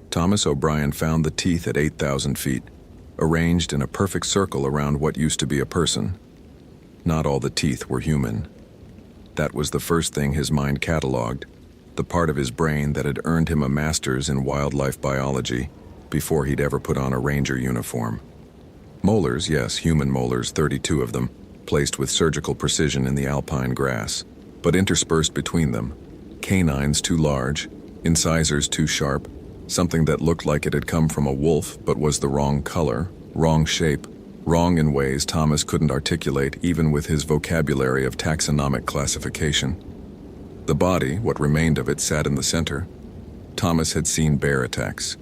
Thomas O'Brien found the teeth at 8,000 feet, arranged in a perfect circle around what used to be a person. Not all the teeth were human. That was the first thing his mind cataloged, the part of his brain that had earned him a master's in wildlife biology before he'd ever put on a ranger uniform. Molars, yes, human molars, 32 of them, placed with surgical precision in the alpine grass, but interspersed between them, canines too large, incisors too sharp, something that looked like it had come from a wolf but was the wrong color, wrong shape, wrong in ways Thomas couldn't articulate even with his vocabulary of taxonomic classification. The body, what remained of it, sat in the center. Thomas had seen bear attacks,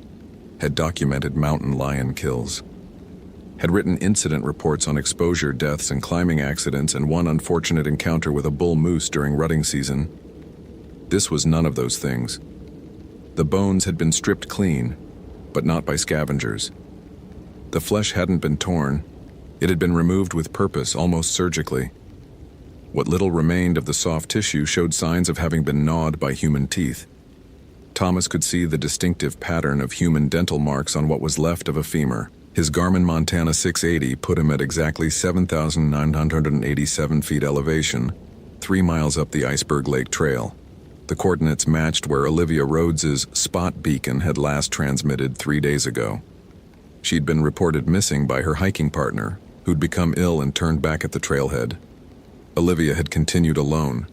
had documented mountain lion kills, had written incident reports on exposure deaths and climbing accidents and one unfortunate encounter with a bull moose during rutting season. This was none of those things. The bones had been stripped clean, but not by scavengers. The flesh hadn't been torn. It had been removed with purpose, almost surgically. What little remained of the soft tissue showed signs of having been gnawed by human teeth. Thomas could see the distinctive pattern of human dental marks on what was left of a femur. His Garmin Montana 680 put him at exactly 7,987 feet elevation, 3 miles up the Iceberg Lake Trail. The coordinates matched where Olivia Rhodes's spot beacon had last transmitted 3 days ago. She'd been reported missing by her hiking partner, who'd become ill and turned back at the trailhead. Olivia had continued alone.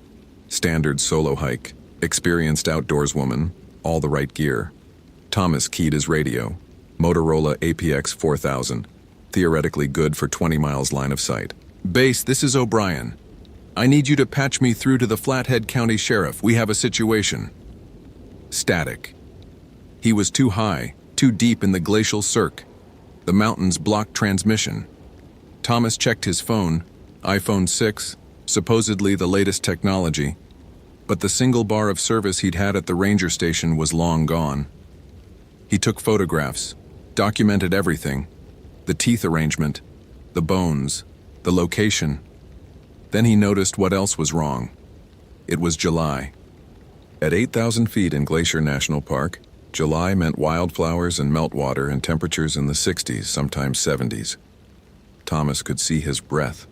Standard solo hike, experienced outdoors woman, all the right gear. Thomas keyed his radio. Motorola APX 4000, theoretically good for 20 miles line of sight. Base, this is O'Brien. I need you to patch me through to the Flathead County Sheriff. We have a situation. Static. He was too high, too deep in the glacial cirque. The mountains blocked transmission. Thomas checked his phone, iPhone 6, supposedly the latest technology, but the single bar of service he'd had at the ranger station was long gone. He took photographs, documented everything, the teeth arrangement, the bones, the location. Then he noticed what else was wrong. It was July. At 8,000 feet in Glacier National Park, July meant wildflowers and meltwater and temperatures in the 60s, sometimes 70s. Thomas could see his breath.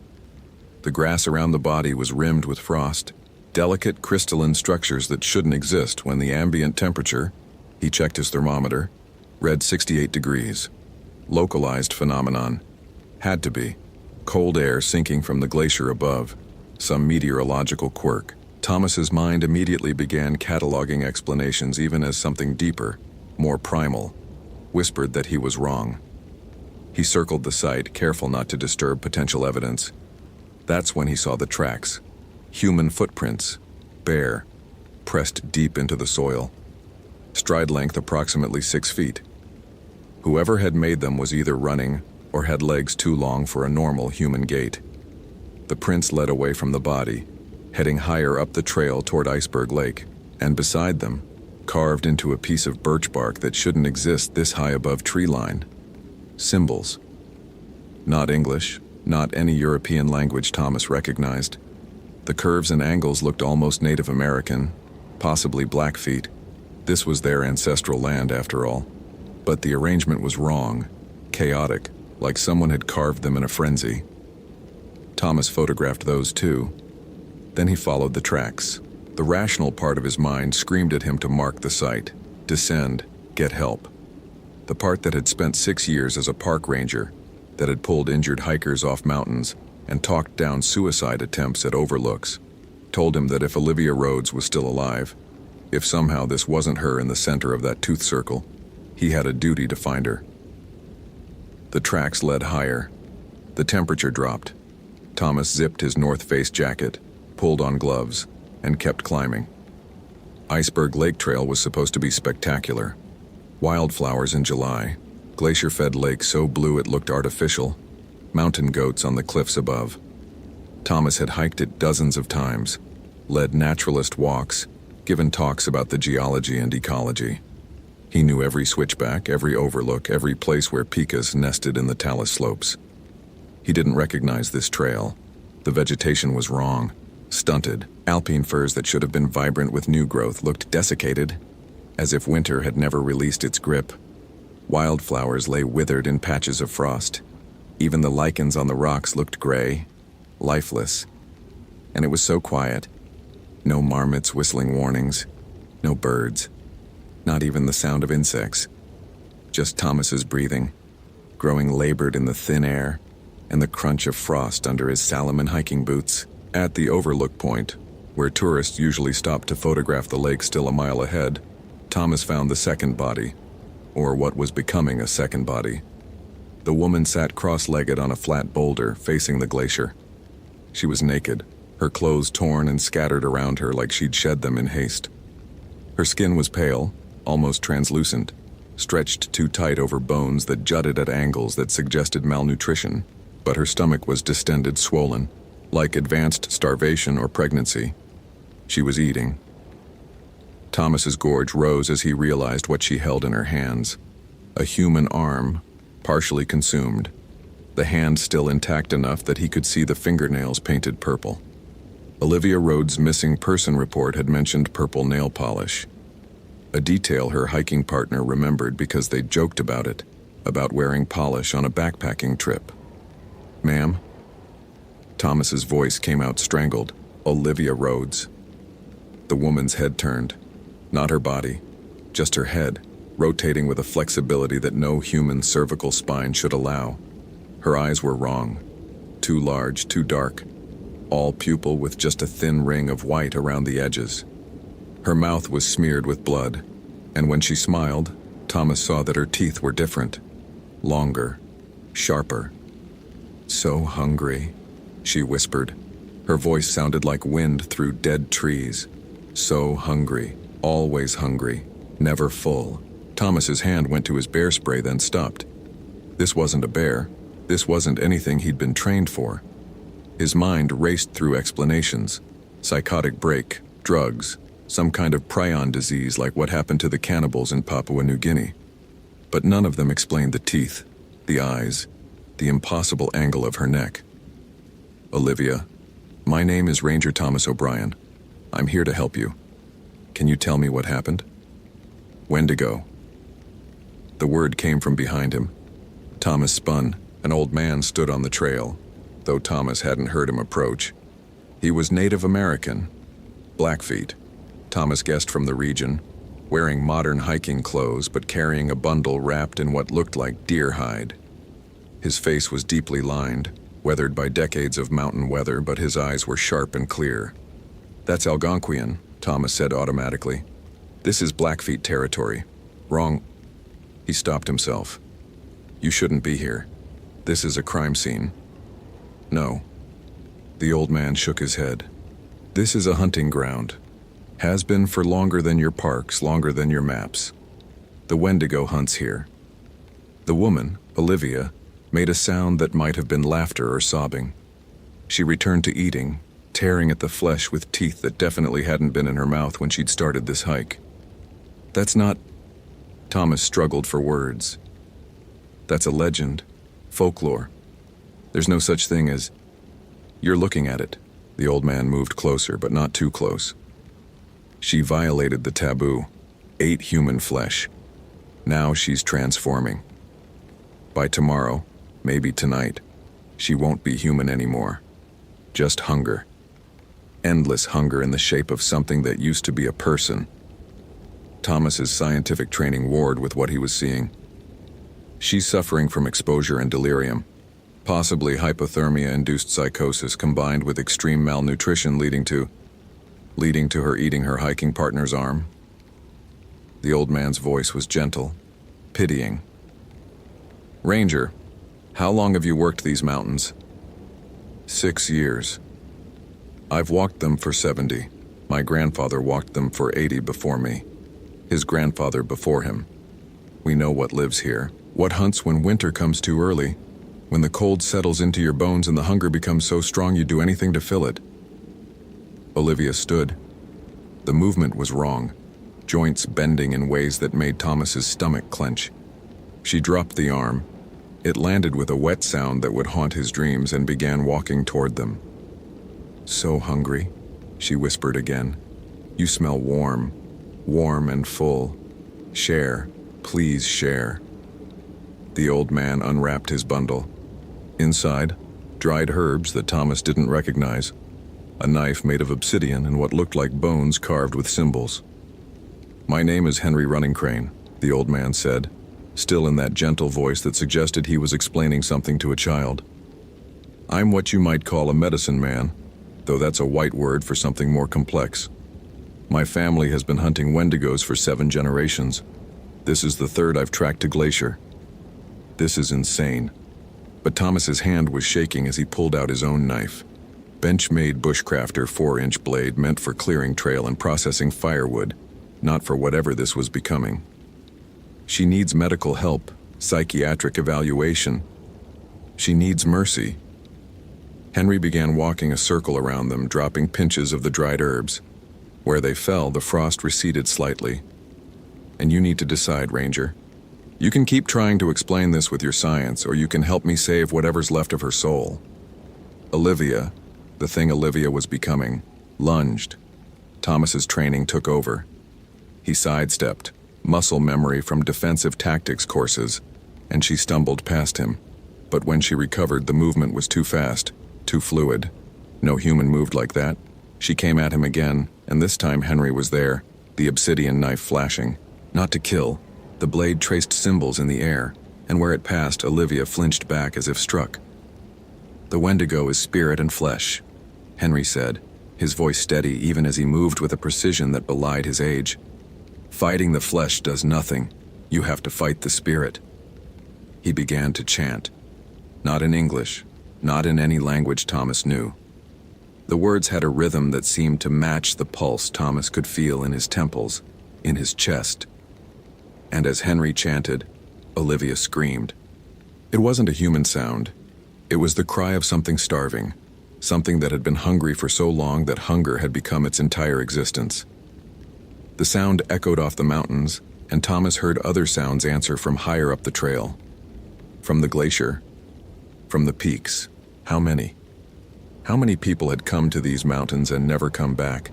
The grass around the body was rimmed with frost, delicate crystalline structures that shouldn't exist when the ambient temperature, he checked his thermometer, read 68 degrees. Localized phenomenon. Had to be. Cold air sinking from the glacier above. Some meteorological quirk. Thomas's mind immediately began cataloging explanations even as something deeper, more primal, whispered that he was wrong. He circled the site, careful not to disturb potential evidence. That's when he saw the tracks. Human footprints, bare, pressed deep into the soil. Stride length approximately 6 feet. Whoever had made them was either running or had legs too long for a normal human gait. The prints led away from the body, heading higher up the trail toward Iceberg Lake, and beside them, carved into a piece of birch bark that shouldn't exist this high above tree line. Symbols. Not English, not any European language Thomas recognized. The curves and angles looked almost Native American, possibly Blackfeet. This was their ancestral land after all. But the arrangement was wrong, chaotic, like someone had carved them in a frenzy. Thomas photographed those too. Then he followed the tracks. The rational part of his mind screamed at him to mark the site, descend, get help. The part that had spent 6 years as a park ranger, that had pulled injured hikers off mountains and talked down suicide attempts at overlooks, told him that if Olivia Rhodes was still alive, if somehow this wasn't her in the center of that tooth circle, he had a duty to find her. The tracks led higher. The temperature dropped. Thomas zipped his North Face jacket, pulled on gloves, and kept climbing. Iceberg Lake Trail was supposed to be spectacular. Wildflowers in July, glacier-fed lake so blue it looked artificial, mountain goats on the cliffs above. Thomas had hiked it dozens of times, led naturalist walks, given talks about the geology and ecology. He knew every switchback, every overlook, every place where pikas nested in the talus slopes. He didn't recognize this trail. The vegetation was wrong, stunted. Alpine firs that should have been vibrant with new growth looked desiccated, as if winter had never released its grip. Wildflowers lay withered in patches of frost. Even the lichens on the rocks looked gray, lifeless. And it was so quiet. No marmots whistling warnings, no birds, not even the sound of insects. Just Thomas's breathing, growing labored in the thin air, and the crunch of frost under his Salomon hiking boots. At the overlook point, where tourists usually stop to photograph the lake still a mile ahead, Thomas found the second body, or what was becoming a second body. The woman sat cross-legged on a flat boulder facing the glacier. She was naked, her clothes torn and scattered around her like she'd shed them in haste. Her skin was pale, almost translucent, stretched too tight over bones that jutted at angles that suggested malnutrition, but her stomach was distended, swollen, like advanced starvation or pregnancy. She was eating. Thomas's gorge rose as he realized what she held in her hands. A human arm, partially consumed, the hand still intact enough that he could see the fingernails painted purple. Olivia Rhodes' missing person report had mentioned purple nail polish, a detail her hiking partner remembered because they joked about it, about wearing polish on a backpacking trip. "Ma'am?" Thomas's voice came out strangled. "Olivia Rhodes." The woman's head turned. Not her body, just her head, rotating with a flexibility that no human cervical spine should allow. Her eyes were wrong. Too large, too dark. All pupil with just a thin ring of white around the edges. Her mouth was smeared with blood, and when she smiled, Thomas saw that her teeth were different. Longer, sharper. "So hungry," she whispered. Her voice sounded like wind through dead trees. So hungry, always hungry, never full. Thomas's hand went to his bear spray, then stopped. This wasn't a bear. This wasn't anything he'd been trained for. His mind raced through explanations. Psychotic break, drugs, some kind of prion disease like what happened to the cannibals in Papua New Guinea. But none of them explained the teeth, the eyes, the impossible angle of her neck. "Olivia, my name is Ranger Thomas O'Brien. I'm here to help you. Can you tell me what happened? Wendigo." The word came from behind him. Thomas spun. An old man stood on the trail, though Thomas hadn't heard him approach. He was Native American, Blackfeet. Thomas guessed from the region, wearing modern hiking clothes but carrying a bundle wrapped in what looked like deer hide. His face was deeply lined, weathered by decades of mountain weather, but his eyes were sharp and clear. "That's Algonquian," Thomas said automatically. "This is Blackfeet territory. Wrong." He stopped himself. "You shouldn't be here. This is a crime scene." "No." The old man shook his head. "This is a hunting ground. Has been for longer than your parks, longer than your maps. The Wendigo hunts here." The woman, Olivia, made a sound that might have been laughter or sobbing. She returned to eating, tearing at the flesh with teeth that definitely hadn't been in her mouth when she'd started this hike. "That's not..." Thomas struggled for words. "That's a legend. Folklore. There's no such thing as..." "You're looking at it." The old man moved closer, but not too close. "She violated the taboo, ate human flesh. Now she's transforming. By tomorrow, maybe tonight, she won't be human anymore. Just hunger. Endless hunger in the shape of something that used to be a person." Thomas's scientific training warred with what he was seeing. "She's suffering from exposure and delirium, possibly hypothermia-induced psychosis combined with extreme malnutrition leading to her eating her hiking partner's arm." The old man's voice was gentle, pitying. "Ranger, how long have you worked these mountains?" 6 years. I've walked them for 70. My grandfather walked them for 80 before me. His grandfather before him. We know what lives here. What hunts when winter comes too early, when the cold settles into your bones and the hunger becomes so strong you'd do anything to fill it." Olivia stood. The movement was wrong, joints bending in ways that made Thomas's stomach clench. She dropped the arm. It landed with a wet sound that would haunt his dreams and began walking toward them. "So hungry," she whispered again. "You smell warm, warm and full, Share, please share. The old man unwrapped his bundle. Inside, dried herbs that Thomas didn't recognize, a knife made of obsidian and what looked like bones carved with symbols. "My name is Henry Runningcrane," the old man said, still in that gentle voice that suggested he was explaining something to a child. "I'm what you might call a medicine man, though that's a white word for something more complex. My family has been hunting wendigos for 7 generations. This is the 3rd I've tracked to Glacier. This is insane." But Thomas's hand was shaking as he pulled out his own knife. Bench-made bushcrafter 4-inch blade meant for clearing trail and processing firewood, not for whatever this was becoming. She needs medical help, psychiatric evaluation. She needs mercy. Henry began walking a circle around them, dropping pinches of the dried herbs. Where they fell, the frost receded slightly. "And you need to decide, Ranger. You can keep trying to explain this with your science, or you can help me save whatever's left of her soul." Olivia, the thing Olivia was becoming, lunged. Thomas's training took over. He sidestepped, muscle memory from defensive tactics courses, and she stumbled past him. But when she recovered, the movement was too fast, too fluid. No human moved like that. She came at him again, and this time Henry was there, the obsidian knife flashing. Not to kill. The blade traced symbols in the air, and where it passed, Olivia flinched back as if struck. "The Wendigo is spirit and flesh," Henry said, his voice steady even as he moved with a precision that belied his age. "Fighting the flesh does nothing. You have to fight the spirit." He began to chant. Not in English, not in any language Thomas knew. The words had a rhythm that seemed to match the pulse Thomas could feel in his temples, in his chest. And as Henry chanted, Olivia screamed. It wasn't a human sound. It was the cry of something starving, something that had been hungry for so long that hunger had become its entire existence. The sound echoed off the mountains, and Thomas heard other sounds answer from higher up the trail. From the glacier. From the peaks. How many? How many people had come to these mountains and never come back?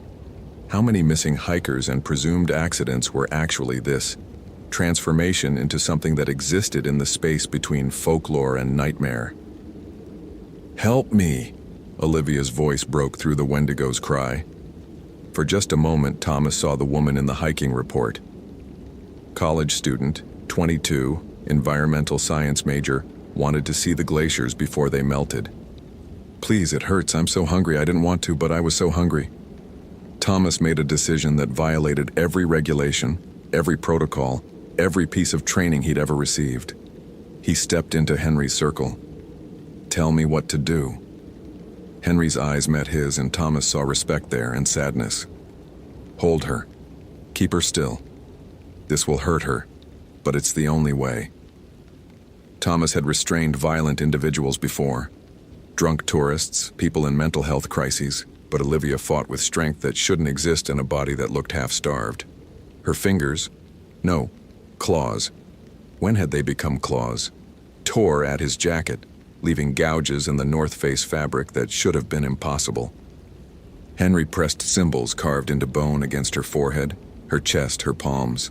How many missing hikers and presumed accidents were actually this transformation into something that existed in the space between folklore and nightmare? "Help me!" Olivia's voice broke through the Wendigo's cry. For just a moment, Thomas saw the woman in the hiking report. College student, 22, environmental science major, wanted to see the glaciers before they melted. "Please, it hurts. I'm so hungry. I didn't want to, but I was so hungry." Thomas made a decision that violated every regulation, every protocol, every piece of training he'd ever received. He stepped into Henry's circle. "Tell me what to do." Henry's eyes met his, and Thomas saw respect there and sadness. "Hold her. Keep her still. This will hurt her, but it's the only way." Thomas had restrained violent individuals before. Drunk tourists, people in mental health crises, but Olivia fought with strength that shouldn't exist in a body that looked half-starved. Her fingers, no, claws. When had they become claws? Tore at his jacket, leaving gouges in the North Face fabric that should have been impossible. Henry pressed symbols carved into bone against her forehead, her chest, her palms.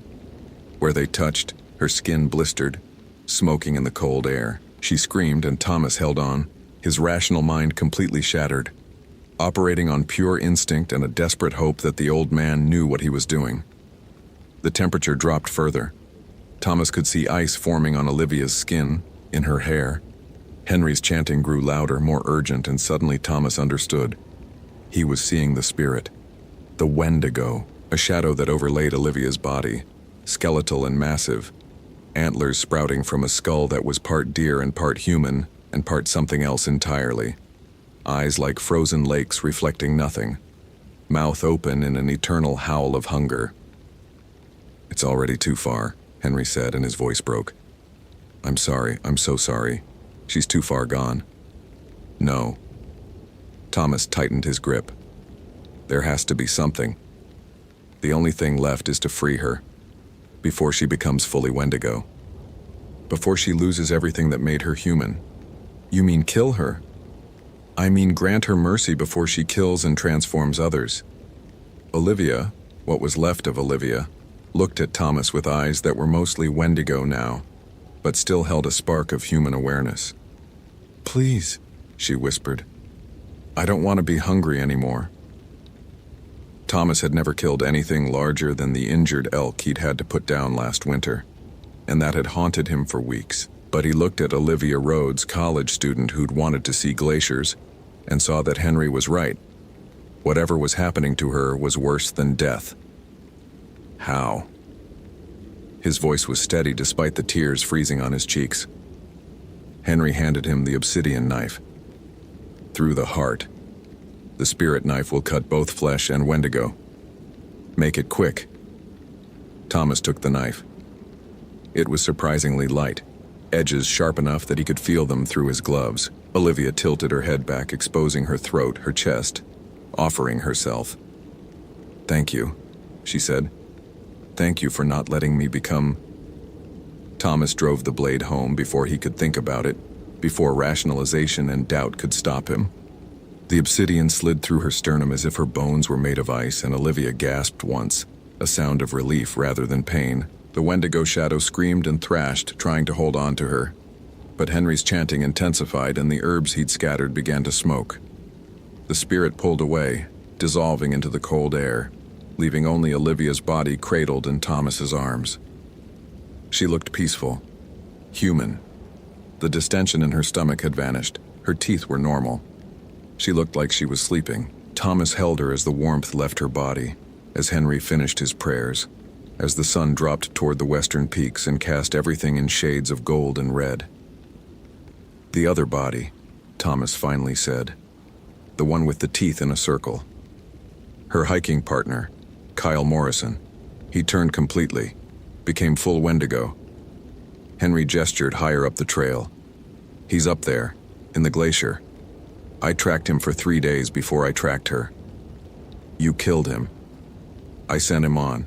Where they touched, her skin blistered, smoking in the cold air. She screamed, and Thomas held on, his rational mind completely shattered, operating on pure instinct and a desperate hope that the old man knew what he was doing. The temperature dropped further. Thomas could see ice forming on Olivia's skin, in her hair. Henry's chanting grew louder, more urgent, and suddenly Thomas understood. He was seeing the spirit. The Wendigo, a shadow that overlaid Olivia's body, skeletal and massive, antlers sprouting from a skull that was part deer and part human, and part something else entirely. Eyes like frozen lakes reflecting nothing. Mouth open in an eternal howl of hunger. "It's already too far," Henry said, and his voice broke. "I'm sorry, I'm so sorry. She's too far gone." "No." Thomas tightened his grip. "There has to be something. The only thing left is to free her, before she becomes fully Wendigo. Before she loses everything that made her human." "You mean kill her?" "I mean grant her mercy before she kills and transforms others." Olivia, what was left of Olivia, looked at Thomas with eyes that were mostly Wendigo now, but still held a spark of human awareness. "Please," she whispered. "I don't want to be hungry anymore." Thomas had never killed anything larger than the injured elk he'd had to put down last winter, and that had haunted him for weeks. But he looked at Olivia Rhodes, college student who'd wanted to see glaciers, and saw that Henry was right. Whatever was happening to her was worse than death. How? His voice was steady despite the tears freezing on his cheeks. Henry handed him the obsidian knife. "Through the heart. The spirit knife will cut both flesh and Wendigo. Make it quick." Thomas took the knife. It was surprisingly light, edges sharp enough that he could feel them through his gloves. Olivia tilted her head back, exposing her throat, her chest, offering herself. "Thank you," she said. "Thank you for not letting me become..." Thomas drove the blade home before he could think about it, before rationalization and doubt could stop him. The obsidian slid through her sternum as if her bones were made of ice, and Olivia gasped once, a sound of relief rather than pain. The Wendigo shadow screamed and thrashed, trying to hold on to her. But Henry's chanting intensified, and the herbs he'd scattered began to smoke. The spirit pulled away, dissolving into the cold air, leaving only Olivia's body cradled in Thomas's arms. She looked peaceful, human. The distension in her stomach had vanished. Her teeth were normal. She looked like she was sleeping. Thomas held her as the warmth left her body, as Henry finished his prayers, as the sun dropped toward the western peaks and cast everything in shades of gold and red. "The other body," Thomas finally said. "The one with the teeth in a circle. Her hiking partner, Kyle Morrison. He turned completely, became full Wendigo." Henry gestured higher up the trail. "He's up there, in the glacier. I tracked him for 3 days before I tracked her." "You killed him?" "I sent him on."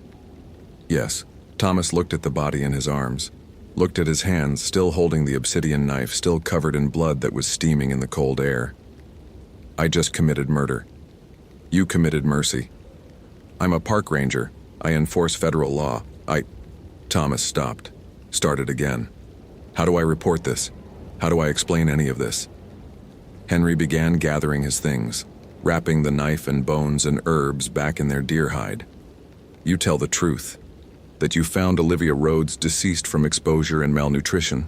"Yes." Thomas looked at the body in his arms, looked at his hands still holding the obsidian knife, still covered in blood that was steaming in the cold air. "I just committed murder. You committed mercy. I'm a park ranger. I enforce federal law. Thomas stopped, started again. "How do I report this? How do I explain any of this?" Henry began gathering his things, wrapping the knife and bones and herbs back in their deer hide. "You tell the truth. That you found Olivia Rhodes deceased from exposure and malnutrition.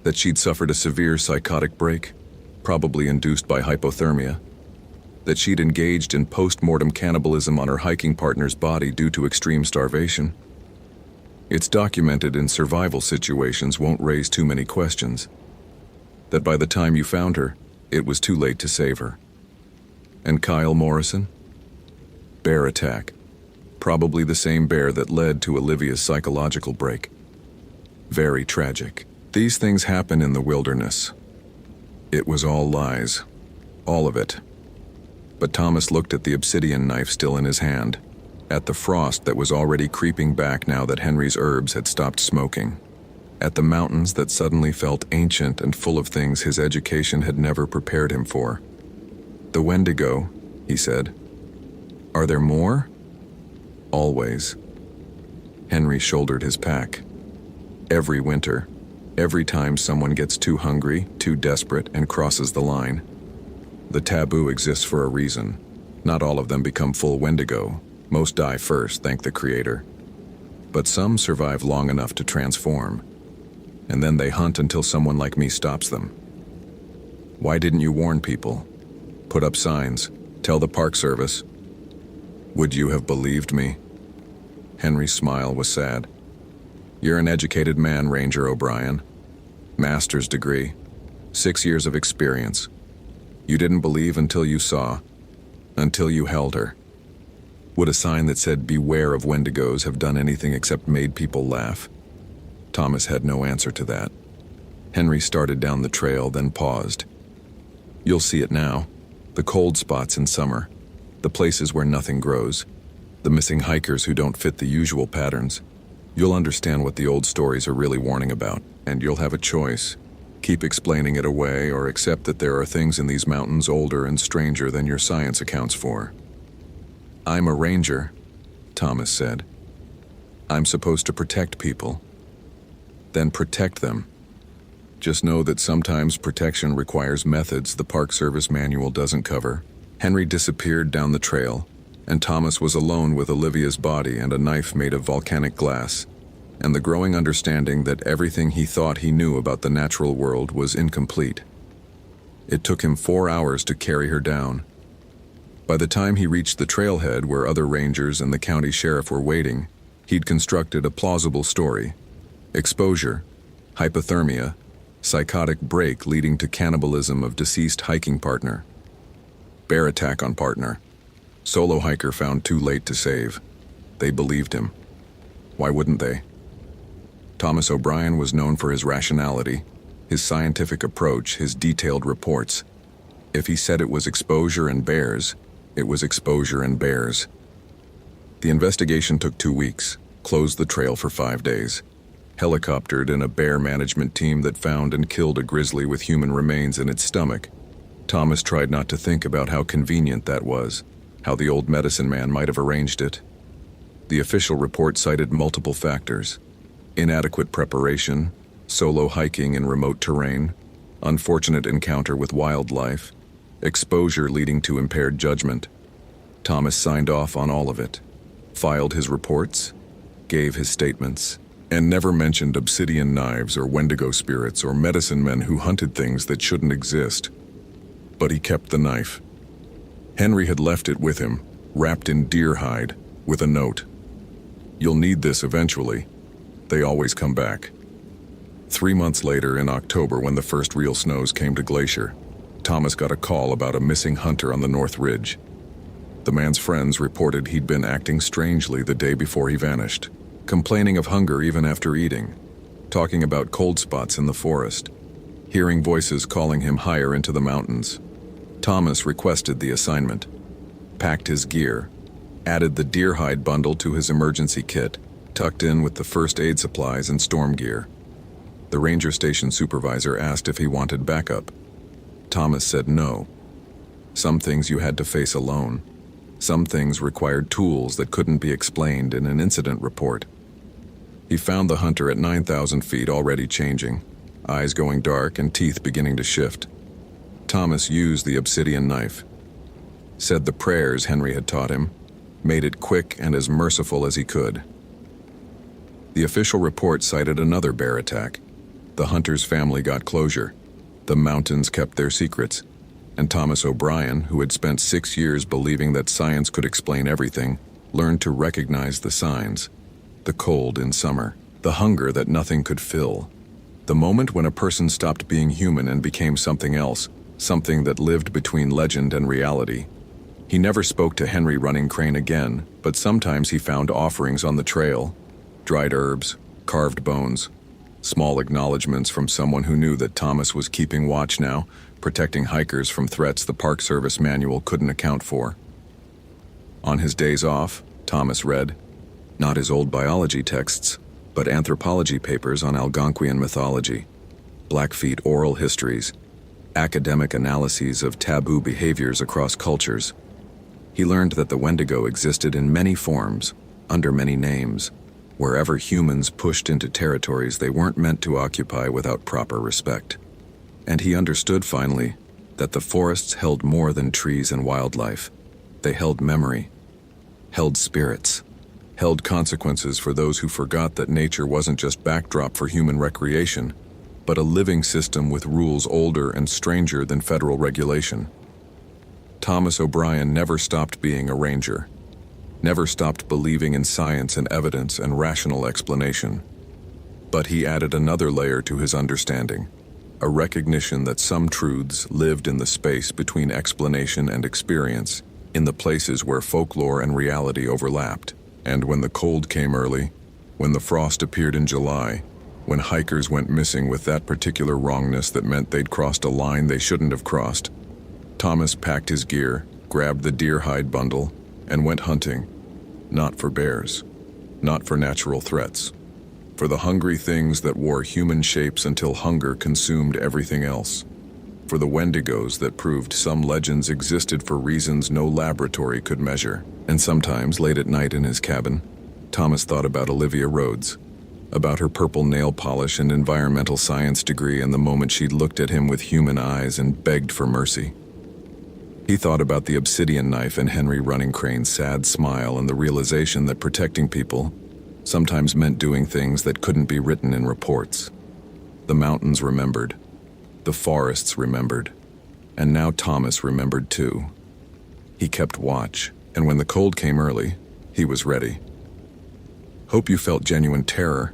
That she'd suffered a severe psychotic break, probably induced by hypothermia. That she'd engaged in post-mortem cannibalism on her hiking partner's body due to extreme starvation. It's documented in survival situations won't raise too many questions. That by the time you found her, it was too late to save her. And Kyle Morrison? Bear attack. Probably the same bear that led to Olivia's psychological break. Very tragic. These things happen in the wilderness. It was all lies. All of it." But Thomas looked at the obsidian knife still in his hand, at the frost that was already creeping back now that Henry's herbs had stopped smoking, at the mountains that suddenly felt ancient and full of things his education had never prepared him for. "The Wendigo," he said. "Are there more?" "Always." Henry shouldered his pack. "Every winter, every time someone gets too hungry, too desperate, and crosses the line. The taboo exists for a reason. Not all of them become full Wendigo. Most die first, thank the Creator. But some survive long enough to transform. And then they hunt until someone like me stops them. Why didn't you warn people? Put up signs. Tell the Park Service. Would you have believed me?" Henry's smile was sad. "You're an educated man, Ranger O'Brien. Master's degree. 6 years of experience. You didn't believe until you saw. Until you held her. Would a sign that said beware of Wendigos have done anything except made people laugh?" Thomas had no answer to that. Henry started down the trail, then paused. "You'll see it now. The cold spots in summer. The places where nothing grows. The missing hikers who don't fit the usual patterns. You'll understand what the old stories are really warning about, and you'll have a choice. Keep explaining it away or accept that there are things in these mountains older and stranger than your science accounts for." "I'm a ranger," Thomas said. I'm supposed to protect people. Then protect them. Just know that sometimes protection requires methods the Park Service manual doesn't cover. Henry disappeared down the trail, and Thomas was alone with Olivia's body and a knife made of volcanic glass, and the growing understanding that everything he thought he knew about the natural world was incomplete. It took him 4 hours to carry her down. By the time he reached the trailhead where other rangers and the county sheriff were waiting, he'd constructed a plausible story. Exposure, hypothermia, psychotic break leading to cannibalism of deceased hiking partner. Bear attack on partner. Solo hiker found too late to save. They believed him. Why wouldn't they? Thomas O'Brien was known for his rationality, his scientific approach, his detailed reports. If he said it was exposure and bears, it was exposure and bears. The investigation took 2 weeks, closed the trail for 5 days, helicoptered in a bear management team that found and killed a grizzly with human remains in its stomach. Thomas tried not to think about how convenient that was, how the old medicine man might have arranged it. The official report cited multiple factors: inadequate preparation, solo hiking in remote terrain, unfortunate encounter with wildlife, exposure leading to impaired judgment. Thomas signed off on all of it, filed his reports, gave his statements, and never mentioned obsidian knives or Wendigo spirits or medicine men who hunted things that shouldn't exist. But he kept the knife. Henry had left it with him, wrapped in deer hide, with a note. "You'll need this eventually. They always come back." 3 months later, in October, when the first real snows came to Glacier, Thomas got a call about a missing hunter on the North Ridge. The man's friends reported he'd been acting strangely the day before he vanished, complaining of hunger even after eating, talking about cold spots in the forest, hearing voices calling him higher into the mountains. Thomas requested the assignment, packed his gear, added the deer hide bundle to his emergency kit, tucked in with the first aid supplies and storm gear. The ranger station supervisor asked if he wanted backup. Thomas said no. Some things you had to face alone. Some things required tools that couldn't be explained in an incident report. He found the hunter at 9,000 feet already changing, eyes going dark and teeth beginning to shift. Thomas used the obsidian knife, said the prayers Henry had taught him, made it quick and as merciful as he could. The official report cited another bear attack. The hunter's family got closure. The mountains kept their secrets. And Thomas O'Brien, who had spent 6 years believing that science could explain everything, learned to recognize the signs. The cold in summer, the hunger that nothing could fill, the moment when a person stopped being human and became something else, something that lived between legend and reality. He never spoke to Henry Running Crane again, but sometimes he found offerings on the trail, dried herbs, carved bones, small acknowledgments from someone who knew that Thomas was keeping watch now, protecting hikers from threats the Park Service manual couldn't account for. On his days off, Thomas read, not his old biology texts, but anthropology papers on Algonquian mythology, Blackfeet oral histories, academic analyses of taboo behaviors across cultures. He learned that the Wendigo existed in many forms, under many names, wherever humans pushed into territories they weren't meant to occupy without proper respect. And he understood finally that the forests held more than trees and wildlife. They held memory, held spirits, held consequences for those who forgot that nature wasn't just backdrop for human recreation, but a living system with rules older and stranger than federal regulation. Thomas O'Brien never stopped being a ranger, never stopped believing in science and evidence and rational explanation. But he added another layer to his understanding, a recognition that some truths lived in the space between explanation and experience, in the places where folklore and reality overlapped. And when the cold came early, when the frost appeared in July, when hikers went missing with that particular wrongness that meant they'd crossed a line they shouldn't have crossed, Thomas packed his gear, grabbed the deer hide bundle, and went hunting. Not for bears, not for natural threats, for the hungry things that wore human shapes until hunger consumed everything else, for the Wendigos that proved some legends existed for reasons no laboratory could measure. And sometimes, late at night in his cabin, Thomas thought about Olivia Rhodes, about her purple nail polish and environmental science degree and the moment she'd looked at him with human eyes and begged for mercy. He thought about the obsidian knife and Henry Running Crane's sad smile and the realization that protecting people sometimes meant doing things that couldn't be written in reports. The mountains remembered. The forests remembered. And now Thomas remembered too. He kept watch, and when the cold came early, he was ready. Hope you felt genuine terror.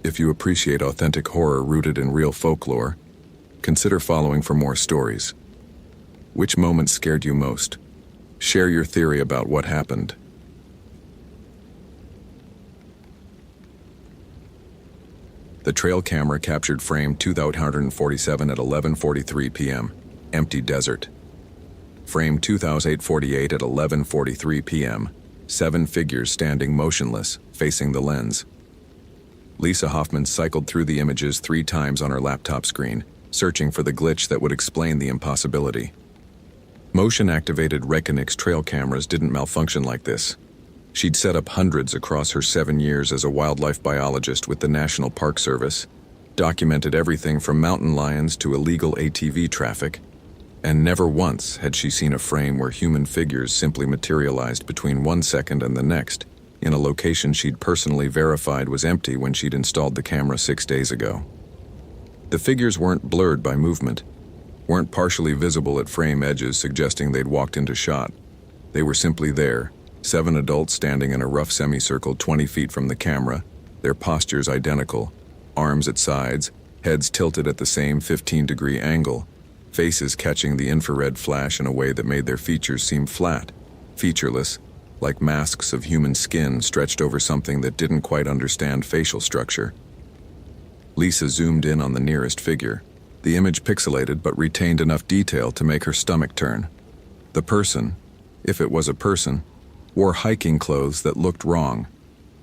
If you appreciate authentic horror rooted in real folklore, consider following for more stories. Which moment scared you most? Share your theory about what happened. The trail camera captured frame 2847 at 11:43 p.m. Empty desert. Frame 2848 at 11:43 p.m. 7 figures standing motionless, facing the lens. Lisa Hoffman cycled through the images 3 times on her laptop screen, searching for the glitch that would explain the impossibility. Motion-activated Reckonix trail cameras didn't malfunction like this. She'd set up hundreds across her 7 years as a wildlife biologist with the National Park Service, documented everything from mountain lions to illegal ATV traffic, and never once had she seen a frame where human figures simply materialized between 1 second and the next, in a location she'd personally verified was empty when she'd installed the camera 6 days ago. The figures weren't blurred by movement, weren't partially visible at frame edges suggesting they'd walked into shot. They were simply there, 7 adults standing in a rough semicircle 20 feet from the camera, their postures identical, arms at sides, heads tilted at the same 15-degree angle, faces catching the infrared flash in a way that made their features seem flat, featureless, like masks of human skin stretched over something that didn't quite understand facial structure. Lisa zoomed in on the nearest figure. The image pixelated but retained enough detail to make her stomach turn. The person, if it was a person, wore hiking clothes that looked wrong,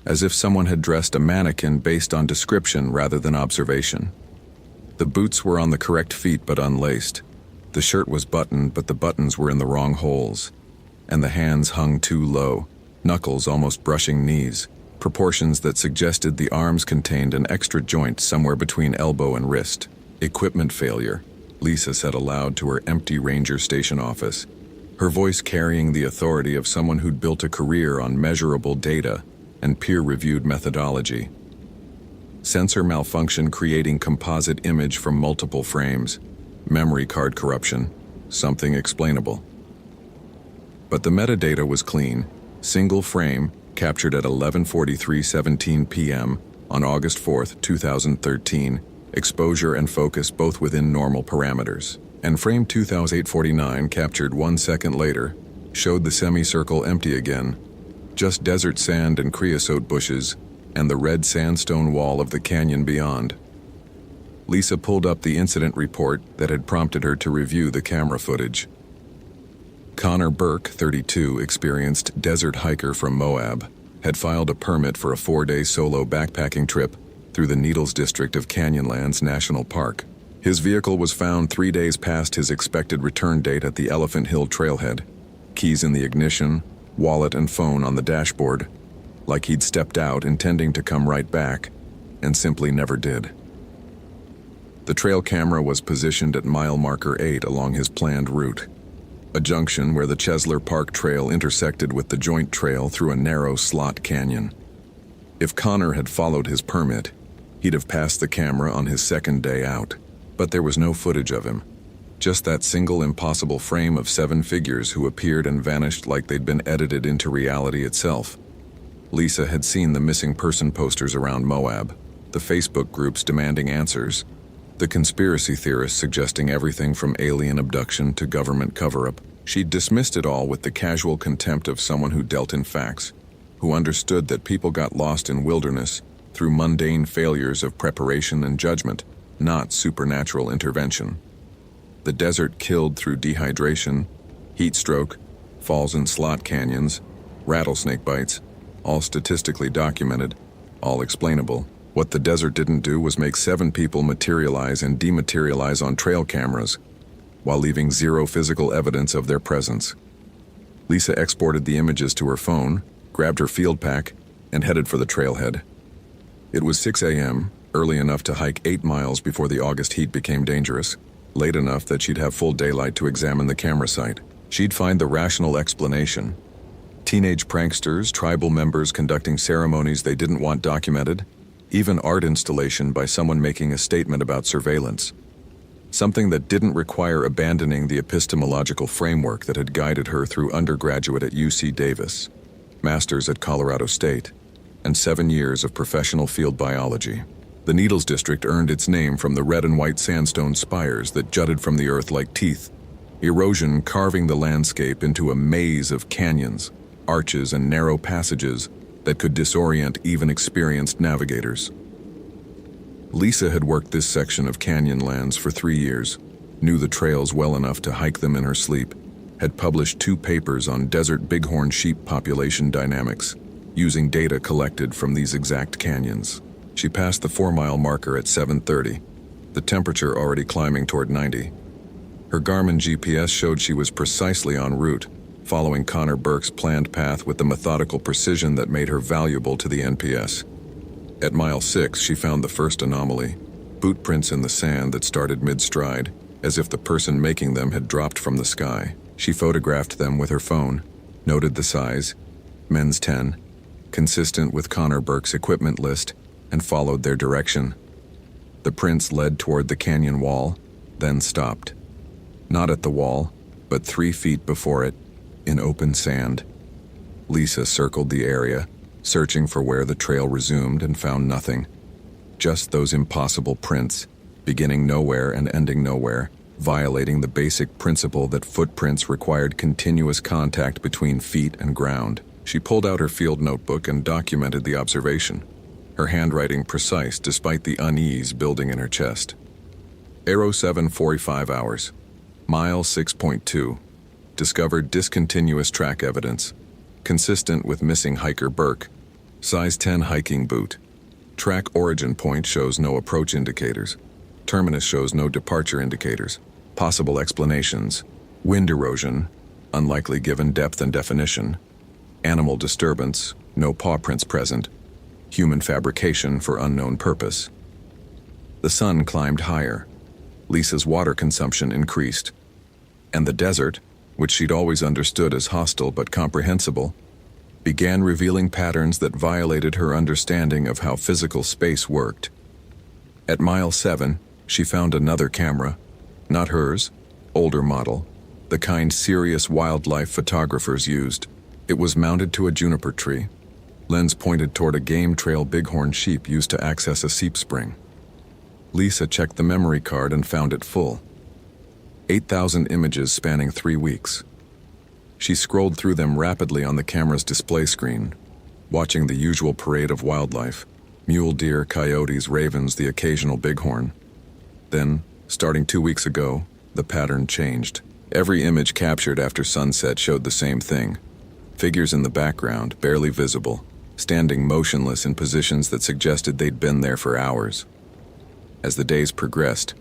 as if someone had dressed a mannequin based on description rather than observation. The boots were on the correct feet but unlaced. The shirt was buttoned but the buttons were in the wrong holes. And the hands hung too low, knuckles almost brushing knees, proportions that suggested the arms contained an extra joint somewhere between elbow and wrist. Equipment failure, Lisa said aloud to her empty ranger station office, her voice carrying the authority of someone who'd built a career on measurable data and peer-reviewed methodology. Sensor malfunction creating composite image from multiple frames, memory card corruption, something explainable. But the metadata was clean, single frame, captured at 11:43:17 p.m. on August 4, 2013, exposure and focus both within normal parameters. And frame 2849, captured 1 second later, showed the semicircle empty again, just desert sand and creosote bushes, and the red sandstone wall of the canyon beyond. Lisa pulled up the incident report that had prompted her to review the camera footage. Connor Burke, 32, experienced desert hiker from Moab, had filed a permit for a 4-day solo backpacking trip through the Needles district of Canyonlands National Park. His vehicle was found 3 days past his expected return date at the Elephant Hill trailhead, keys in the ignition, wallet and phone on the dashboard, like he'd stepped out intending to come right back, and simply never did. The trail camera was positioned at mile marker 8 along his planned route, a junction where the Chesler Park Trail intersected with the Joint Trail through a narrow slot canyon. If Connor had followed his permit, he'd have passed the camera on his second day out, but there was no footage of him. Just that single impossible frame of 7 figures who appeared and vanished like they'd been edited into reality itself. Lisa had seen the missing person posters around Moab, the Facebook groups demanding answers, the conspiracy theorists suggesting everything from alien abduction to government cover-up. She'd dismissed it all with the casual contempt of someone who dealt in facts, who understood that people got lost in wilderness through mundane failures of preparation and judgment, not supernatural intervention. The desert killed through dehydration, heat stroke, falls in slot canyons, rattlesnake bites, all statistically documented, all explainable. What the desert didn't do was make 7 people materialize and dematerialize on trail cameras, while leaving 0 physical evidence of their presence. Lisa exported the images to her phone, grabbed her field pack, and headed for the trailhead. It was 6 a.m., early enough to hike 8 miles before the August heat became dangerous, late enough that she'd have full daylight to examine the camera site. She'd find the rational explanation. Teenage pranksters, tribal members conducting ceremonies they didn't want documented, even art installation by someone making a statement about surveillance. Something that didn't require abandoning the epistemological framework that had guided her through undergraduate at UC Davis, master's at Colorado State, and 7 years of professional field biology. The Needles District earned its name from the red and white sandstone spires that jutted from the earth like teeth, erosion carving the landscape into a maze of canyons, arches, and narrow passages that could disorient even experienced navigators. Lisa had worked this section of canyon lands for 3 years, knew the trails well enough to hike them in her sleep, had published 2 papers on desert bighorn sheep population dynamics, using data collected from these exact canyons. She passed the 4-mile marker at 7:30, the temperature already climbing toward 90. Her Garmin GPS showed she was precisely en route, following Connor Burke's planned path with the methodical precision that made her valuable to the NPS. At mile 6, she found the first anomaly, boot prints in the sand that started mid-stride, as if the person making them had dropped from the sky. She photographed them with her phone, noted the size, men's 10, consistent with Connor Burke's equipment list, and followed their direction. The prints led toward the canyon wall, then stopped. Not at the wall, but 3 feet before it, in open sand. Lisa circled the area, searching for where the trail resumed, and found nothing. Just those impossible prints, beginning nowhere and ending nowhere, violating the basic principle that footprints required continuous contact between feet and ground. She pulled out her field notebook and documented the observation, her handwriting precise despite the unease building in her chest. Aero 7 45 hours. Mile 6.2. Discovered discontinuous track evidence, consistent with missing hiker Burke. Size 10 hiking boot. Track origin point shows no approach indicators. Terminus shows no departure indicators. Possible explanations: wind erosion, unlikely given depth and definition. Animal disturbance, no paw prints present. Human fabrication for unknown purpose. The sun climbed higher. Lisa's water consumption increased. And the desert, which she'd always understood as hostile but comprehensible, began revealing patterns that violated her understanding of how physical space worked. At mile 7, she found another camera, not hers, older model, the kind serious wildlife photographers used. It was mounted to a juniper tree, lens pointed toward a game trail bighorn sheep used to access a seep spring. Lisa checked the memory card and found it full. 8,000 images spanning 3 weeks. She scrolled through them rapidly on the camera's display screen, watching the usual parade of wildlife: mule deer, coyotes, ravens, the occasional bighorn. Then, starting 2 weeks ago, the pattern changed. Every image captured after sunset showed the same thing: figures in the background, barely visible, standing motionless in positions that suggested they'd been there for hours. As the days progressed,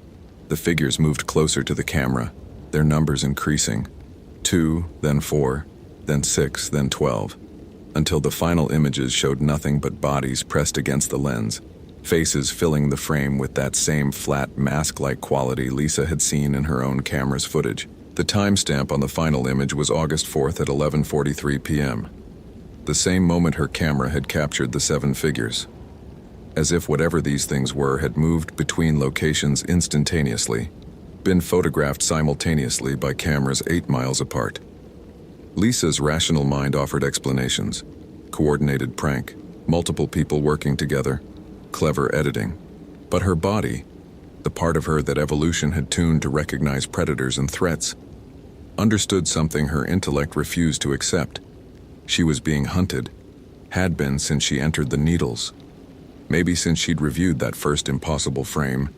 the figures moved closer to the camera, their numbers increasing. 2, then 4, then 6, then 12, until the final images showed nothing but bodies pressed against the lens, faces filling the frame with that same flat, mask-like quality Lisa had seen in her own camera's footage. The timestamp on the final image was August 4th at 11:43 p.m., the same moment her camera had captured the 7 figures. As if whatever these things were had moved between locations instantaneously, been photographed simultaneously by cameras 8 miles apart. Lisa's rational mind offered explanations: coordinated prank, multiple people working together, clever editing. But her body, the part of her that evolution had tuned to recognize predators and threats, understood something her intellect refused to accept. She was being hunted, had been since she entered the Needles. Maybe since she'd reviewed that first impossible frame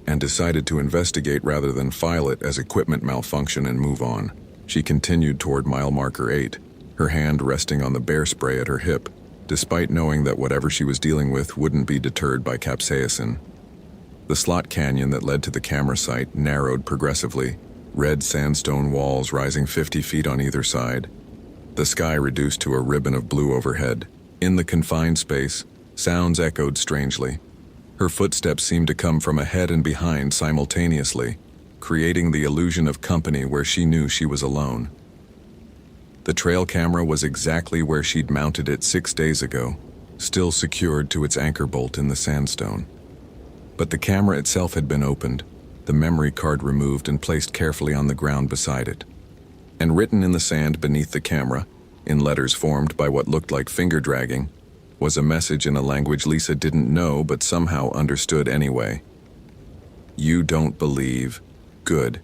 and decided to investigate rather than file it as equipment malfunction and move on. She continued toward mile marker 8, her hand resting on the bear spray at her hip, despite knowing that whatever she was dealing with wouldn't be deterred by capsaicin. The slot canyon that led to the camera site narrowed progressively, red sandstone walls rising 50 feet on either side. The sky reduced to a ribbon of blue overhead, In the confined space, sounds echoed strangely. Her footsteps seemed to come from ahead and behind simultaneously, creating the illusion of company where she knew she was alone. The trail camera was exactly where she'd mounted it 6 days ago, still secured to its anchor bolt in the sandstone. But the camera itself had been opened, the memory card removed and placed carefully on the ground beside it. And written in the sand beneath the camera, in letters formed by what looked like finger dragging, was a message in a language Lisa didn't know but somehow understood anyway. You don't believe. Good.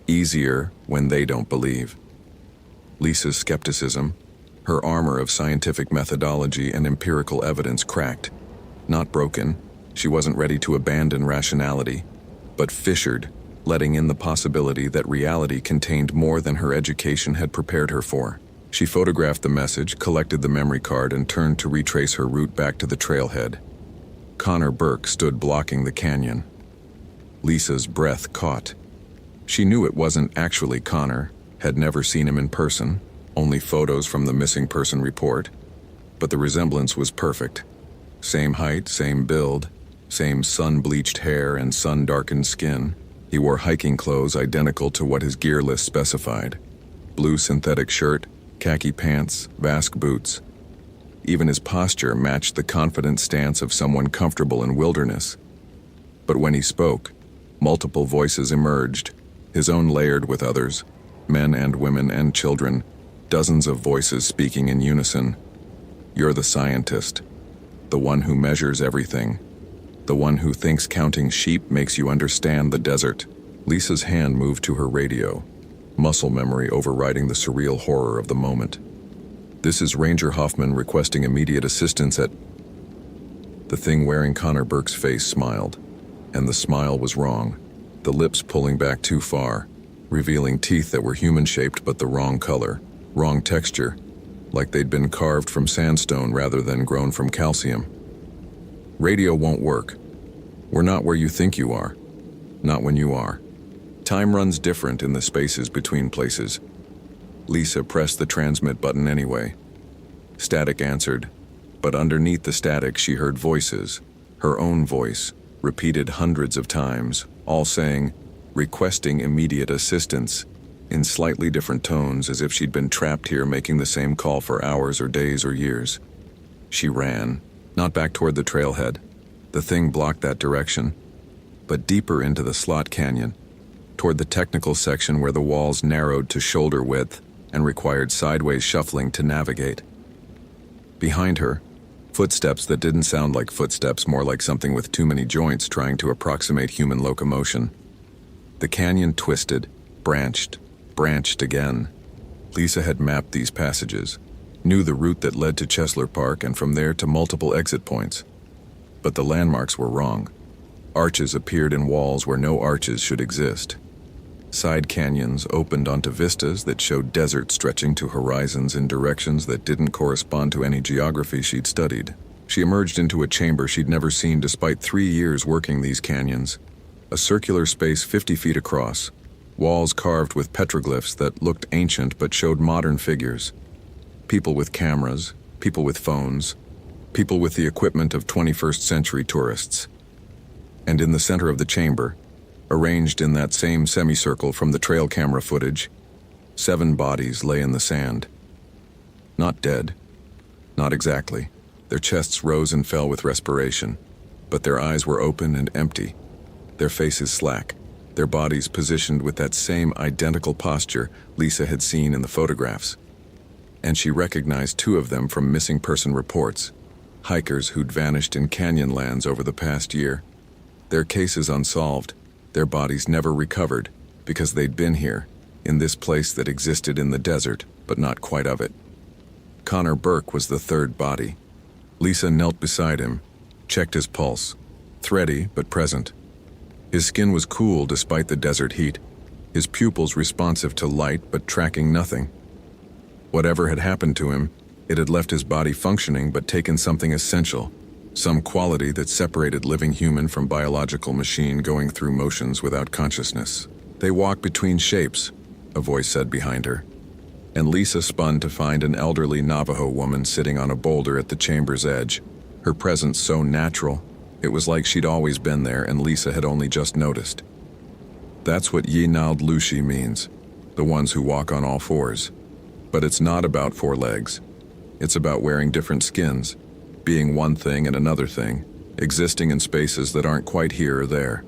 Easier when they don't believe. Lisa's skepticism, her armor of scientific methodology and empirical evidence cracked. Not broken, she wasn't ready to abandon rationality, but fissured, letting in the possibility that reality contained more than her education had prepared her for. She photographed the message, collected the memory card, and turned to retrace her route back to the trailhead. Connor Burke stood blocking the canyon. Lisa's breath caught. She knew it wasn't actually Connor, had never seen him in person, only photos from the missing person report, but the resemblance was perfect. Same height, same build, same sun-bleached hair and sun-darkened skin. He wore hiking clothes identical to what his gear list specified. Blue synthetic shirt, khaki pants, Vasque boots. Even his posture matched the confident stance of someone comfortable in wilderness. But when he spoke, multiple voices emerged, his own layered with others, men and women and children, dozens of voices speaking in unison. You're the scientist, the one who measures everything, the one who thinks counting sheep makes you understand the desert. Lisa's hand moved to her radio, muscle memory overriding the surreal horror of the moment. This is Ranger Hoffman requesting immediate assistance at... The thing wearing Connor Burke's face smiled, and the smile was wrong, the lips pulling back too far, revealing teeth that were human-shaped but the wrong color, wrong texture, like they'd been carved from sandstone rather than grown from calcium. Radio won't work. We're not where you think you are. Not when you are. Time runs different in the spaces between places. Lisa pressed the transmit button anyway. Static answered, but underneath the static she heard voices, her own voice, repeated hundreds of times, all saying, requesting immediate assistance, in slightly different tones as if she'd been trapped here making the same call for hours or days or years. She ran, not back toward the trailhead. The thing blocked that direction, but deeper into the slot canyon, toward the technical section where the walls narrowed to shoulder width and required sideways shuffling to navigate. Behind her, footsteps that didn't sound like footsteps, more like something with too many joints trying to approximate human locomotion. The canyon twisted, branched again. Lisa had mapped these passages, knew the route that led to Chesler Park and from there to multiple exit points. But the landmarks were wrong. Arches appeared in walls where no arches should exist. Side canyons opened onto vistas that showed desert stretching to horizons in directions that didn't correspond to any geography she'd studied. She emerged into a chamber she'd never seen despite 3 years working these canyons. A circular space 50 feet across, walls carved with petroglyphs that looked ancient but showed modern figures. People with cameras, people with phones, people with the equipment of 21st century tourists. And in the center of the chamber, arranged in that same semicircle from the trail camera footage, 7 bodies lay in the sand. Not dead. Not exactly. Their chests rose and fell with respiration, but their eyes were open and empty, their faces slack, their bodies positioned with that same identical posture Lisa had seen in the photographs. And she recognized 2 of them from missing person reports, hikers who'd vanished in canyonlands over the past year. Their cases unsolved, their bodies never recovered, because they'd been here, in this place that existed in the desert, but not quite of it. Connor Burke was the 3rd body. Lisa knelt beside him, checked his pulse, thready but present. His skin was cool despite the desert heat, his pupils responsive to light but tracking nothing. Whatever had happened to him, it had left his body functioning but taken something essential, some quality that separated living human from biological machine going through motions without consciousness. They walk between shapes, a voice said behind her. and Lisa spun to find an elderly Navajo woman sitting on a boulder at the chamber's edge, her presence so natural, it was like she'd always been there and Lisa had only just noticed. That's what Yinald Lushi means, the ones who walk on all fours. But it's not about four legs. It's about wearing different skins, being one thing and another thing, existing in spaces that aren't quite here or there.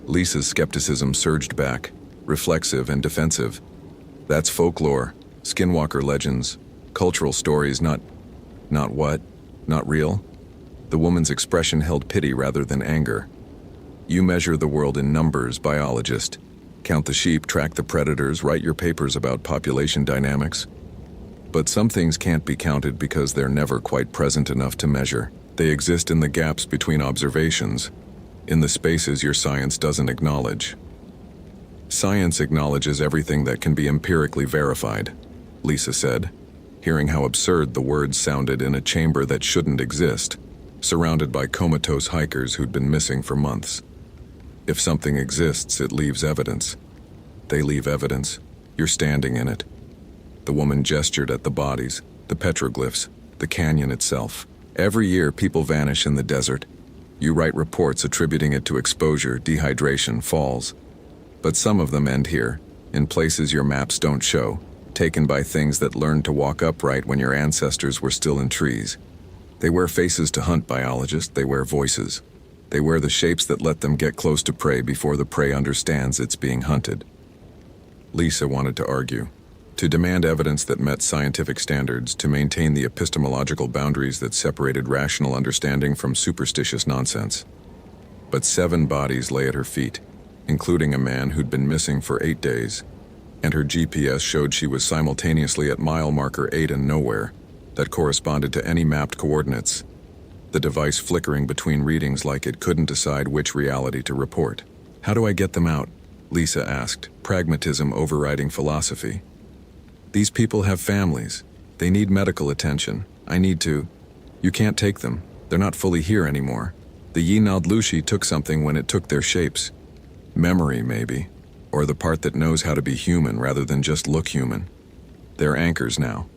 Lisa's skepticism surged back, reflexive and defensive. That's folklore, skinwalker legends, cultural stories, not what? Not real? The woman's expression held pity rather than anger. You measure the world in numbers, biologist. Count the sheep, track the predators, write your papers about population dynamics. But some things can't be counted because they're never quite present enough to measure. They exist in the gaps between observations, in the spaces your science doesn't acknowledge. Science acknowledges everything that can be empirically verified, Lisa said, hearing how absurd the words sounded in a chamber that shouldn't exist, surrounded by comatose hikers who'd been missing for months. If something exists, it leaves evidence. They leave evidence. You're standing in it. The woman gestured at the bodies, the petroglyphs, the canyon itself. Every year, people vanish in the desert. You write reports attributing it to exposure, dehydration, falls. But some of them end here, in places your maps don't show, taken by things that learned to walk upright when your ancestors were still in trees. They wear faces to hunt, biologists. They wear voices. They wear the shapes that let them get close to prey before the prey understands it's being hunted. Lisa wanted to argue, to demand evidence that met scientific standards, to maintain the epistemological boundaries that separated rational understanding from superstitious nonsense. But 7 bodies lay at her feet, including a man who'd been missing for 8 days, and her GPS showed she was simultaneously at mile marker 8 and nowhere, that corresponded to any mapped coordinates, the device flickering between readings like it couldn't decide which reality to report. How do I get them out? Lisa asked, pragmatism overriding philosophy. These people have families. They need medical attention. I need to. You can't take them. They're not fully here anymore. The Yinald Lushi took something when it took their shapes. Memory, maybe. Or the part that knows how to be human rather than just look human. They're anchors now,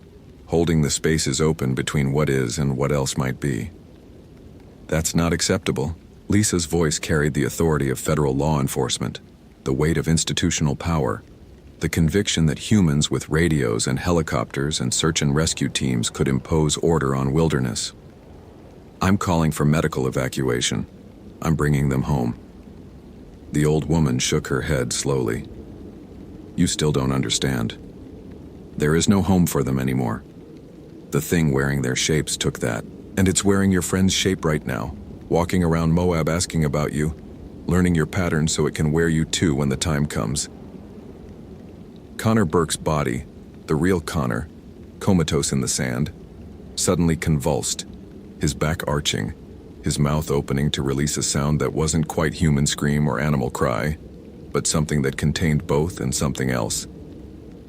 holding the spaces open between what is and what else might be. That's not acceptable. Lisa's voice carried the authority of federal law enforcement, the weight of institutional power, the conviction that humans with radios and helicopters and search and rescue teams could impose order on wilderness. I'm calling for medical evacuation. I'm bringing them home. The old woman shook her head slowly. You still don't understand. There is no home for them anymore. The thing wearing their shapes took that, and it's wearing your friend's shape right now, walking around Moab asking about you, learning your pattern so it can wear you too when the time comes. Connor Burke's body, the real Connor, comatose in the sand, suddenly convulsed, his back arching, his mouth opening to release a sound that wasn't quite human scream or animal cry, but something that contained both and something else.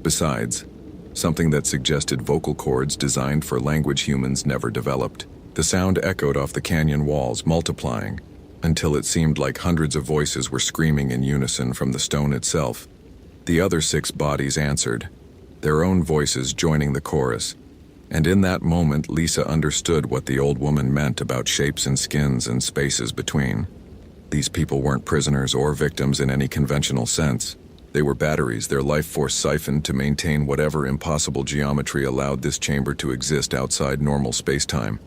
Besides, something that suggested vocal cords designed for language humans never developed. The sound echoed off the canyon walls, multiplying, until it seemed like hundreds of voices were screaming in unison from the stone itself. The other 6 bodies answered, their own voices joining the chorus. And in that moment, Lisa understood what the old woman meant about shapes and skins and spaces between. These people weren't prisoners or victims in any conventional sense. They were batteries, their life force siphoned to maintain whatever impossible geometry allowed this chamber to exist outside normal space-time.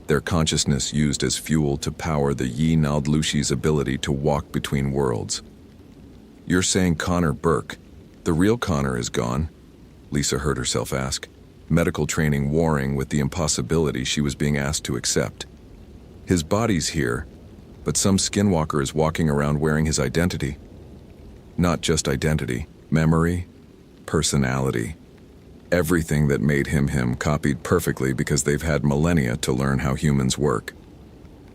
Their consciousness used as fuel to power the Yinald Lushi's ability to walk between worlds. You're saying Connor Burke, the real Connor, is gone? Lisa heard herself ask, medical training warring with the impossibility she was being asked to accept. His body's here, but some skinwalker is walking around wearing his identity. Not just identity, memory, personality. Everything that made him him, copied perfectly because they've had millennia to learn how humans work.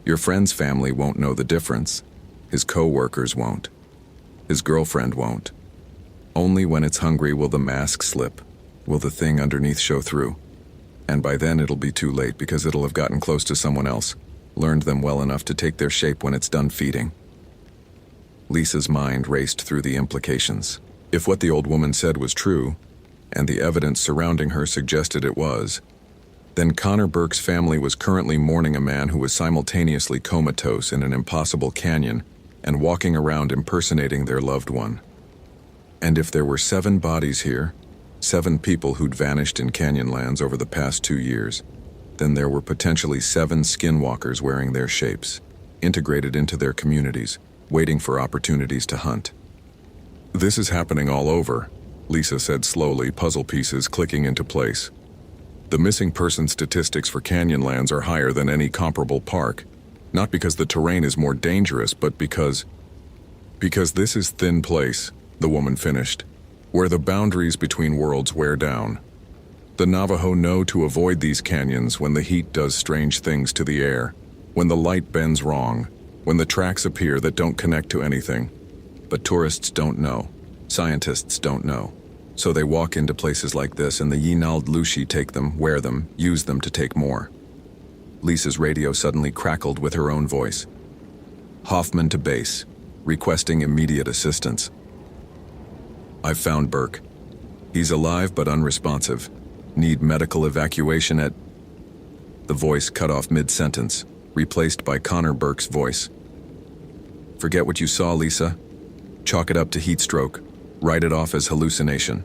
Your friend's family won't know the difference. His co-workers won't. His girlfriend won't. Only when it's hungry will the mask slip, will the thing underneath show through. And by then it'll be too late because it'll have gotten close to someone else, learned them well enough to take their shape when it's done feeding. Lisa's mind raced through the implications. If what the old woman said was true, and the evidence surrounding her suggested it was. Then Connor Burke's family was currently mourning a man who was simultaneously comatose in an impossible canyon and walking around impersonating their loved one. And if there were 7 bodies here, 7 people who'd vanished in Canyonlands over the past 2 years, then there were potentially 7 skinwalkers wearing their shapes, integrated into their communities, waiting for opportunities to hunt. This is happening all over, Lisa said slowly, puzzle pieces clicking into place. The missing person statistics for Canyonlands are higher than any comparable park, not because the terrain is more dangerous, but because this is thin place, the woman finished, where the boundaries between worlds wear down. The Navajo know to avoid these canyons when the heat does strange things to the air, when the light bends wrong, when the tracks appear that don't connect to anything. But tourists don't know. Scientists don't know. So they walk into places like this and the Yinald Lushi take them, wear them, use them to take more. Lisa's radio suddenly crackled with her own voice. Hoffman to base, requesting immediate assistance. I've found Burke. He's alive but unresponsive. Need medical evacuation at... The voice cut off mid-sentence, replaced by Connor Burke's voice. Forget what you saw, Lisa. Chalk it up to heat stroke. Write it off as hallucination.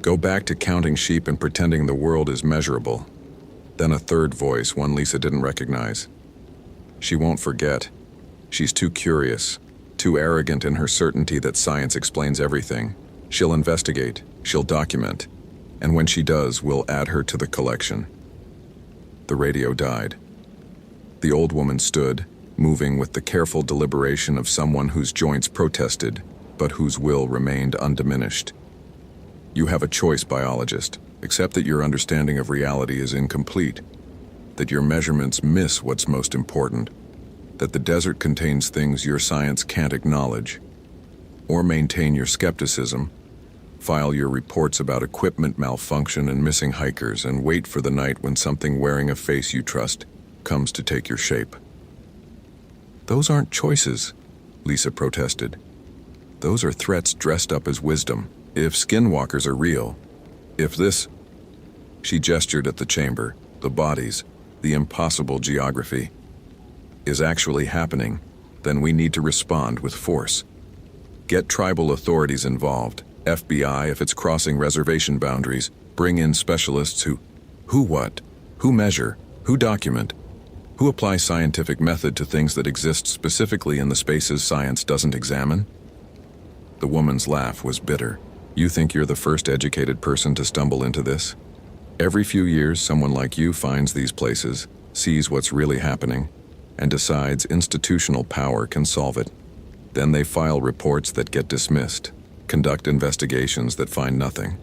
Go back to counting sheep and pretending the world is measurable. Then a third voice, one Lisa didn't recognize. She won't forget. She's too curious, too arrogant in her certainty that science explains everything. She'll investigate, she'll document, and when she does, we'll add her to the collection. The radio died. The old woman stood, moving with the careful deliberation of someone whose joints protested, but whose will remained undiminished. You have a choice, biologist. Accept that your understanding of reality is incomplete, that your measurements miss what's most important, that the desert contains things your science can't acknowledge. Or maintain your skepticism, file your reports about equipment malfunction and missing hikers, and wait for the night when something wearing a face you trust comes to take your shape. Those aren't choices, Lisa protested. Those are threats dressed up as wisdom. If skinwalkers are real, if this... She gestured at the chamber, the bodies, the impossible geography, is actually happening, then we need to respond with force. Get tribal authorities involved, FBI if it's crossing reservation boundaries, bring in specialists who measure, who document, who apply scientific method to things that exist specifically in the spaces science doesn't examine. The woman's laugh was bitter. You think you're the first educated person to stumble into this? Every few years, someone like you finds these places, sees what's really happening, and decides institutional power can solve it. Then they file reports that get dismissed, conduct investigations that find nothing,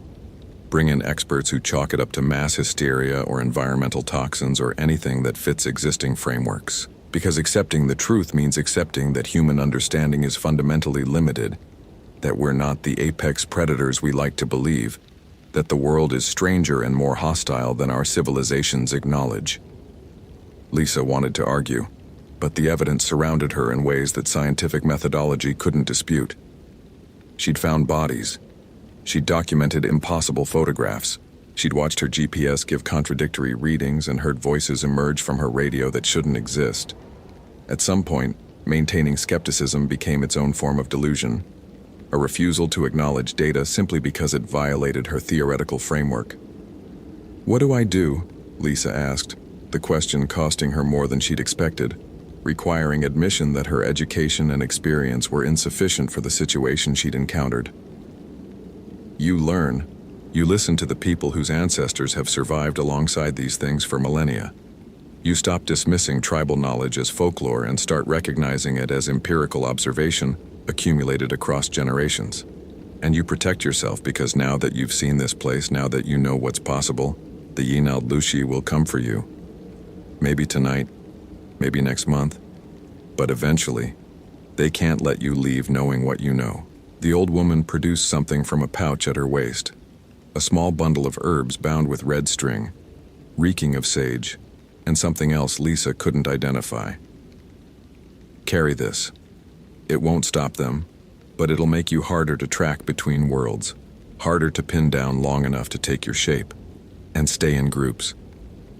bring in experts who chalk it up to mass hysteria or environmental toxins or anything that fits existing frameworks. Because accepting the truth means accepting that human understanding is fundamentally limited, that we're not the apex predators we like to believe, that the world is stranger and more hostile than our civilizations acknowledge. Lisa wanted to argue, but the evidence surrounded her in ways that scientific methodology couldn't dispute. She'd found bodies. She'd documented impossible photographs. She'd watched her GPS give contradictory readings and heard voices emerge from her radio that shouldn't exist. At some point, maintaining skepticism became its own form of delusion, a refusal to acknowledge data simply because it violated her theoretical framework. What do I do? Lisa asked, the question costing her more than she'd expected, requiring admission that her education and experience were insufficient for the situation she'd encountered. You learn. You listen to the people whose ancestors have survived alongside these things for millennia. You stop dismissing tribal knowledge as folklore and start recognizing it as empirical observation accumulated across generations. And you protect yourself because now that you've seen this place, now that you know what's possible, the Yinald Lushi will come for you. Maybe tonight, maybe next month, but eventually, they can't let you leave knowing what you know. The old woman produced something from a pouch at her waist, a small bundle of herbs bound with red string, reeking of sage, and something else Lisa couldn't identify. Carry this. It won't stop them, but it'll make you harder to track between worlds, harder to pin down long enough to take your shape, and stay in groups.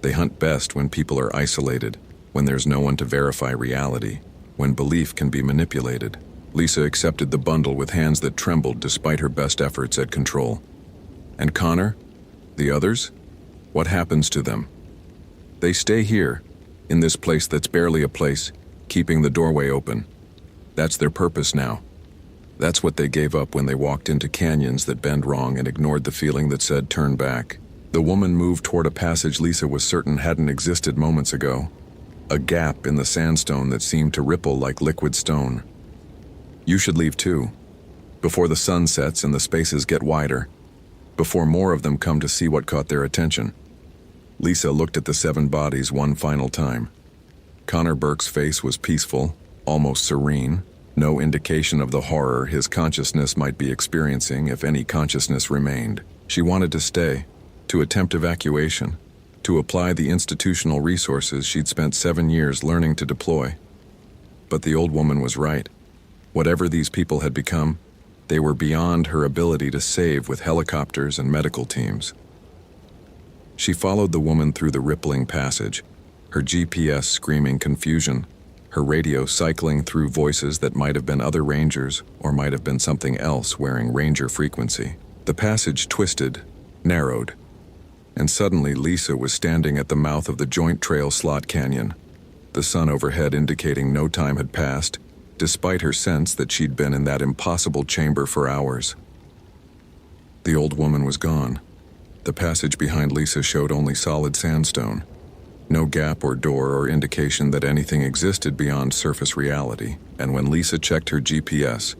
They hunt best when people are isolated, when there's no one to verify reality, when belief can be manipulated. Lisa accepted the bundle with hands that trembled despite her best efforts at control. And Connor? The others? What happens to them? They stay here, in this place that's barely a place, keeping the doorway open. That's their purpose now. That's what they gave up when they walked into canyons that bend wrong and ignored the feeling that said turn back. The woman moved toward a passage Lisa was certain hadn't existed moments ago. A gap in the sandstone that seemed to ripple like liquid stone. You should leave too. Before the sun sets and the spaces get wider. Before more of them come to see what caught their attention. Lisa looked at the 7 bodies one final time. Connor Burke's face was peaceful, almost serene, no indication of the horror his consciousness might be experiencing if any consciousness remained. She wanted to stay, to attempt evacuation, to apply the institutional resources she'd spent 7 years learning to deploy. But the old woman was right. Whatever these people had become, they were beyond her ability to save with helicopters and medical teams. She followed the woman through the rippling passage, her GPS screaming confusion, her radio cycling through voices that might have been other rangers or might have been something else wearing ranger frequency. The passage twisted, narrowed, and suddenly Lisa was standing at the mouth of the Joint Trail Slot Canyon, the sun overhead indicating no time had passed, despite her sense that she'd been in that impossible chamber for hours. The old woman was gone. The passage behind Lisa showed only solid sandstone. No gap or door or indication that anything existed beyond surface reality, and when Lisa checked her GPS,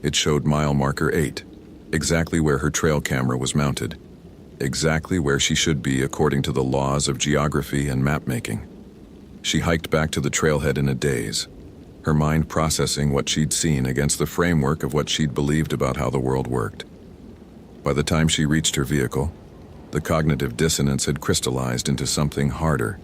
it showed mile marker 8, exactly where her trail camera was mounted, exactly where she should be according to the laws of geography and map-making. She hiked back to the trailhead in a daze, her mind processing what she'd seen against the framework of what she'd believed about how the world worked. By the time she reached her vehicle, the cognitive dissonance had crystallized into something harder.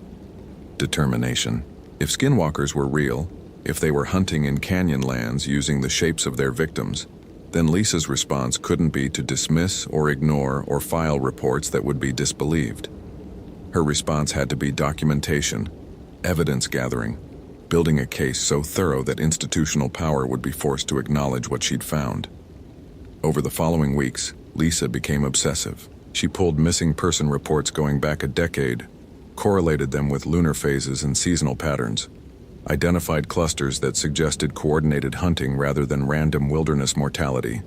Determination. If skinwalkers were real, if they were hunting in canyon lands using the shapes of their victims, then Lisa's response couldn't be to dismiss or ignore or file reports that would be disbelieved. Her response had to be documentation, evidence gathering, building a case so thorough that institutional power would be forced to acknowledge what she'd found. Over the following weeks, Lisa became obsessive. She pulled missing person reports going back a decade, correlated them with lunar phases and seasonal patterns, identified clusters that suggested coordinated hunting rather than random wilderness mortality.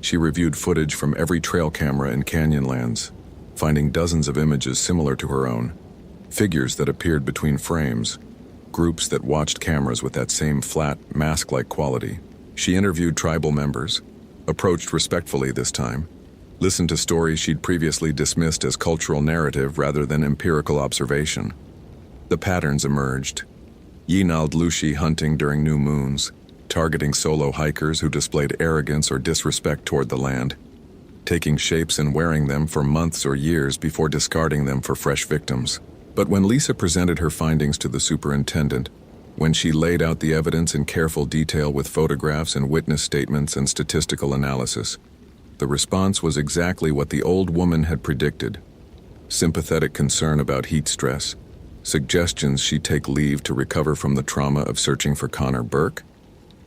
She reviewed footage from every trail camera in Canyonlands, finding dozens of images similar to her own, figures that appeared between frames, groups that watched cameras with that same flat, mask-like quality. She interviewed tribal members, approached respectfully this time, listened to stories she'd previously dismissed as cultural narrative rather than empirical observation. The patterns emerged. Yinald Lushi hunting during new moons, targeting solo hikers who displayed arrogance or disrespect toward the land, taking shapes and wearing them for months or years before discarding them for fresh victims. But when Lisa presented her findings to the superintendent, when she laid out the evidence in careful detail with photographs and witness statements and statistical analysis, the response was exactly what the old woman had predicted. Sympathetic concern about heat stress, suggestions she take leave to recover from the trauma of searching for Connor Burke,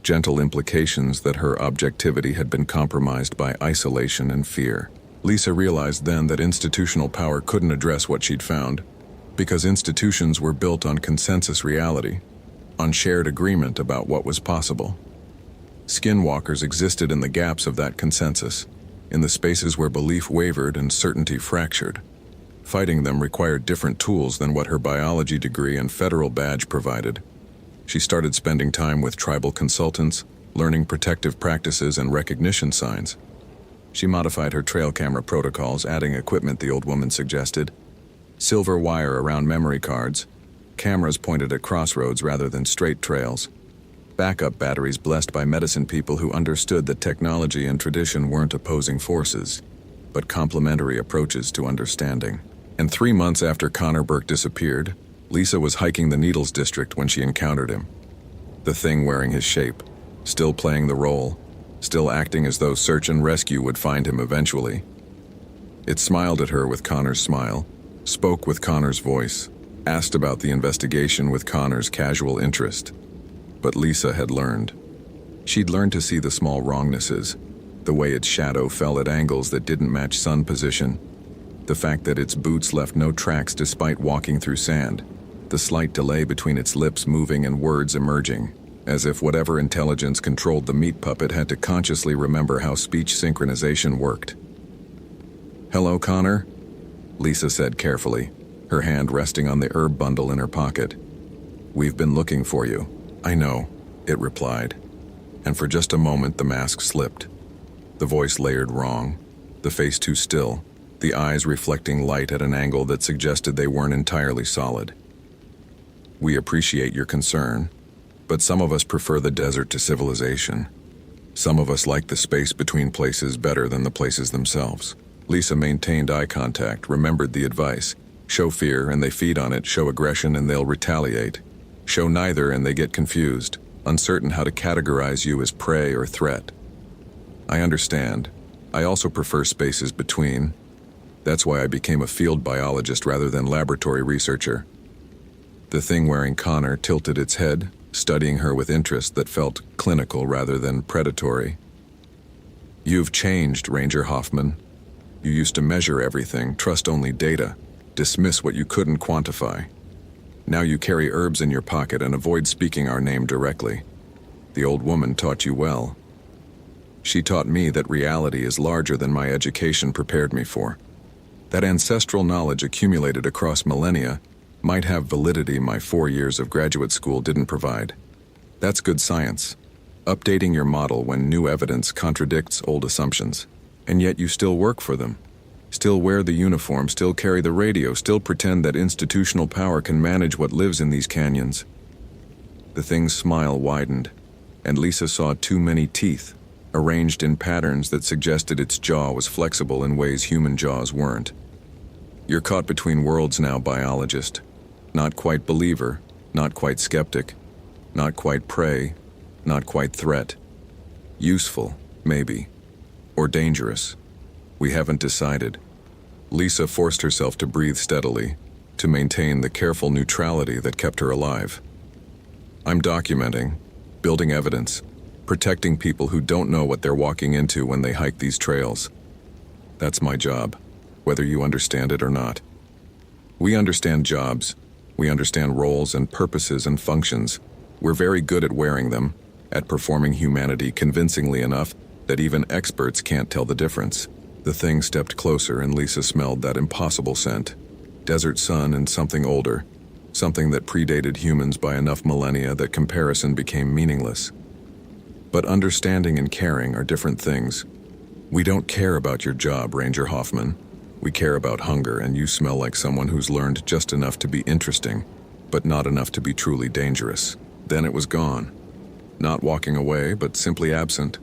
gentle implications that her objectivity had been compromised by isolation and fear. Lisa realized then that institutional power couldn't address what she'd found, because institutions were built on consensus reality, on shared agreement about what was possible. Skinwalkers existed in the gaps of that consensus, in the spaces where belief wavered and certainty fractured. Fighting them required different tools than what her biology degree and federal badge provided. She started spending time with tribal consultants, learning protective practices and recognition signs. She modified her trail camera protocols, adding equipment the old woman suggested. Silver wire around memory cards, cameras pointed at crossroads rather than straight trails, backup batteries blessed by medicine people who understood that technology and tradition weren't opposing forces, but complementary approaches to understanding. And 3 months after Connor Burke disappeared, Lisa was hiking the Needles district when she encountered him. The thing wearing his shape, still playing the role, still acting as though search and rescue would find him eventually. It smiled at her with Connor's smile, spoke with Connor's voice, asked about the investigation with Connor's casual interest. But Lisa had learned. She'd learned to see the small wrongnesses, the way its shadow fell at angles that didn't match sun position, the fact that its boots left no tracks despite walking through sand, the slight delay between its lips moving and words emerging, as if whatever intelligence controlled the meat puppet had to consciously remember how speech synchronization worked. "Hello, Connor," Lisa said carefully, her hand resting on the herb bundle in her pocket. "We've been looking for you." "I know," it replied. And for just a moment the mask slipped. The voice layered wrong, the face too still, the eyes reflecting light at an angle that suggested they weren't entirely solid. "We appreciate your concern, but some of us prefer the desert to civilization. Some of us like the space between places better than the places themselves." Lisa maintained eye contact, remembered the advice. Show fear and they feed on it, show aggression and they'll retaliate. Show neither and they get confused, uncertain how to categorize you as prey or threat. "I understand. I also prefer spaces between. That's why I became a field biologist rather than laboratory researcher." The thing wearing Connor tilted its head, studying her with interest that felt clinical rather than predatory. "You've changed, Ranger Hoffman. You used to measure everything, trust only data, dismiss what you couldn't quantify. Now you carry herbs in your pocket and avoid speaking our name directly. The old woman taught you well. She taught me that reality is larger than my education prepared me for. That ancestral knowledge accumulated across millennia might have validity my 4 years of graduate school didn't provide. That's good science, updating your model when new evidence contradicts old assumptions. And yet you still work for them, still wear the uniform, still carry the radio, still pretend that institutional power can manage what lives in these canyons." The thing's smile widened, and Lisa saw too many teeth, arranged in patterns that suggested its jaw was flexible in ways human jaws weren't. "You're caught between worlds now, biologist. Not quite believer, not quite skeptic, not quite prey, not quite threat. Useful, maybe. Or dangerous. We haven't decided." Lisa forced herself to breathe steadily, to maintain the careful neutrality that kept her alive. "I'm documenting, building evidence, protecting people who don't know what they're walking into when they hike these trails. That's my job, whether you understand it or not. We understand jobs, we understand roles and purposes and functions. We're very good at wearing them, at performing humanity convincingly enough that even experts can't tell the difference." The thing stepped closer and Lisa smelled that impossible scent. Desert sun and something older, something that predated humans by enough millennia that comparison became meaningless. But understanding and caring are different things. We don't care about your job, Ranger Hoffman. We care about hunger, and you smell like someone who's learned just enough to be interesting, but not enough to be truly dangerous. Then it was gone. Not walking away, but simply absent,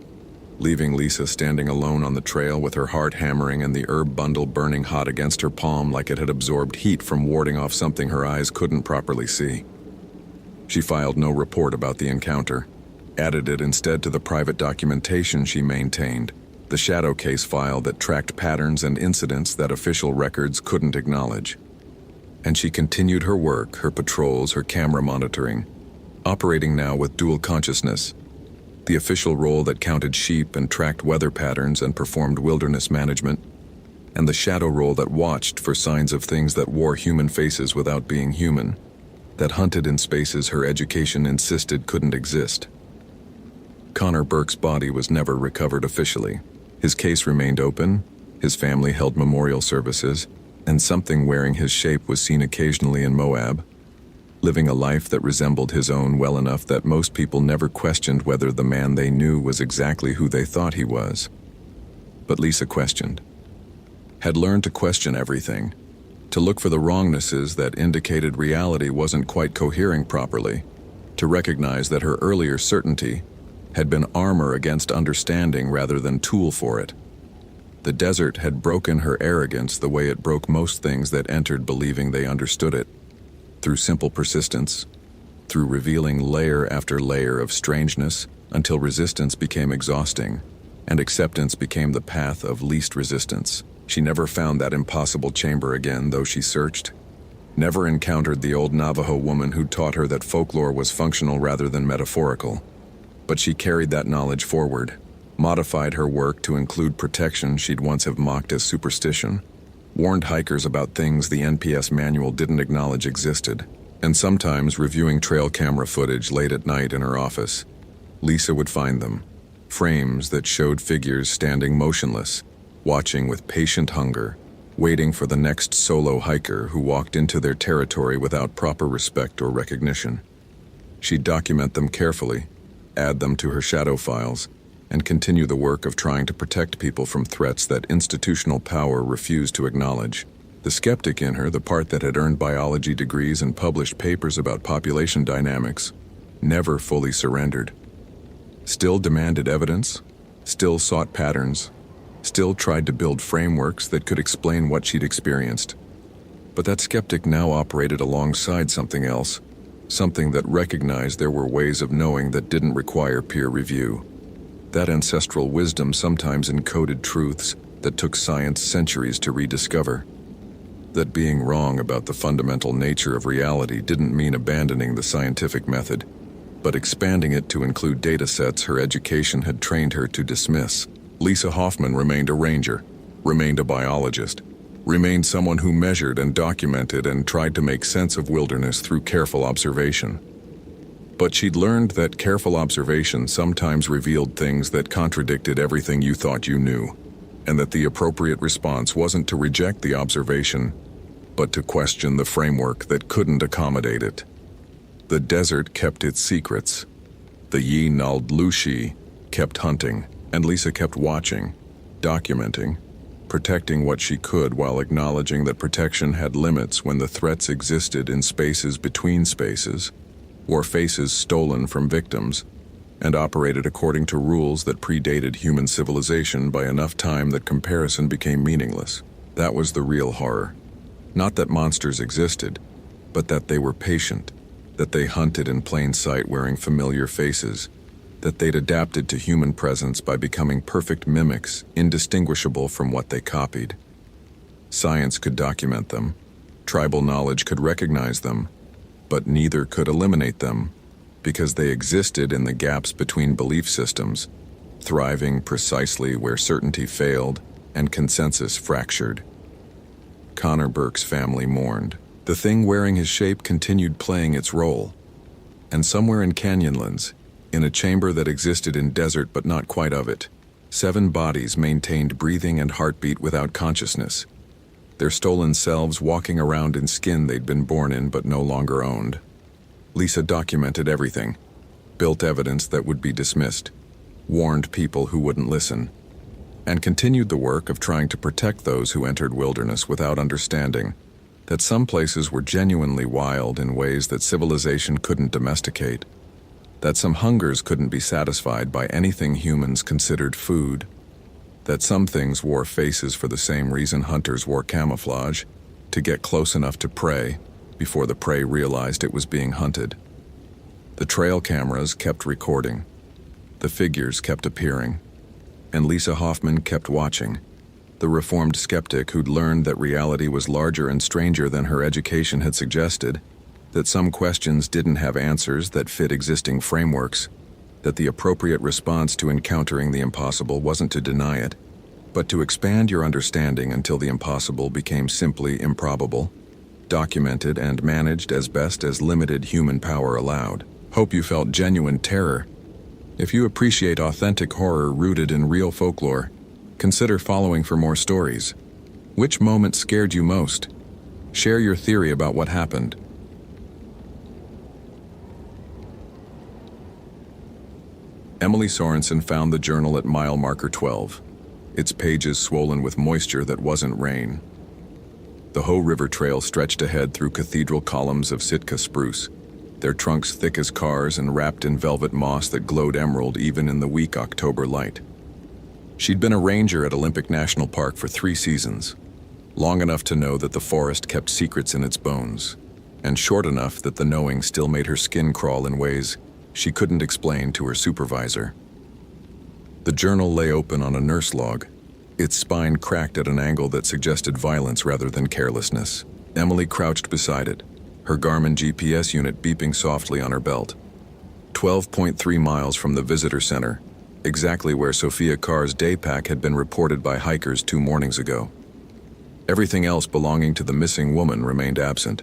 leaving Lisa standing alone on the trail with her heart hammering and the herb bundle burning hot against her palm like it had absorbed heat from warding off something her eyes couldn't properly see. She filed no report about the encounter, added it instead to the private documentation she maintained, the shadow case file that tracked patterns and incidents that official records couldn't acknowledge. And she continued her work, her patrols, her camera monitoring, operating now with dual consciousness. The official role that counted sheep and tracked weather patterns and performed wilderness management, and the shadow role that watched for signs of things that wore human faces without being human, that hunted in spaces her education insisted couldn't exist. Connor Burke's body was never recovered officially. His case remained open, his family held memorial services, and something wearing his shape was seen occasionally in Moab, living a life that resembled his own well enough that most people never questioned whether the man they knew was exactly who they thought he was. But Lisa questioned. Had learned to question everything, to look for the wrongnesses that indicated reality wasn't quite cohering properly, to recognize that her earlier certainty had been armor against understanding rather than tool for it. The desert had broken her arrogance the way it broke most things that entered believing they understood it. Through simple persistence, through revealing layer after layer of strangeness until resistance became exhausting, and acceptance became the path of least resistance. She never found that impossible chamber again, though she searched. Never encountered the old Navajo woman who'd taught her that folklore was functional rather than metaphorical. But she carried that knowledge forward, modified her work to include protection she'd once have mocked as superstition, warned hikers about things the NPS manual didn't acknowledge existed, and sometimes reviewing trail camera footage late at night in her office, Lisa would find them, frames that showed figures standing motionless, watching with patient hunger, waiting for the next solo hiker who walked into their territory without proper respect or recognition. She'd document them carefully, add them to her shadow files, and continue the work of trying to protect people from threats that institutional power refused to acknowledge. The skeptic in her, the part that had earned biology degrees and published papers about population dynamics, never fully surrendered. Still demanded evidence, still sought patterns, still tried to build frameworks that could explain what she'd experienced. But that skeptic now operated alongside something else, something that recognized there were ways of knowing that didn't require peer review. That ancestral wisdom sometimes encoded truths that took science centuries to rediscover. That being wrong about the fundamental nature of reality didn't mean abandoning the scientific method, but expanding it to include data sets her education had trained her to dismiss. Lisa Hoffman remained a ranger, remained a biologist, remained someone who measured and documented and tried to make sense of wilderness through careful observation. But she'd learned that careful observation sometimes revealed things that contradicted everything you thought you knew, and that the appropriate response wasn't to reject the observation, but to question the framework that couldn't accommodate it. The desert kept its secrets. The Yi Nald Lushi kept hunting, and Lisa kept watching, documenting, protecting what she could while acknowledging that protection had limits when the threats existed in spaces between spaces, or faces stolen from victims, and operated according to rules that predated human civilization by enough time that comparison became meaningless. That was the real horror. Not that monsters existed, but that they were patient, that they hunted in plain sight wearing familiar faces, that they'd adapted to human presence by becoming perfect mimics, indistinguishable from what they copied. Science could document them, tribal knowledge could recognize them, but neither could eliminate them, because they existed in the gaps between belief systems, thriving precisely where certainty failed and consensus fractured. Connor Burke's family mourned. The thing wearing his shape continued playing its role. And somewhere in Canyonlands, in a chamber that existed in desert but not quite of it, 7 bodies maintained breathing and heartbeat without consciousness, their stolen selves walking around in skin they'd been born in but no longer owned. Lisa documented everything, built evidence that would be dismissed, warned people who wouldn't listen, and continued the work of trying to protect those who entered wilderness without understanding that some places were genuinely wild in ways that civilization couldn't domesticate, that some hungers couldn't be satisfied by anything humans considered food, that some things wore faces for the same reason hunters wore camouflage, to get close enough to prey before the prey realized it was being hunted. The trail cameras kept recording. The figures kept appearing. And Lisa Hoffman kept watching, the reformed skeptic who'd learned that reality was larger and stranger than her education had suggested, that some questions didn't have answers that fit existing frameworks, that the appropriate response to encountering the impossible wasn't to deny it, but to expand your understanding until the impossible became simply improbable, documented and managed as best as limited human power allowed. Hope you felt genuine terror. If you appreciate authentic horror rooted in real folklore, consider following for more stories. Which moment scared you most? Share your theory about what happened. Emily Sorensen found the journal at mile marker 12, its pages swollen with moisture that wasn't rain. The Hoh River Trail stretched ahead through cathedral columns of Sitka spruce, their trunks thick as cars and wrapped in velvet moss that glowed emerald even in the weak October light. She'd been a ranger at Olympic National Park for 3 seasons, long enough to know that the forest kept secrets in its bones. and short enough that the knowing still made her skin crawl in ways she couldn't explain to her supervisor. The journal lay open on a nurse log, its spine cracked at an angle that suggested violence rather than carelessness. Emily crouched beside it, her Garmin GPS unit beeping softly on her belt. 12.3 miles from the visitor center, exactly where Sophia Carr's day pack had been reported by hikers 2 mornings ago. Everything else belonging to the missing woman remained absent.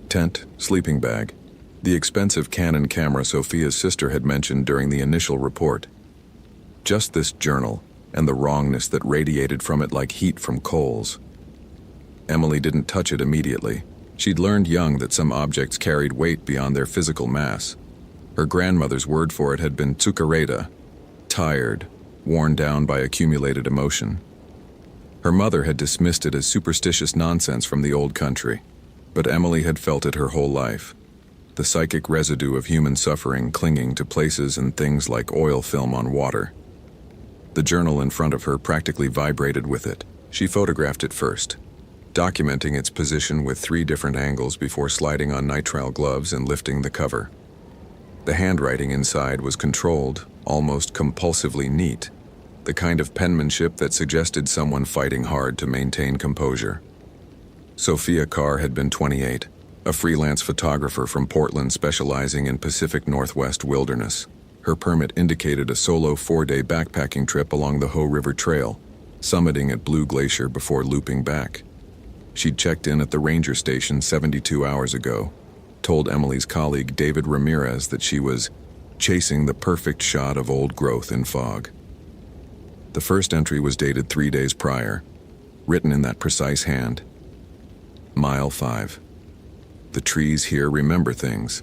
Tent, sleeping bag, the expensive Canon camera Sophia's sister had mentioned during the initial report. Just this journal, and the wrongness that radiated from it like heat from coals. Emily didn't touch it immediately. She'd learned young that some objects carried weight beyond their physical mass. Her grandmother's word for it had been tsukareda, tired, worn down by accumulated emotion. Her mother had dismissed it as superstitious nonsense from the old country, but Emily had felt it her whole life. The psychic residue of human suffering clinging to places and things like oil film on water. The journal in front of her practically vibrated with it. She photographed it first, documenting its position with 3 different angles before sliding on nitrile gloves and lifting the cover. The handwriting inside was controlled, almost compulsively neat, the kind of penmanship that suggested someone fighting hard to maintain composure. Sophia Carr had been 28, a freelance photographer from Portland specializing in Pacific Northwest wilderness. Her permit indicated a solo 4-day backpacking trip along the Hoh River Trail, summiting at Blue Glacier before looping back. She'd checked in at the ranger station 72 hours ago, told Emily's colleague David Ramirez that she was chasing the perfect shot of old growth in fog. The first entry was dated 3 days prior, written in that precise hand. Mile 5. The trees here remember things.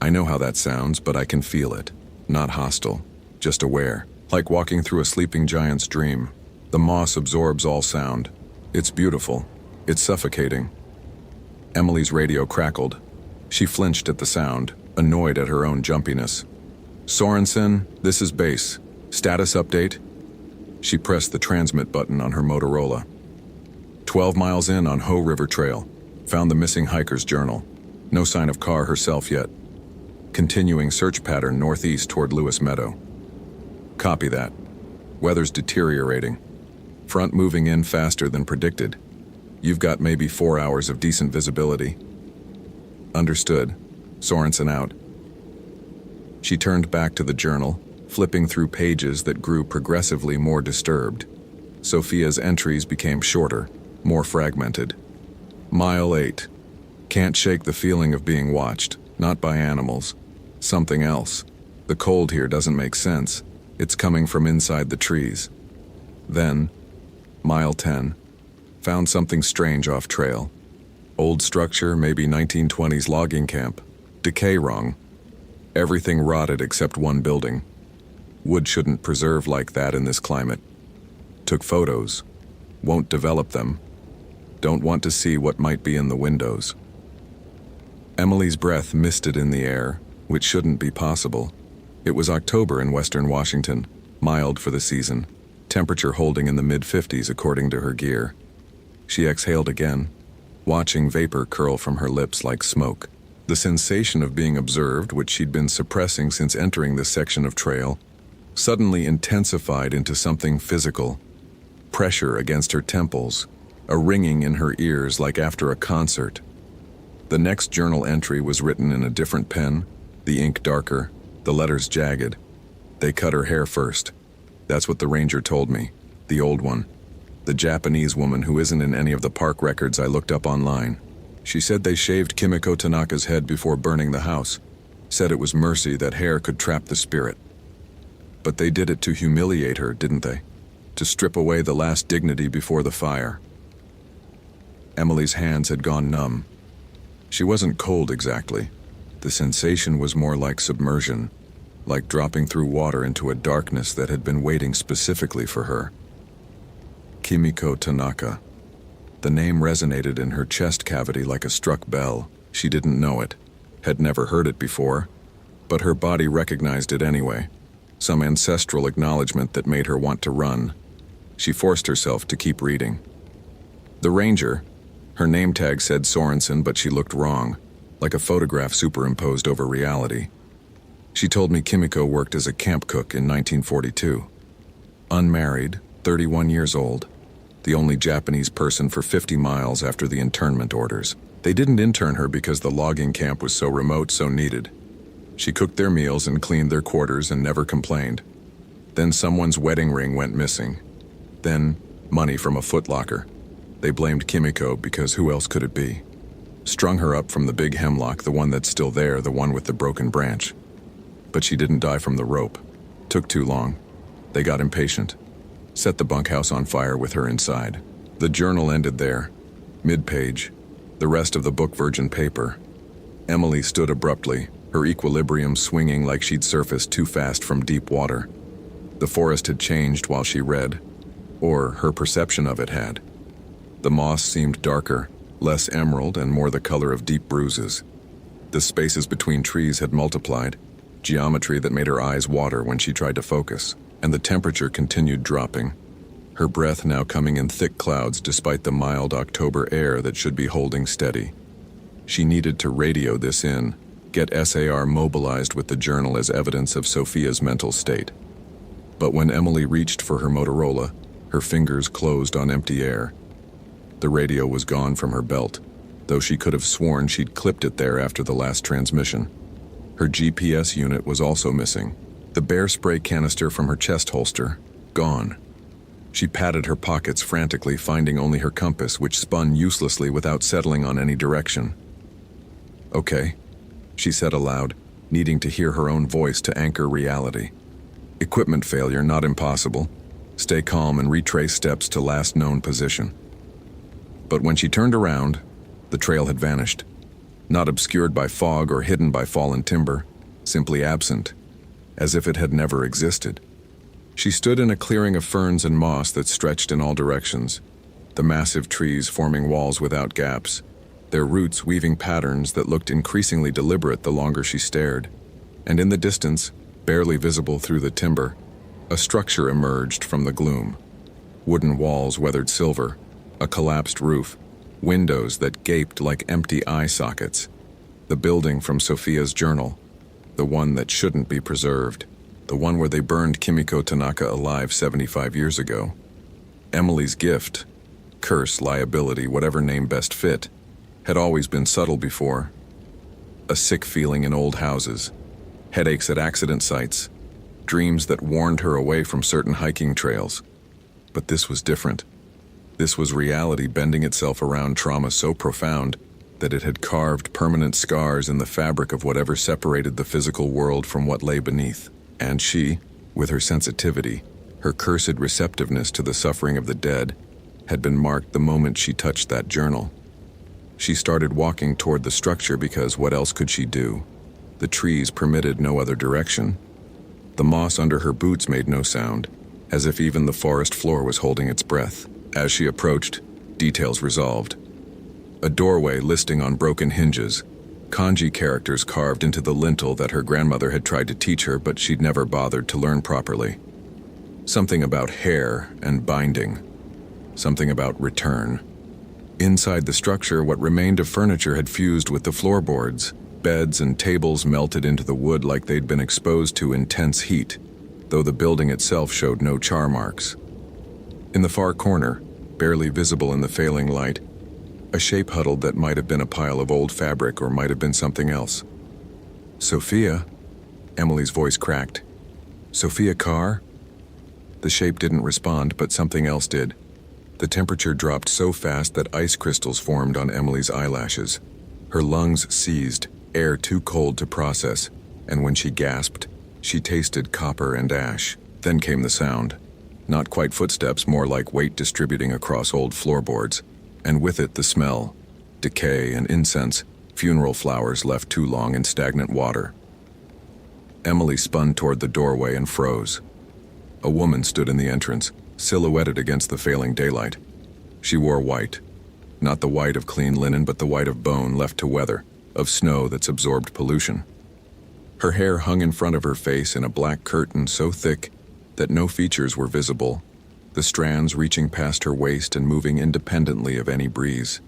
I know how that sounds, but I can feel it. Not hostile, just aware, like walking through a sleeping giant's dream. The moss absorbs all sound. It's beautiful. It's suffocating. Emily's radio crackled. She flinched at the sound, annoyed at her own jumpiness. Sorensen, this is base. Status update? She pressed the transmit button on her Motorola. 12 miles in on Hoh River Trail. Found the missing hiker's journal. No sign of Carr herself yet. Continuing search pattern northeast toward Lewis Meadow. Copy that. Weather's deteriorating. Front moving in faster than predicted. You've got maybe 4 hours of decent visibility. Understood. Sorensen out. She turned back to the journal, flipping through pages that grew progressively more disturbed. Sophia's entries became shorter, more fragmented. Mile 8. Can't shake the feeling of being watched, not by animals. Something else. The cold here doesn't make sense. It's coming from inside the trees. Then, Mile 10. Found something strange off trail. Old structure, maybe 1920s logging camp. Decay wrong. Everything rotted except one building. Wood shouldn't preserve like that in this climate. Took photos. Won't develop them. Don't want to see what might be in the windows. Emily's breath misted in the air, which shouldn't be possible. It was October in western Washington, mild for the season, temperature holding in the mid-50s according to her gear. She exhaled again, watching vapor curl from her lips like smoke. The sensation of being observed, which she'd been suppressing since entering this section of trail, suddenly intensified into something physical. Pressure against her temples, a ringing in her ears like after a concert. The next journal entry was written in a different pen, the ink darker, the letters jagged. They cut her hair first. That's what the ranger told me, the old one. The Japanese woman who isn't in any of the park records I looked up online. She said they shaved Kimiko Tanaka's head before burning the house. Said it was mercy that hair could trap the spirit. But they did it to humiliate her, didn't they? To strip away the last dignity before the fire. Emily's hands had gone numb. She wasn't cold exactly. The sensation was more like submersion, like dropping through water into a darkness that had been waiting specifically for her. Kimiko Tanaka. The name resonated in her chest cavity like a struck bell. She didn't know it, had never heard it before, but her body recognized it anyway. Some ancestral acknowledgement that made her want to run. She forced herself to keep reading. The ranger, Her name tag said Sorensen, but she looked wrong, like a photograph superimposed over reality. She told me Kimiko worked as a camp cook in 1942. Unmarried, 31 years old, the only Japanese person for 50 miles after the internment orders. They didn't intern her because the logging camp was so remote, so needed. She cooked their meals and cleaned their quarters and never complained. Then someone's wedding ring went missing. Then money from a footlocker. They blamed Kimiko because who else could it be? Strung her up from the big hemlock, the one that's still there, the one with the broken branch. But she didn't die from the rope. Took too long. They got impatient. Set the bunkhouse on fire with her inside. The journal ended there. Mid-page. The rest of the book virgin paper. Emily stood abruptly, her equilibrium swinging like she'd surfaced too fast from deep water. The forest had changed while she read, or her perception of it had. The moss seemed darker, less emerald and more the color of deep bruises. The spaces between trees had multiplied, geometry that made her eyes water when she tried to focus, and the temperature continued dropping, her breath now coming in thick clouds despite the mild October air that should be holding steady. She needed to radio this in, get SAR mobilized with the journal as evidence of Sophia's mental state. But when Emily reached for her Motorola, her fingers closed on empty air. The radio was gone from her belt, though she could have sworn she'd clipped it there after the last transmission. Her GPS unit was also missing. The bear spray canister from her chest holster, gone. She patted her pockets frantically, finding only her compass, which spun uselessly without settling on any direction. "Okay," she said aloud, needing to hear her own voice to anchor reality. "Equipment failure, not impossible. Stay calm and retrace steps to last known position." But when she turned around, the trail had vanished. Not obscured by fog or hidden by fallen timber, simply absent, as if it had never existed. She stood in a clearing of ferns and moss that stretched in all directions, the massive trees forming walls without gaps, their roots weaving patterns that looked increasingly deliberate the longer she stared. And in the distance, barely visible through the timber, a structure emerged from the gloom. Wooden walls weathered silver, a collapsed roof, windows that gaped like empty eye sockets. The building from Sophia's journal, the one that shouldn't be preserved, the one where they burned Kimiko Tanaka alive 75 years ago. Emily's gift, curse, liability, whatever name best fit, had always been subtle before. A sick feeling in old houses, headaches at accident sites, dreams that warned her away from certain hiking trails. But this was different. This was reality bending itself around trauma so profound that it had carved permanent scars in the fabric of whatever separated the physical world from what lay beneath. And she, with her sensitivity, her cursed receptiveness to the suffering of the dead, had been marked the moment she touched that journal. She started walking toward the structure because what else could she do? The trees permitted no other direction. The moss under her boots made no sound, as if even the forest floor was holding its breath. As she approached, details resolved. A doorway listing on broken hinges, kanji characters carved into the lintel that her grandmother had tried to teach her but she'd never bothered to learn properly. Something about hair and binding. Something about return. Inside the structure, what remained of furniture had fused with the floorboards. Beds and tables melted into the wood like they'd been exposed to intense heat, though the building itself showed no char marks. In the far corner, barely visible in the failing light, a shape huddled that might have been a pile of old fabric or might have been something else. "Sophia?" Emily's voice cracked. "Sophia Carr?" The shape didn't respond, but something else did. The temperature dropped so fast that ice crystals formed on Emily's eyelashes. Her lungs seized, air too cold to process, and when she gasped, she tasted copper and ash. Then came the sound. Not quite footsteps, more like weight distributing across old floorboards, and with it the smell, decay and incense, funeral flowers left too long in stagnant water. Emily spun toward the doorway and froze. A woman stood in the entrance, silhouetted against the failing daylight. She wore white, not the white of clean linen, but the white of bone left to weather, of snow that's absorbed pollution. Her hair hung in front of her face in a black curtain so thick that no features were visible, the strands reaching past her waist and moving independently of any breeze.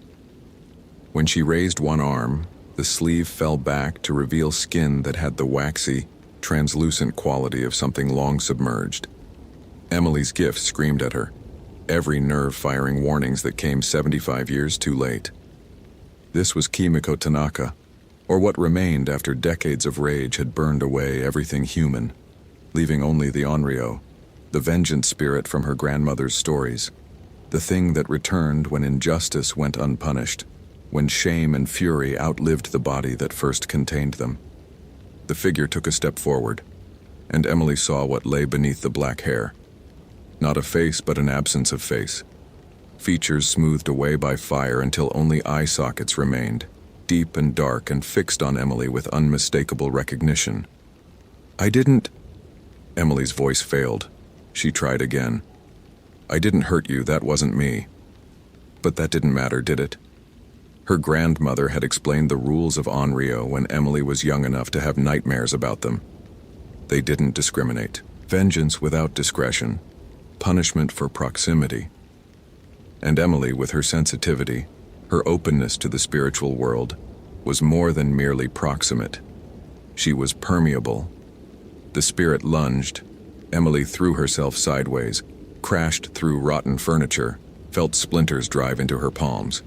When she raised one arm, the sleeve fell back to reveal skin that had the waxy, translucent quality of something long submerged. Emily's gift screamed at her, every nerve firing warnings that came 75 years too late. This was Kimiko Tanaka, or what remained after decades of rage had burned away everything human, leaving only the Onryo, the vengeance spirit from her grandmother's stories, the thing that returned when injustice went unpunished, when shame and fury outlived the body that first contained them. The figure took a step forward, and Emily saw what lay beneath the black hair. Not a face, but an absence of face. Features smoothed away by fire until only eye sockets remained, deep and dark and fixed on Emily with unmistakable recognition. "I didn't..." Emily's voice failed. She tried again. "I didn't hurt you, that wasn't me." But that didn't matter, did it? Her grandmother had explained the rules of Onryo when Emily was young enough to have nightmares about them. They didn't discriminate. Vengeance without discretion. Punishment for proximity. And Emily, with her sensitivity, her openness to the spiritual world, was more than merely proximate. She was permeable. The spirit lunged. Emily threw herself sideways, crashed through rotten furniture, felt splinters drive into her palms.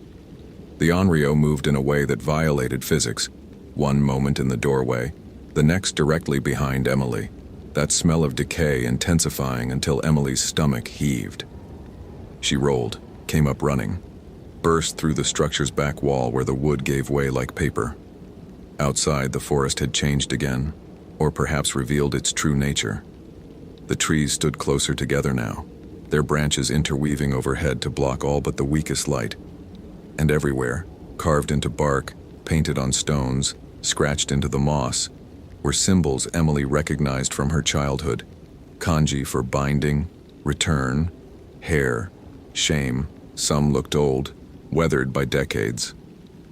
The Onryo moved in a way that violated physics, one moment in the doorway, the next directly behind Emily, that smell of decay intensifying until Emily's stomach heaved. She rolled, came up running, burst through the structure's back wall where the wood gave way like paper. Outside, the forest had changed again, or perhaps revealed its true nature. The trees stood closer together now, their branches interweaving overhead to block all but the weakest light. And everywhere, carved into bark, painted on stones, scratched into the moss, were symbols Emily recognized from her childhood. Kanji for binding, return, hair, shame. Some looked old, weathered by decades.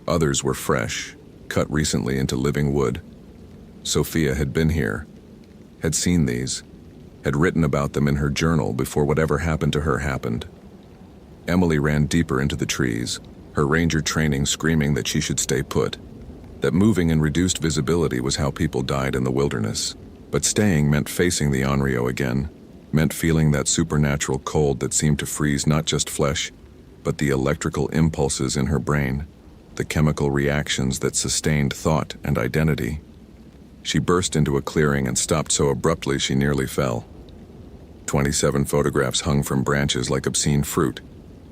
Others were fresh, cut recently into living wood. Sophia had been here, had seen these, had written about them in her journal before whatever happened to her happened. Emily ran deeper into the trees, her ranger training screaming that she should stay put, that moving in reduced visibility was how people died in the wilderness. But staying meant facing the Onryo again, meant feeling that supernatural cold that seemed to freeze not just flesh, but the electrical impulses in her brain, the chemical reactions that sustained thought and identity. She burst into a clearing and stopped so abruptly she nearly fell. 27 photographs hung from branches like obscene fruit,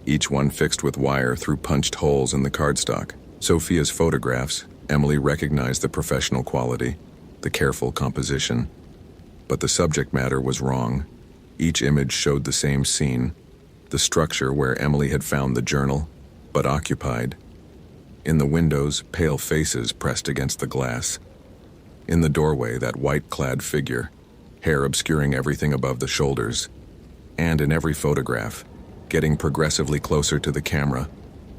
each one fixed with wire through punched holes in the cardstock. Sophia's photographs, Emily recognized the professional quality, the careful composition. But the subject matter was wrong. Each image showed the same scene, the structure where Emily had found the journal, but occupied. In the windows, pale faces pressed against the glass. In the doorway, that white-clad figure, hair obscuring everything above the shoulders. And in every photograph, getting progressively closer to the camera,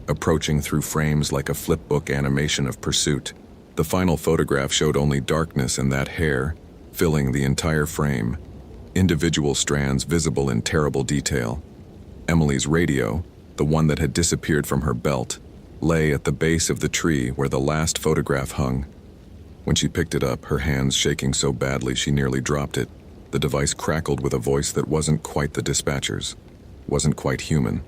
approaching through frames like a flipbook animation of pursuit. The final photograph showed only darkness and that hair, filling the entire frame, individual strands visible in terrible detail. Emily's radio, the one that had disappeared from her belt, lay at the base of the tree where the last photograph hung. When she picked it up, her hands shaking so badly she nearly dropped it, the device crackled with a voice that wasn't quite the dispatcher's, wasn't quite human.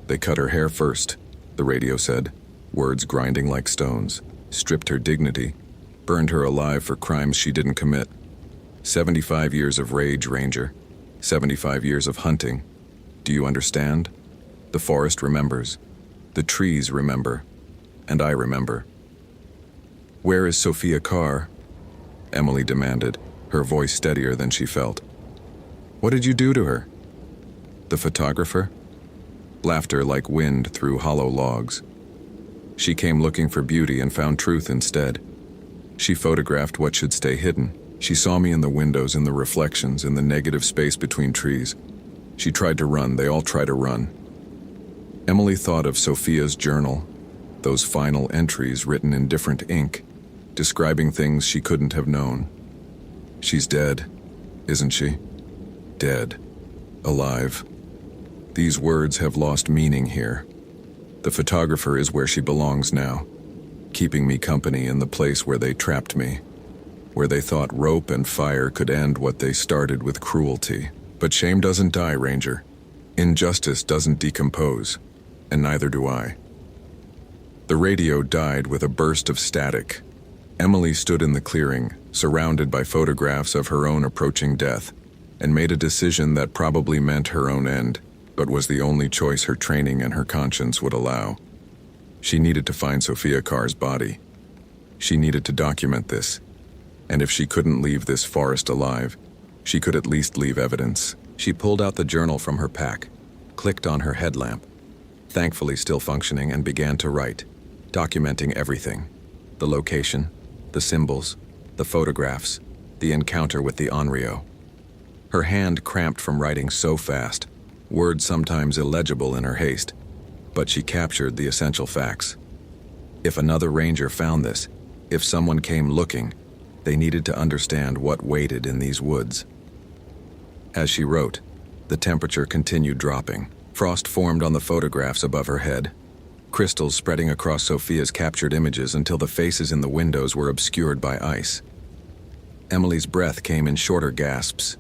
"They cut her hair first," the radio said, words grinding like stones, "stripped her dignity, burned her alive for crimes she didn't commit. 75 years of rage, Ranger. 75 years of hunting. Do you understand? The forest remembers. The trees remember. And I remember." "Where is Sophia Carr?" Emily demanded, her voice steadier than she felt. "What did you do to her?" "The photographer?" Laughter like wind through hollow logs. "She came looking for beauty and found truth instead. She photographed what should stay hidden. She saw me in the windows, in the reflections, in the negative space between trees. She tried to run, they all try to run." Emily thought of Sophia's journal, those final entries written in different ink, describing things she couldn't have known. She's dead, isn't she? Dead. Alive. These words have lost meaning here. The photographer is where she belongs now, keeping me company in the place where they trapped me, where they thought rope and fire could end what they started with cruelty. But shame doesn't die, Ranger. Injustice doesn't decompose, and neither do I. The radio died with a burst of static. Emily stood in the clearing, surrounded by photographs of her own approaching death, and made a decision that probably meant her own end, but was the only choice her training and her conscience would allow. She needed to find Sophia Carr's body. She needed to document this, and if she couldn't leave this forest alive, she could at least leave evidence. She pulled out the journal from her pack, clicked on her headlamp, thankfully still functioning, and began to write, documenting everything. The location, the symbols, the photographs, the encounter with the Onryo. Her hand cramped from writing so fast, words sometimes illegible in her haste, but she captured the essential facts. If another ranger found this, if someone came looking, they needed to understand what waited in these woods. As she wrote, the temperature continued dropping. Frost formed on the photographs above her head, crystals spreading across Sophia's captured images until the faces in the windows were obscured by ice. Emily's breath came in shorter gasps,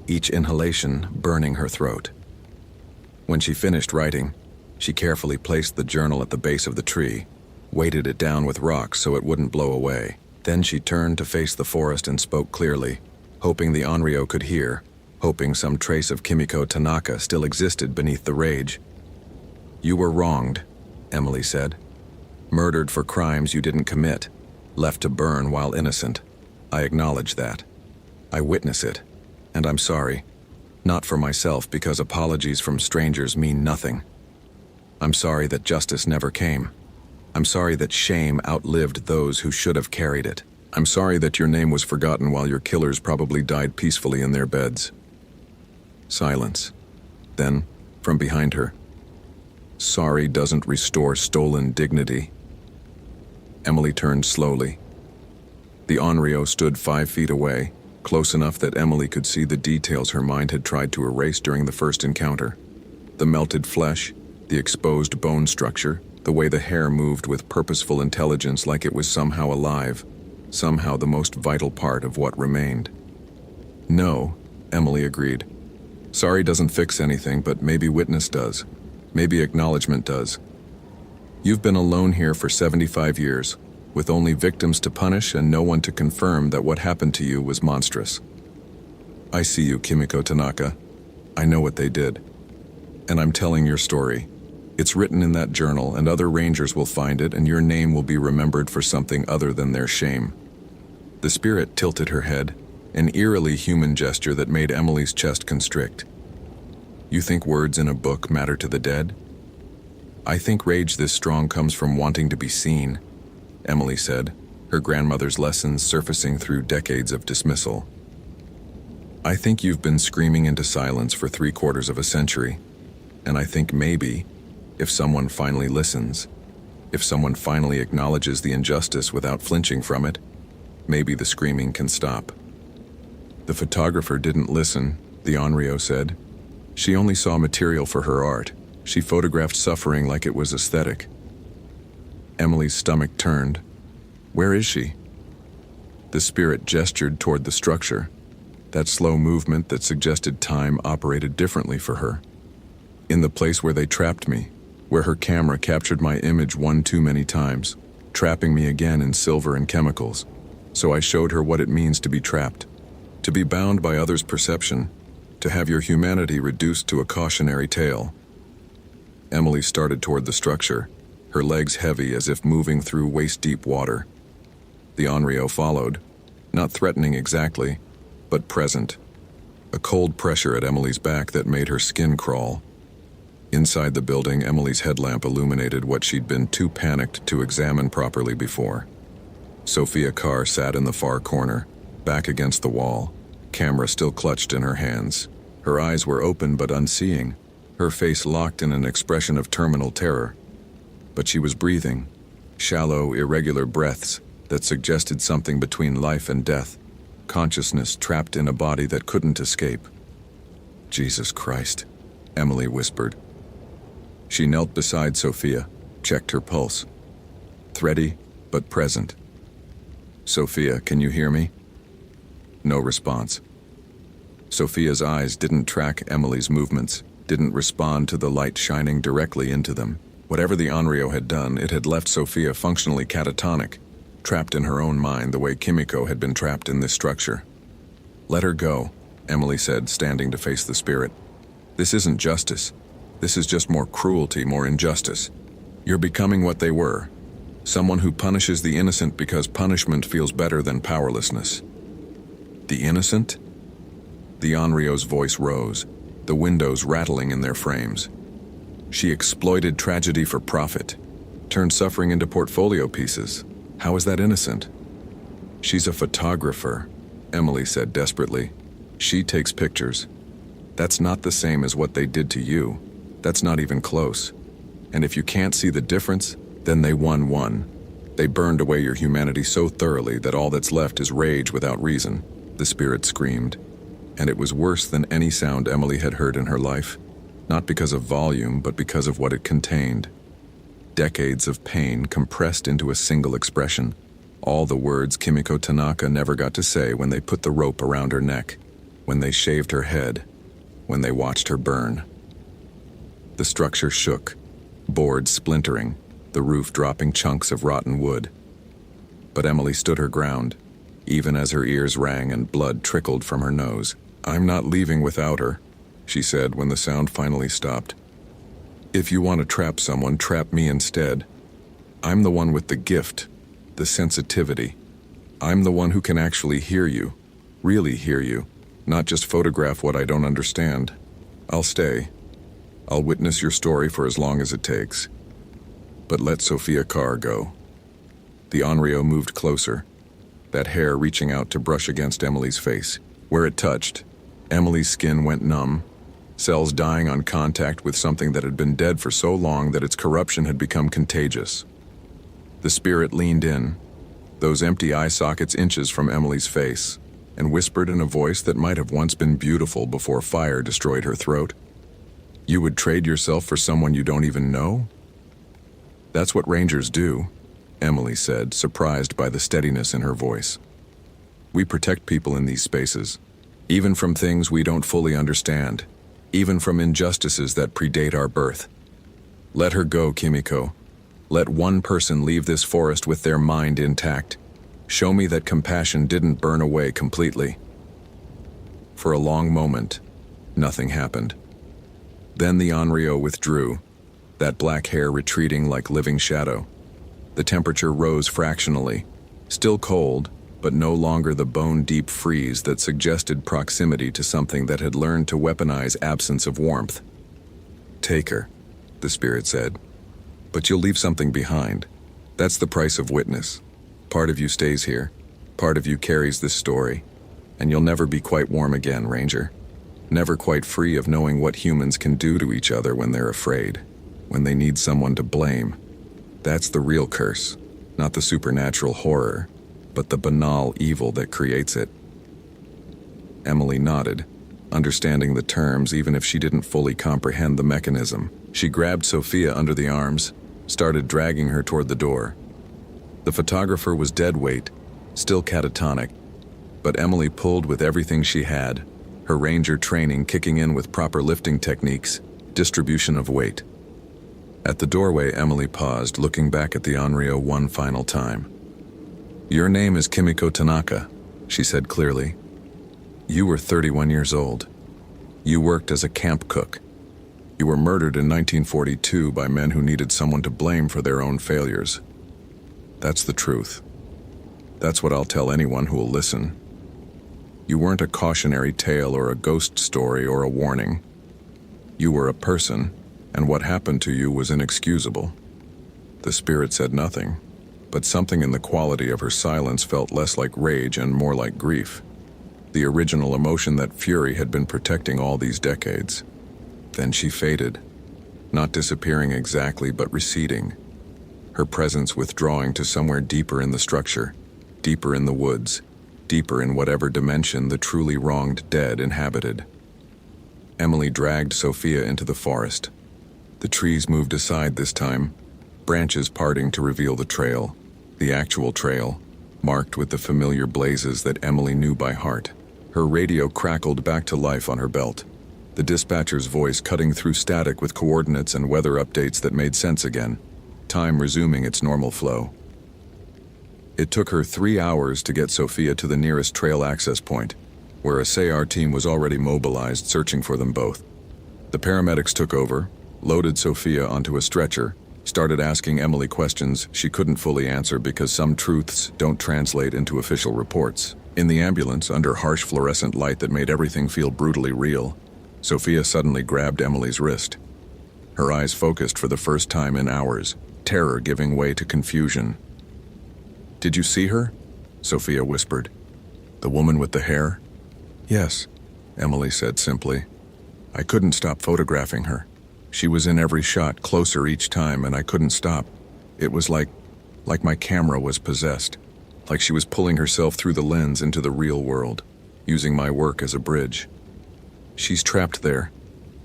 each inhalation burning her throat. When she finished writing, she carefully placed the journal at the base of the tree, weighted it down with rocks so it wouldn't blow away. Then she turned to face the forest and spoke clearly, hoping the Onryo could hear, hoping some trace of Kimiko Tanaka still existed beneath the rage. "You were wronged," Emily said. "Murdered for crimes you didn't commit, left to burn while innocent. I acknowledge that. I witness it, and I'm sorry. Not for myself, because apologies from strangers mean nothing. I'm sorry that justice never came. I'm sorry that shame outlived those who should have carried it. I'm sorry that your name was forgotten while your killers probably died peacefully in their beds." Silence. Then, from behind her, "Sorry doesn't restore stolen dignity." Emily turned slowly. The Onryo stood 5 feet away, close enough that Emily could see the details her mind had tried to erase during the first encounter. The melted flesh, the exposed bone structure, the way the hair moved with purposeful intelligence like it was somehow alive, somehow the most vital part of what remained. "No," Emily agreed. "Sorry doesn't fix anything, but maybe witness does. Maybe acknowledgement does. You've been alone here for 75 years, with only victims to punish and no one to confirm that what happened to you was monstrous. I see you, Kimiko Tanaka. I know what they did. And I'm telling your story. It's written in that journal, and other rangers will find it, and your name will be remembered for something other than their shame." The spirit tilted her head, an eerily human gesture that made Emily's chest constrict. "You think words in a book matter to the dead?" "I think rage this strong comes from wanting to be seen," Emily said, her grandmother's lessons surfacing through decades of dismissal. "I think you've been screaming into silence for 3/4 of a century, and I think maybe, if someone finally listens, if someone finally acknowledges the injustice without flinching from it, maybe the screaming can stop." "The photographer didn't listen," the Onryo said. "She only saw material for her art. She photographed suffering like it was aesthetic." Emily's stomach turned. "Where is she?" The spirit gestured toward the structure. That slow movement that suggested time operated differently for her. "In the place where they trapped me, where her camera captured my image one too many times, trapping me again in silver and chemicals. So I showed her what it means to be trapped, to be bound by others' perception, to have your humanity reduced to a cautionary tale." Emily started toward the structure, her legs heavy as if moving through waist-deep water. The Onryo followed, not threatening exactly, but present. A cold pressure at Emily's back that made her skin crawl. Inside the building, Emily's headlamp illuminated what she'd been too panicked to examine properly before. Sophia Carr sat in the far corner, back against the wall, camera still clutched in her hands. Her eyes were open but unseeing, her face locked in an expression of terminal terror. But she was breathing, shallow, irregular breaths that suggested something between life and death, consciousness trapped in a body that couldn't escape. "Jesus Christ," Emily whispered. She knelt beside Sophia, checked her pulse. Thready, but present. "Sophia, can you hear me?" No response. Sophia's eyes didn't track Emily's movements, didn't respond to the light shining directly into them. Whatever the Onryo had done, it had left Sophia functionally catatonic, trapped in her own mind the way Kimiko had been trapped in this structure. "Let her go," Emily said, standing to face the spirit. "This isn't justice. This is just more cruelty, more injustice. You're becoming what they were. Someone who punishes the innocent because punishment feels better than powerlessness." "The innocent?" The Onryo's voice rose, the windows rattling in their frames. "She exploited tragedy for profit, turned suffering into portfolio pieces. How is that innocent?" "She's a photographer," Emily said desperately. "She takes pictures. That's not the same as what they did to you. That's not even close. And if you can't see the difference, then they won. They burned away your humanity so thoroughly that all that's left is rage without reason," the spirit screamed. And it was worse than any sound Emily had heard in her life, not because of volume, but because of what it contained. Decades of pain compressed into a single expression, all the words Kimiko Tanaka never got to say when they put the rope around her neck, when they shaved her head, when they watched her burn. The structure shook, boards splintering, the roof dropping chunks of rotten wood. But Emily stood her ground, even as her ears rang and blood trickled from her nose. "I'm not leaving without her," she said when the sound finally stopped. "If you want to trap someone, trap me instead. I'm the one with the gift, the sensitivity. I'm the one who can actually hear you, really hear you, not just photograph what I don't understand. I'll stay. I'll witness your story for as long as it takes. But let Sophia Carr go." The Onryo moved closer, that hair reaching out to brush against Emily's face. Where it touched, Emily's skin went numb, cells dying on contact with something that had been dead for so long that its corruption had become contagious. The spirit leaned in, those empty eye sockets inches from Emily's face, and whispered in a voice that might have once been beautiful before fire destroyed her throat. "You would trade yourself for someone you don't even know?" "That's what Rangers do," Emily said, surprised by the steadiness in her voice. "We protect people in these spaces, even from things we don't fully understand, even from injustices that predate our birth. Let her go, Kimiko. Let one person leave this forest with their mind intact. Show me that compassion didn't burn away completely." For a long moment, nothing happened. Then the Onryo withdrew, that black hair retreating like living shadow. The temperature rose fractionally, still cold, but no longer the bone-deep freeze that suggested proximity to something that had learned to weaponize absence of warmth. "Take her," the spirit said. "But you'll leave something behind. That's the price of witness. Part of you stays here, part of you carries this story, and you'll never be quite warm again, Ranger. Never quite free of knowing what humans can do to each other when they're afraid, when they need someone to blame. That's the real curse, not the supernatural horror, but the banal evil that creates it." Emily nodded, understanding the terms even if she didn't fully comprehend the mechanism. She grabbed Sophia under the arms, started dragging her toward the door. The photographer was dead weight, still catatonic, but Emily pulled with everything she had, her ranger training kicking in with proper lifting techniques, distribution of weight. At the doorway, Emily paused, looking back at the Onryo one final time. "Your name is Kimiko Tanaka," she said clearly. "You were 31 years old. You worked as a camp cook. You were murdered in 1942 by men who needed someone to blame for their own failures. That's the truth. That's what I'll tell anyone who will listen. You weren't a cautionary tale or a ghost story or a warning. You were a person, and what happened to you was inexcusable." The spirit said nothing, but something in the quality of her silence felt less like rage and more like grief. The original emotion that fury had been protecting all these decades. Then she faded, not disappearing exactly, but receding, her presence withdrawing to somewhere deeper in the structure, deeper in the woods, deeper in whatever dimension the truly wronged dead inhabited. Emily dragged Sophia into the forest. The trees moved aside this time, branches parting to reveal the trail, the actual trail, marked with the familiar blazes that Emily knew by heart. Her radio crackled back to life on her belt, the dispatcher's voice cutting through static with coordinates and weather updates that made sense again, time resuming its normal flow. It took her 3 hours to get Sophia to the nearest trail access point, where a SAR team was already mobilized searching for them both. The paramedics took over, loaded Sophia onto a stretcher, started asking Emily questions she couldn't fully answer because some truths don't translate into official reports. In the ambulance, under harsh fluorescent light that made everything feel brutally real, Sophia suddenly grabbed Emily's wrist. Her eyes focused for the first time in hours, terror giving way to confusion. "Did you see her?" Sophia whispered. "The woman with the hair?" "Yes," Emily said simply. "I couldn't stop photographing her. She was in every shot, closer each time, and I couldn't stop. It was like my camera was possessed, like she was pulling herself through the lens into the real world, using my work as a bridge." "She's trapped there,"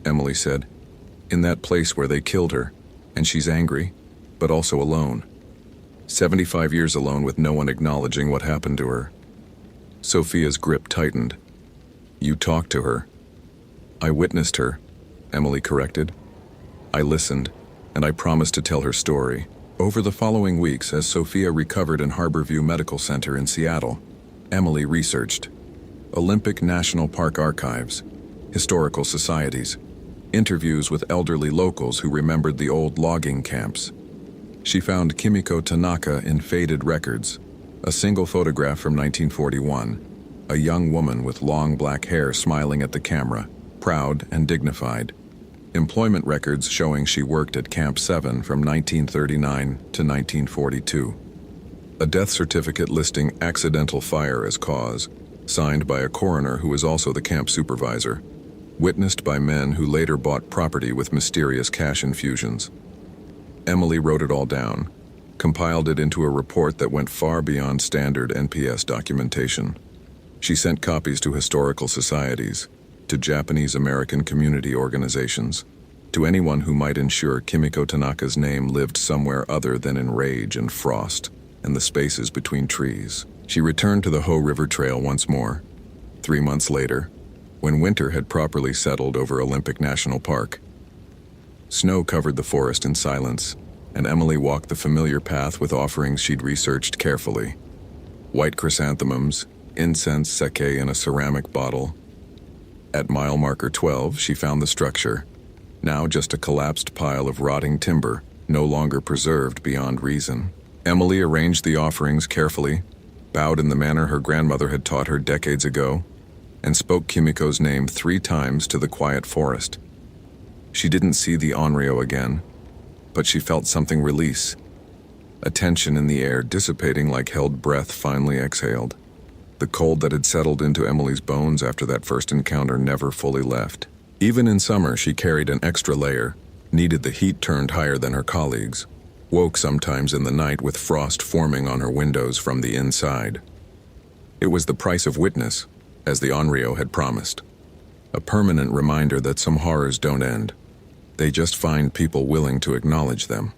Emily said, "in that place where they killed her, and she's angry, but also alone. 75 years alone with no one acknowledging what happened to her." Sophia's grip tightened. "You talked to her." "I witnessed her," Emily corrected. "I listened, and I promised to tell her story." Over the following weeks, as Sophia recovered in Harborview Medical Center in Seattle, Emily researched Olympic National Park archives, historical societies, interviews with elderly locals who remembered the old logging camps. She found Kimiko Tanaka in faded records, a single photograph from 1941, a young woman with long black hair smiling at the camera, proud and dignified. Employment records showing she worked at Camp 7 from 1939 to 1942. A death certificate listing accidental fire as cause, signed by a coroner who was also the camp supervisor, witnessed by men who later bought property with mysterious cash infusions. Emily wrote it all down, compiled it into a report that went far beyond standard NPS documentation. She sent copies to historical societies, to Japanese-American community organizations, to anyone who might ensure Kimiko Tanaka's name lived somewhere other than in rage and frost and the spaces between trees. She returned to the Hoh River Trail once more, 3 months later, when winter had properly settled over Olympic National Park. Snow covered the forest in silence, and Emily walked the familiar path with offerings she'd researched carefully. White chrysanthemums, incense, sake in a ceramic bottle. At mile marker 12, she found the structure, now just a collapsed pile of rotting timber, no longer preserved beyond reason. Emily arranged the offerings carefully, bowed in the manner her grandmother had taught her decades ago, and spoke Kimiko's name 3 times to the quiet forest. She didn't see the Onryo again, but she felt something release, a tension in the air dissipating like held breath finally exhaled. The cold that had settled into Emily's bones after that first encounter never fully left. Even in summer, she carried an extra layer, needed the heat turned higher than her colleagues, woke sometimes in the night with frost forming on her windows from the inside. It was the price of witness, as the Onryo had promised. A permanent reminder that some horrors don't end. They just find people willing to acknowledge them.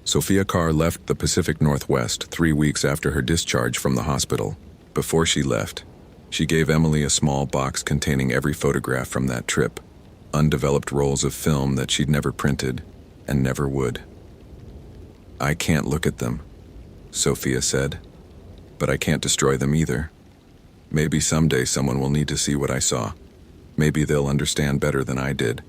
Sophia Carr left the Pacific Northwest 3 weeks after her discharge from the hospital. Before she left, she gave Emily a small box containing every photograph from that trip, undeveloped rolls of film that she'd never printed and never would. "I can't look at them," Sophia said, "but I can't destroy them either. Maybe someday someone will need to see what I saw. Maybe they'll understand better than I did."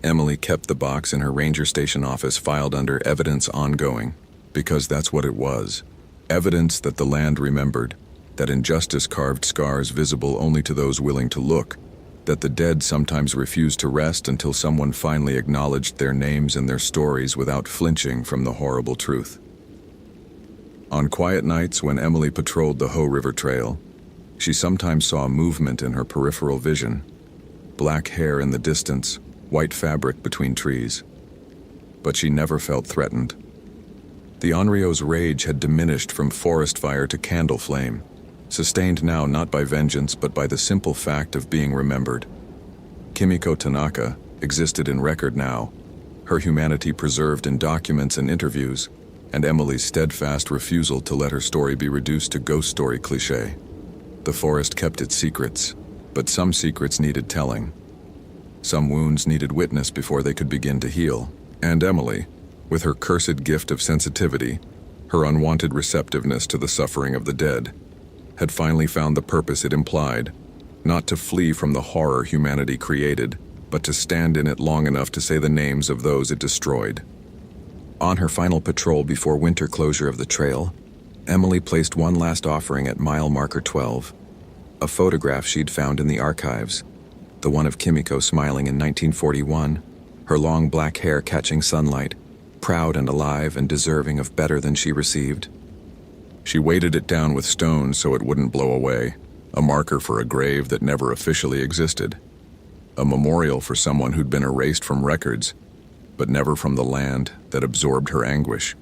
Emily kept the box in her ranger station office filed under evidence ongoing, because that's what it was. Evidence that the land remembered, that injustice carved scars visible only to those willing to look, that the dead sometimes refused to rest until someone finally acknowledged their names and their stories without flinching from the horrible truth. On quiet nights when Emily patrolled the Hoh River Trail, she sometimes saw movement in her peripheral vision, black hair in the distance, white fabric between trees. But she never felt threatened. The Onryo's rage had diminished from forest fire to candle flame, sustained now not by vengeance but by the simple fact of being remembered. Kimiko Tanaka existed in record now, her humanity preserved in documents and interviews, and Emily's steadfast refusal to let her story be reduced to ghost story cliché. The forest kept its secrets, but some secrets needed telling. Some wounds needed witness before they could begin to heal, and Emily, with her cursed gift of sensitivity, her unwanted receptiveness to the suffering of the dead, had finally found the purpose it implied, not to flee from the horror humanity created, but to stand in it long enough to say the names of those it destroyed. On her final patrol before winter closure of the trail, Emily placed one last offering at mile marker 12, a photograph she'd found in the archives, the one of Kimiko smiling in 1941, her long black hair catching sunlight, proud and alive and deserving of better than she received. She weighted it down with stones so it wouldn't blow away, a marker for a grave that never officially existed, a memorial for someone who'd been erased from records, but never from the land that absorbed her anguish.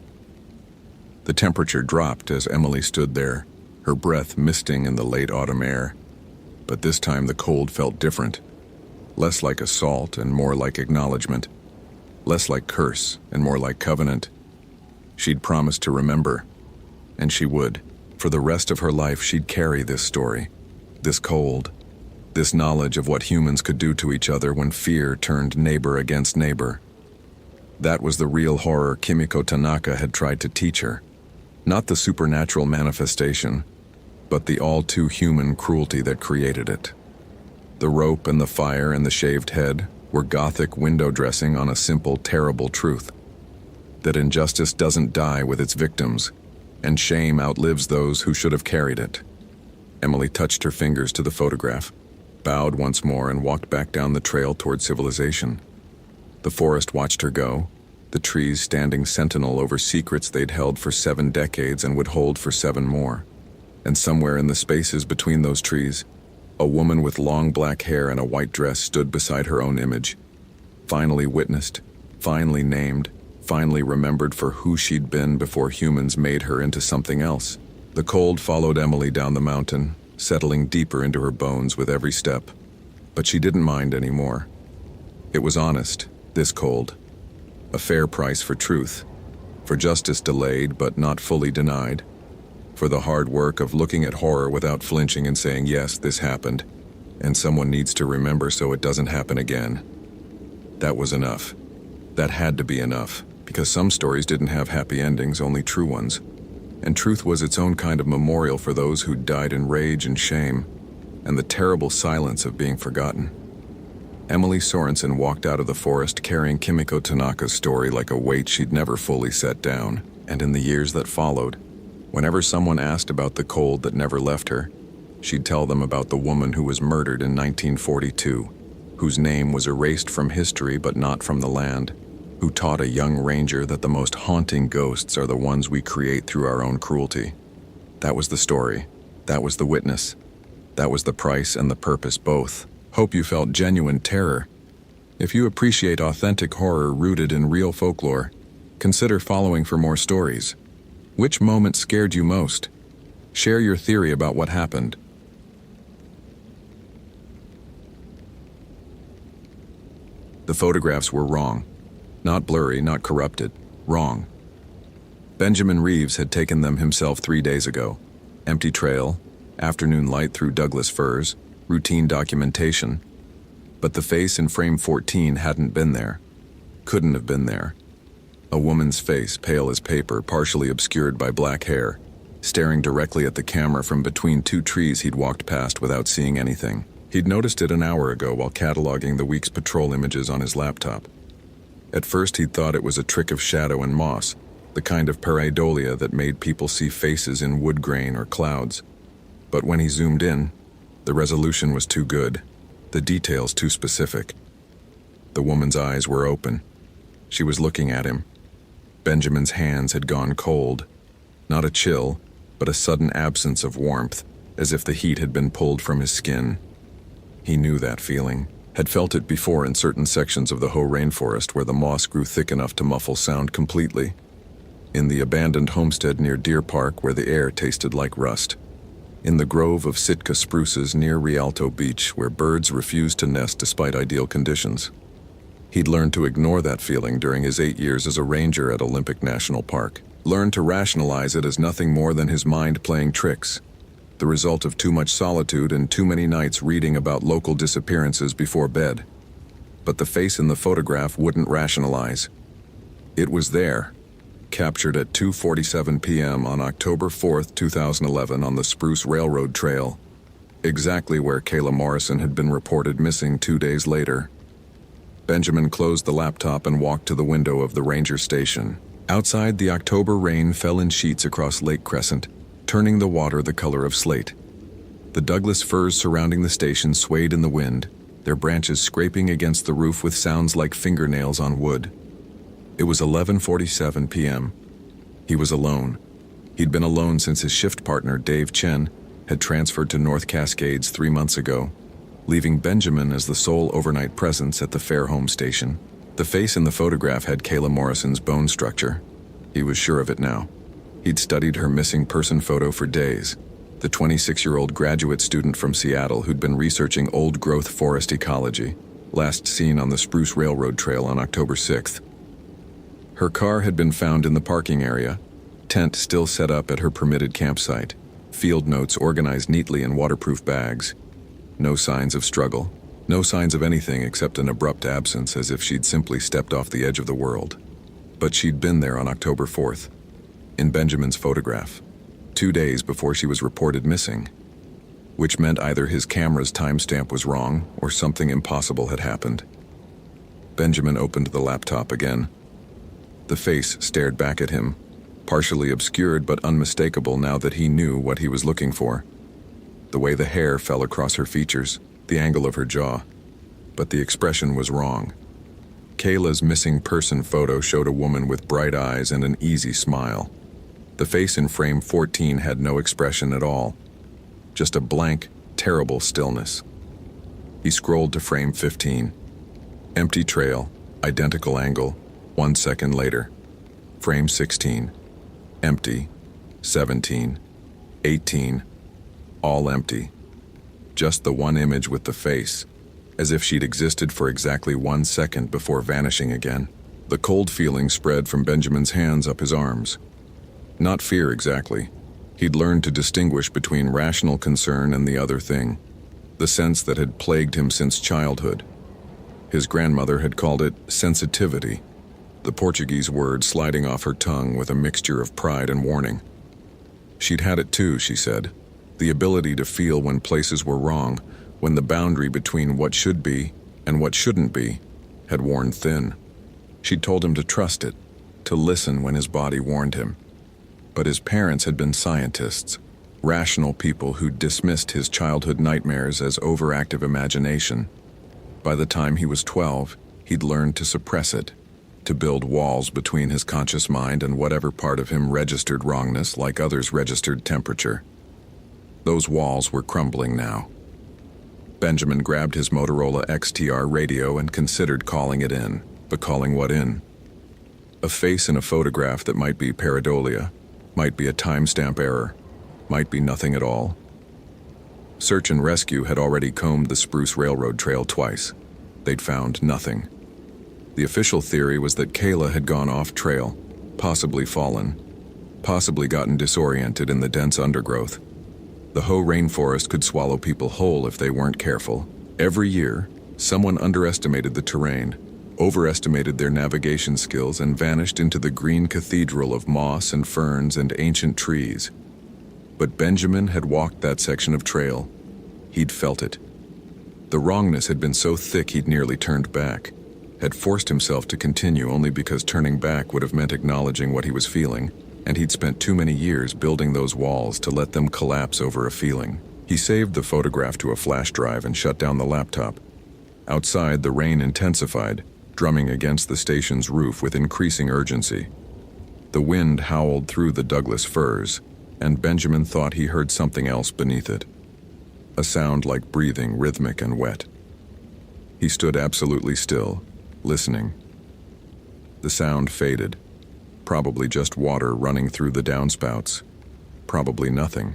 The temperature dropped as Emily stood there, her breath misting in the late autumn air. But this time the cold felt different, less like assault and more like acknowledgement, less like curse and more like covenant. She'd promised to remember, and she would. For the rest of her life she'd carry this story, this cold, this knowledge of what humans could do to each other when fear turned neighbor against neighbor. That was the real horror Kimiko Tanaka had tried to teach her. Not the supernatural manifestation, but the all-too-human cruelty that created it. The rope and the fire and the shaved head were Gothic window dressing on a simple, terrible truth. That injustice doesn't die with its victims, and shame outlives those who should have carried it. Emily touched her fingers to the photograph, bowed once more and walked back down the trail toward civilization. The forest watched her go, the trees standing sentinel over secrets they'd held for 7 decades and would hold for 7 more. And somewhere in the spaces between those trees, a woman with long black hair and a white dress stood beside her own image, finally witnessed, finally named, finally remembered for who she'd been before humans made her into something else. The cold followed Emily down the mountain, settling deeper into her bones with every step. But she didn't mind anymore. It was honest, this cold. A fair price for truth, for justice delayed but not fully denied, for the hard work of looking at horror without flinching and saying, yes, this happened, and someone needs to remember so it doesn't happen again. That was enough. That had to be enough, because some stories didn't have happy endings, only true ones. And truth was its own kind of memorial for those who died in rage and shame, and the terrible silence of being forgotten. Emily Sorensen walked out of the forest carrying Kimiko Tanaka's story like a weight she'd never fully set down, and in the years that followed, whenever someone asked about the cold that never left her, she'd tell them about the woman who was murdered in 1942, whose name was erased from history but not from the land, who taught a young ranger that the most haunting ghosts are the ones we create through our own cruelty. That was the story. That was the witness. That was the price and the purpose both. Hope you felt genuine terror. If you appreciate authentic horror rooted in real folklore, consider following for more stories. Which moment scared you most? Share your theory about what happened. The photographs were wrong. Not blurry, not corrupted. Wrong. Benjamin Reeves had taken them himself 3 days ago. Empty trail, afternoon light through Douglas firs, routine documentation. But the face in frame 14 hadn't been there. Couldn't have been there. A woman's face, pale as paper, partially obscured by black hair, staring directly at the camera from between 2 trees he'd walked past without seeing anything. He'd noticed it an hour ago while cataloging the week's patrol images on his laptop. At first he'd thought it was a trick of shadow and moss, the kind of pareidolia that made people see faces in wood grain or clouds. But when he zoomed in, the resolution was too good, the details too specific. The woman's eyes were open. She was looking at him. Benjamin's hands had gone cold. Not a chill, but a sudden absence of warmth, as if the heat had been pulled from his skin. He knew that feeling, had felt it before in certain sections of the Hoh rainforest where the moss grew thick enough to muffle sound completely. In the abandoned homestead near Deer Park where the air tasted like rust. In the grove of Sitka spruces near Rialto Beach where birds refused to nest despite ideal conditions. He'd learned to ignore that feeling during his 8 years as a ranger at Olympic National Park. Learned to rationalize it as nothing more than his mind playing tricks. The result of too much solitude and too many nights reading about local disappearances before bed. But the face in the photograph wouldn't rationalize. It was there, captured at 2:47 p.m. on October 4th, 2011 on the Spruce Railroad Trail, exactly where Kayla Morrison had been reported missing 2 days later. Benjamin closed the laptop and walked to the window of the ranger station. Outside, the October rain fell in sheets across Lake Crescent, turning the water the color of slate. The Douglas firs surrounding the station swayed in the wind, their branches scraping against the roof with sounds like fingernails on wood. It was 11:47 p.m. He was alone. He'd been alone since his shift partner, Dave Chen, had transferred to North Cascades 3 months ago, leaving Benjamin as the sole overnight presence at the Fairholme station. The face in the photograph had Kayla Morrison's bone structure. He was sure of it now. He'd studied her missing person photo for days. The 26-year-old graduate student from Seattle who'd been researching old-growth forest ecology, last seen on the Spruce Railroad Trail on October 6th. Her car had been found in the parking area, tent still set up at her permitted campsite, field notes organized neatly in waterproof bags. No signs of struggle, no signs of anything except an abrupt absence, as if she'd simply stepped off the edge of the world. But she'd been there on October 4th, in Benjamin's photograph, 2 days before she was reported missing, which meant either his camera's timestamp was wrong or something impossible had happened. Benjamin opened the laptop again. The face stared back at him, partially obscured but unmistakable now that he knew what he was looking for. The way the hair fell across her features, the angle of her jaw. But the expression was wrong. Kayla's missing person photo showed a woman with bright eyes and an easy smile. The face in frame 14 had no expression at all. Just a blank, terrible stillness. He scrolled to frame 15. Empty trail, identical angle, 1 second later. Frame 16. Empty. 17. 18. All empty. Just the one image with the face, as if she'd existed for exactly 1 second before vanishing again. The cold feeling spread from Benjamin's hands up his arms. Not fear exactly. He'd learned to distinguish between rational concern and the other thing, the sense that had plagued him since childhood. His grandmother had called it sensitivity, the Portuguese word sliding off her tongue with a mixture of pride and warning. She'd had it too, she said, the ability to feel when places were wrong, when the boundary between what should be and what shouldn't be had worn thin. She'd told him to trust it, to listen when his body warned him. But his parents had been scientists, rational people who dismissed his childhood nightmares as overactive imagination. By the time he was 12, he'd learned to suppress it, to build walls between his conscious mind and whatever part of him registered wrongness like others registered temperature. Those walls were crumbling now. Benjamin grabbed his Motorola XTR radio and considered calling it in, but calling what in? A face in a photograph that might be pareidolia, might be a timestamp error, might be nothing at all. Search and rescue had already combed the Spruce Railroad Trail twice. They'd found nothing. The official theory was that Kayla had gone off trail, possibly fallen, possibly gotten disoriented in the dense undergrowth. The Hoh rainforest could swallow people whole if they weren't careful. Every year, someone underestimated the terrain, overestimated their navigation skills, and vanished into the green cathedral of moss and ferns and ancient trees. But Benjamin had walked that section of trail. He'd felt it. The wrongness had been so thick he'd nearly turned back, had forced himself to continue only because turning back would have meant acknowledging what he was feeling, and he'd spent too many years building those walls to let them collapse over a feeling. He saved the photograph to a flash drive and shut down the laptop. Outside, the rain intensified, drumming against the station's roof with increasing urgency. The wind howled through the Douglas firs, and Benjamin thought he heard something else beneath it. A sound like breathing, rhythmic and wet. He stood absolutely still, listening. The sound faded. Probably just water running through the downspouts. Probably nothing.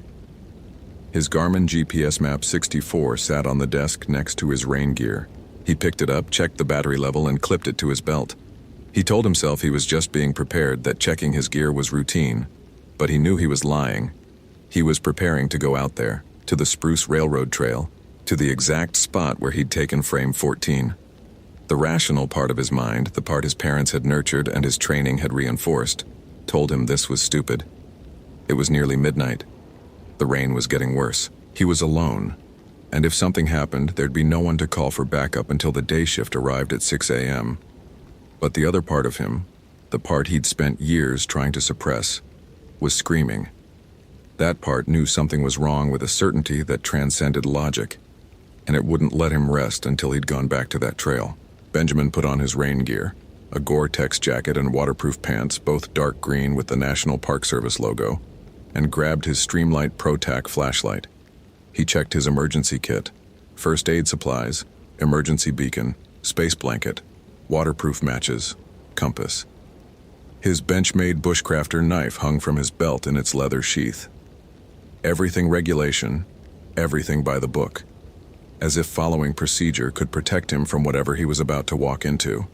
His Garmin GPS Map 64 sat on the desk next to his rain gear. He picked it up, checked the battery level, and clipped it to his belt. He told himself he was just being prepared, that checking his gear was routine, but he knew he was lying. He was preparing to go out there, to the Spruce Railroad Trail, to the exact spot where he'd taken frame 14. The rational part of his mind, the part his parents had nurtured and his training had reinforced, told him this was stupid. It was nearly midnight. The rain was getting worse. He was alone, and if something happened, there'd be no one to call for backup until the day shift arrived at 6 a.m. But the other part of him, the part he'd spent years trying to suppress, was screaming. That part knew something was wrong with a certainty that transcended logic, and it wouldn't let him rest until he'd gone back to that trail. Benjamin put on his rain gear, a Gore-Tex jacket and waterproof pants, both dark green with the National Park Service logo, and grabbed his Streamlight ProTac flashlight. He checked his emergency kit, first aid supplies, emergency beacon, space blanket, waterproof matches, compass. His bench-made bushcrafter knife hung from his belt in its leather sheath. Everything regulation, everything by the book, as if following procedure could protect him from whatever he was about to walk into.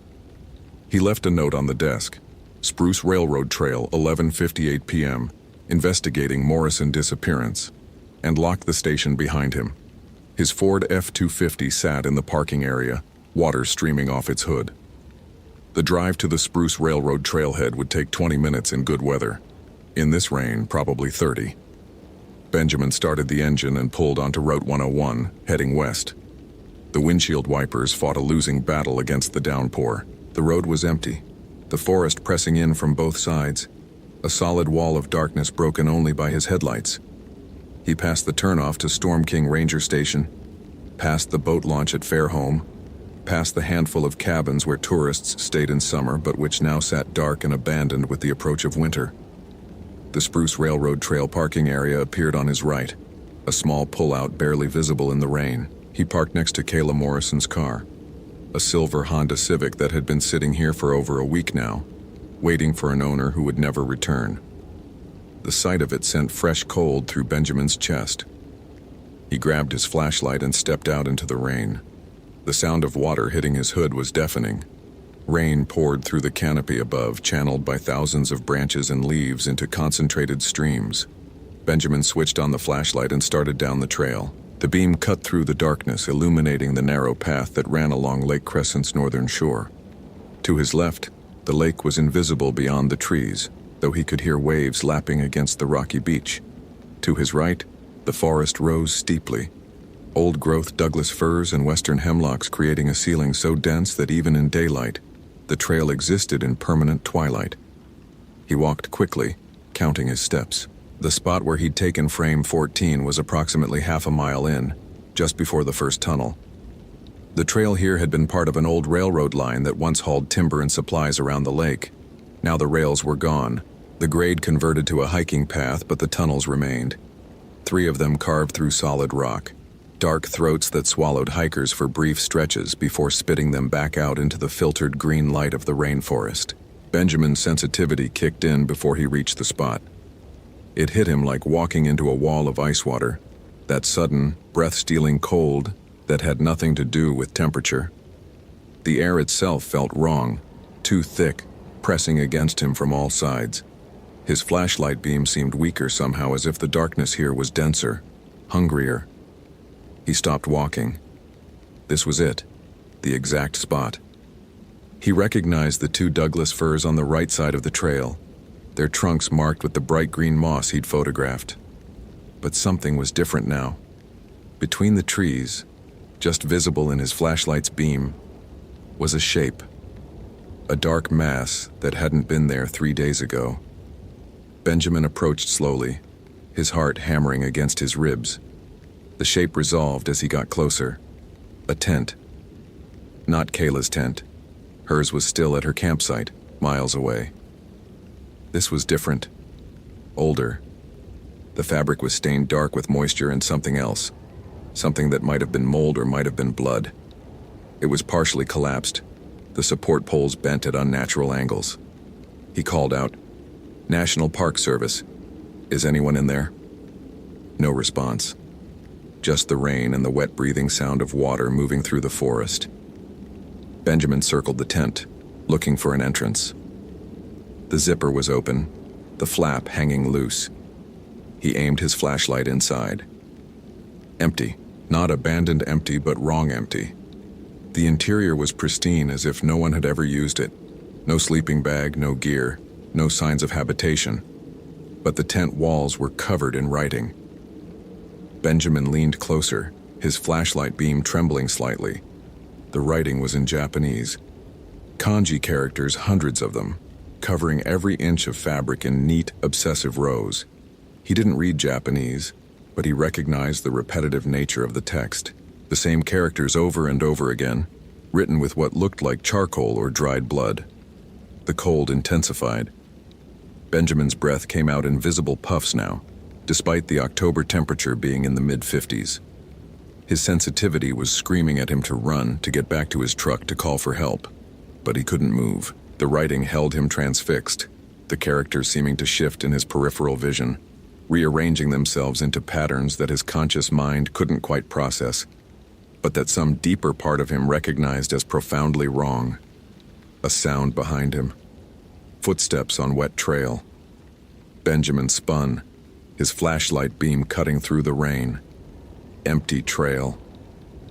He left a note on the desk. Spruce Railroad Trail, 11:58 p.m., investigating Morrison disappearance, and locked the station behind him. His Ford F-250 sat in the parking area, water streaming off its hood. The drive to the Spruce Railroad trailhead would take 20 minutes in good weather. In this rain, probably 30. Benjamin started the engine and pulled onto Route 101, heading west. The windshield wipers fought a losing battle against the downpour. The road was empty, the forest pressing in from both sides, a solid wall of darkness broken only by his headlights. He passed the turnoff to Storm King Ranger Station, past the boat launch at Fairholme, past the handful of cabins where tourists stayed in summer but which now sat dark and abandoned with the approach of winter. The Spruce Railroad Trail parking area appeared on his right, a small pullout barely visible in the rain. He parked next to Kayla Morrison's car, a silver Honda Civic that had been sitting here for over a week now, waiting for an owner who would never return. The sight of it sent fresh cold through Benjamin's chest. He grabbed his flashlight and stepped out into the rain. The sound of water hitting his hood was deafening. Rain poured through the canopy above, channeled by thousands of branches and leaves into concentrated streams. Benjamin switched on the flashlight and started down the trail. The beam cut through the darkness, illuminating the narrow path that ran along Lake Crescent's northern shore. To his left, the lake was invisible beyond the trees, though he could hear waves lapping against the rocky beach. To his right, the forest rose steeply, old-growth Douglas firs and western hemlocks creating a ceiling so dense that even in daylight, the trail existed in permanent twilight. He walked quickly, counting his steps. The spot where he'd taken frame 14 was approximately half a mile in, just before the first tunnel. The trail here had been part of an old railroad line that once hauled timber and supplies around the lake. Now the rails were gone. The grade converted to a hiking path, but the tunnels remained. 3 of them carved through solid rock, dark throats that swallowed hikers for brief stretches before spitting them back out into the filtered green light of the rainforest. Benjamin's sensitivity kicked in before he reached the spot. It hit him like walking into a wall of ice water, that sudden, breath-stealing cold that had nothing to do with temperature. The air itself felt wrong, too thick, pressing against him from all sides. His flashlight beam seemed weaker somehow, as if the darkness here was denser, hungrier. He stopped walking. This was it, the exact spot. He recognized the 2 Douglas firs on the right side of the trail, their trunks marked with the bright green moss he'd photographed. But something was different now. Between the trees, just visible in his flashlight's beam, was a shape. A dark mass that hadn't been there 3 days ago. Benjamin approached slowly, his heart hammering against his ribs. The shape resolved as he got closer. A tent. Not Kayla's tent. Hers was still at her campsite, miles away. This was different. Older. The fabric was stained dark with moisture and something else. Something that might have been mold or might have been blood. It was partially collapsed, the support poles bent at unnatural angles. He called out, "National Park Service. Is anyone in there?" No response. Just the rain and the wet breathing sound of water moving through the forest. Benjamin circled the tent, looking for an entrance. The zipper was open, the flap hanging loose. He aimed his flashlight inside. Empty. Not abandoned empty, but wrong empty. The interior was pristine, as if no one had ever used it. No sleeping bag, no gear, no signs of habitation. But the tent walls were covered in writing. Benjamin leaned closer, his flashlight beam trembling slightly. The writing was in Japanese. Kanji characters, hundreds of them, covering every inch of fabric in neat, obsessive rows. He didn't read Japanese, but he recognized the repetitive nature of the text. The same characters over and over again, written with what looked like charcoal or dried blood. The cold intensified. Benjamin's breath came out in visible puffs now, despite the October temperature being in the mid-50s. His sensitivity was screaming at him to run, to get back to his truck, to call for help. But he couldn't move. The writing held him transfixed, the characters seeming to shift in his peripheral vision, rearranging themselves into patterns that his conscious mind couldn't quite process, but that some deeper part of him recognized as profoundly wrong. A sound behind him. Footsteps on wet trail. Benjamin spun, his flashlight beam cutting through the rain. Empty trail.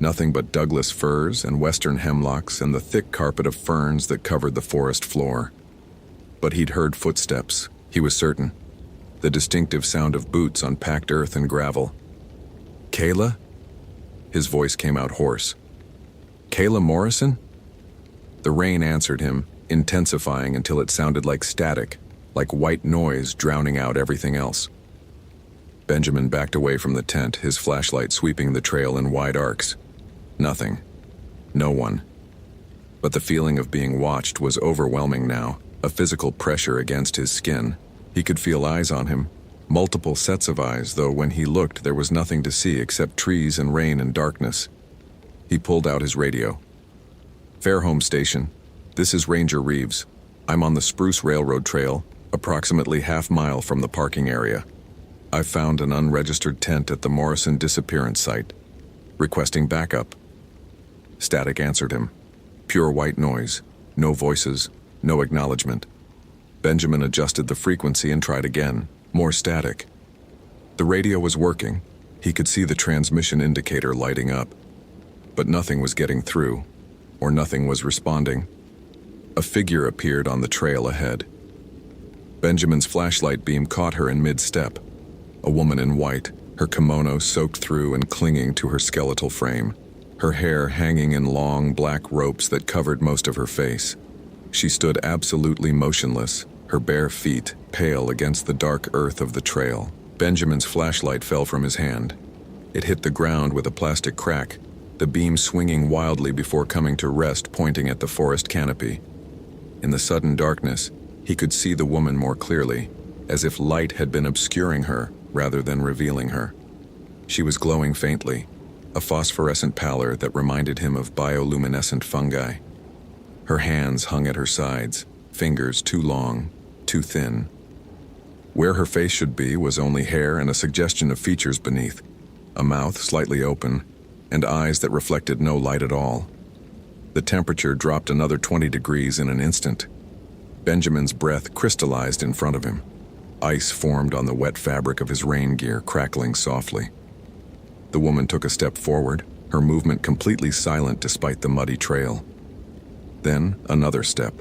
Nothing but Douglas firs and western hemlocks and the thick carpet of ferns that covered the forest floor. But he'd heard footsteps, he was certain. The distinctive sound of boots on packed earth and gravel. Kayla? His voice came out hoarse. Kayla Morrison? The rain answered him, intensifying until it sounded like static, like white noise drowning out everything else. Benjamin backed away from the tent, his flashlight sweeping the trail in wide arcs. Nothing. No one. But the feeling of being watched was overwhelming now, a physical pressure against his skin. He could feel eyes on him, multiple sets of eyes, though when he looked there was nothing to see except trees and rain and darkness. He pulled out his radio. Fairholme Station. This is Ranger Reeves. I'm on the Spruce Railroad Trail, approximately half-mile from the parking area. I've found an unregistered tent at the Morrison disappearance site. Requesting backup. Static answered him. Pure white noise. No voices. No acknowledgement. Benjamin adjusted the frequency and tried again. More static. The radio was working. He could see the transmission indicator lighting up. But nothing was getting through, or nothing was responding. A figure appeared on the trail ahead. Benjamin's flashlight beam caught her in mid-step. A woman in white, her kimono soaked through and clinging to her skeletal frame, her hair hanging in long black ropes that covered most of her face. She stood absolutely motionless, her bare feet pale against the dark earth of the trail. Benjamin's flashlight fell from his hand. It hit the ground with a plastic crack, the beam swinging wildly before coming to rest, pointing at the forest canopy. In the sudden darkness, he could see the woman more clearly, as if light had been obscuring her rather than revealing her. She was glowing faintly, a phosphorescent pallor that reminded him of bioluminescent fungi. Her hands hung at her sides, fingers too long, too thin. Where her face should be was only hair and a suggestion of features beneath, a mouth slightly open, and eyes that reflected no light at all. The temperature dropped another 20 degrees in an instant. Benjamin's breath crystallized in front of him. Ice formed on the wet fabric of his rain gear, crackling softly. The woman took a step forward, her movement completely silent despite the muddy trail. Then another step.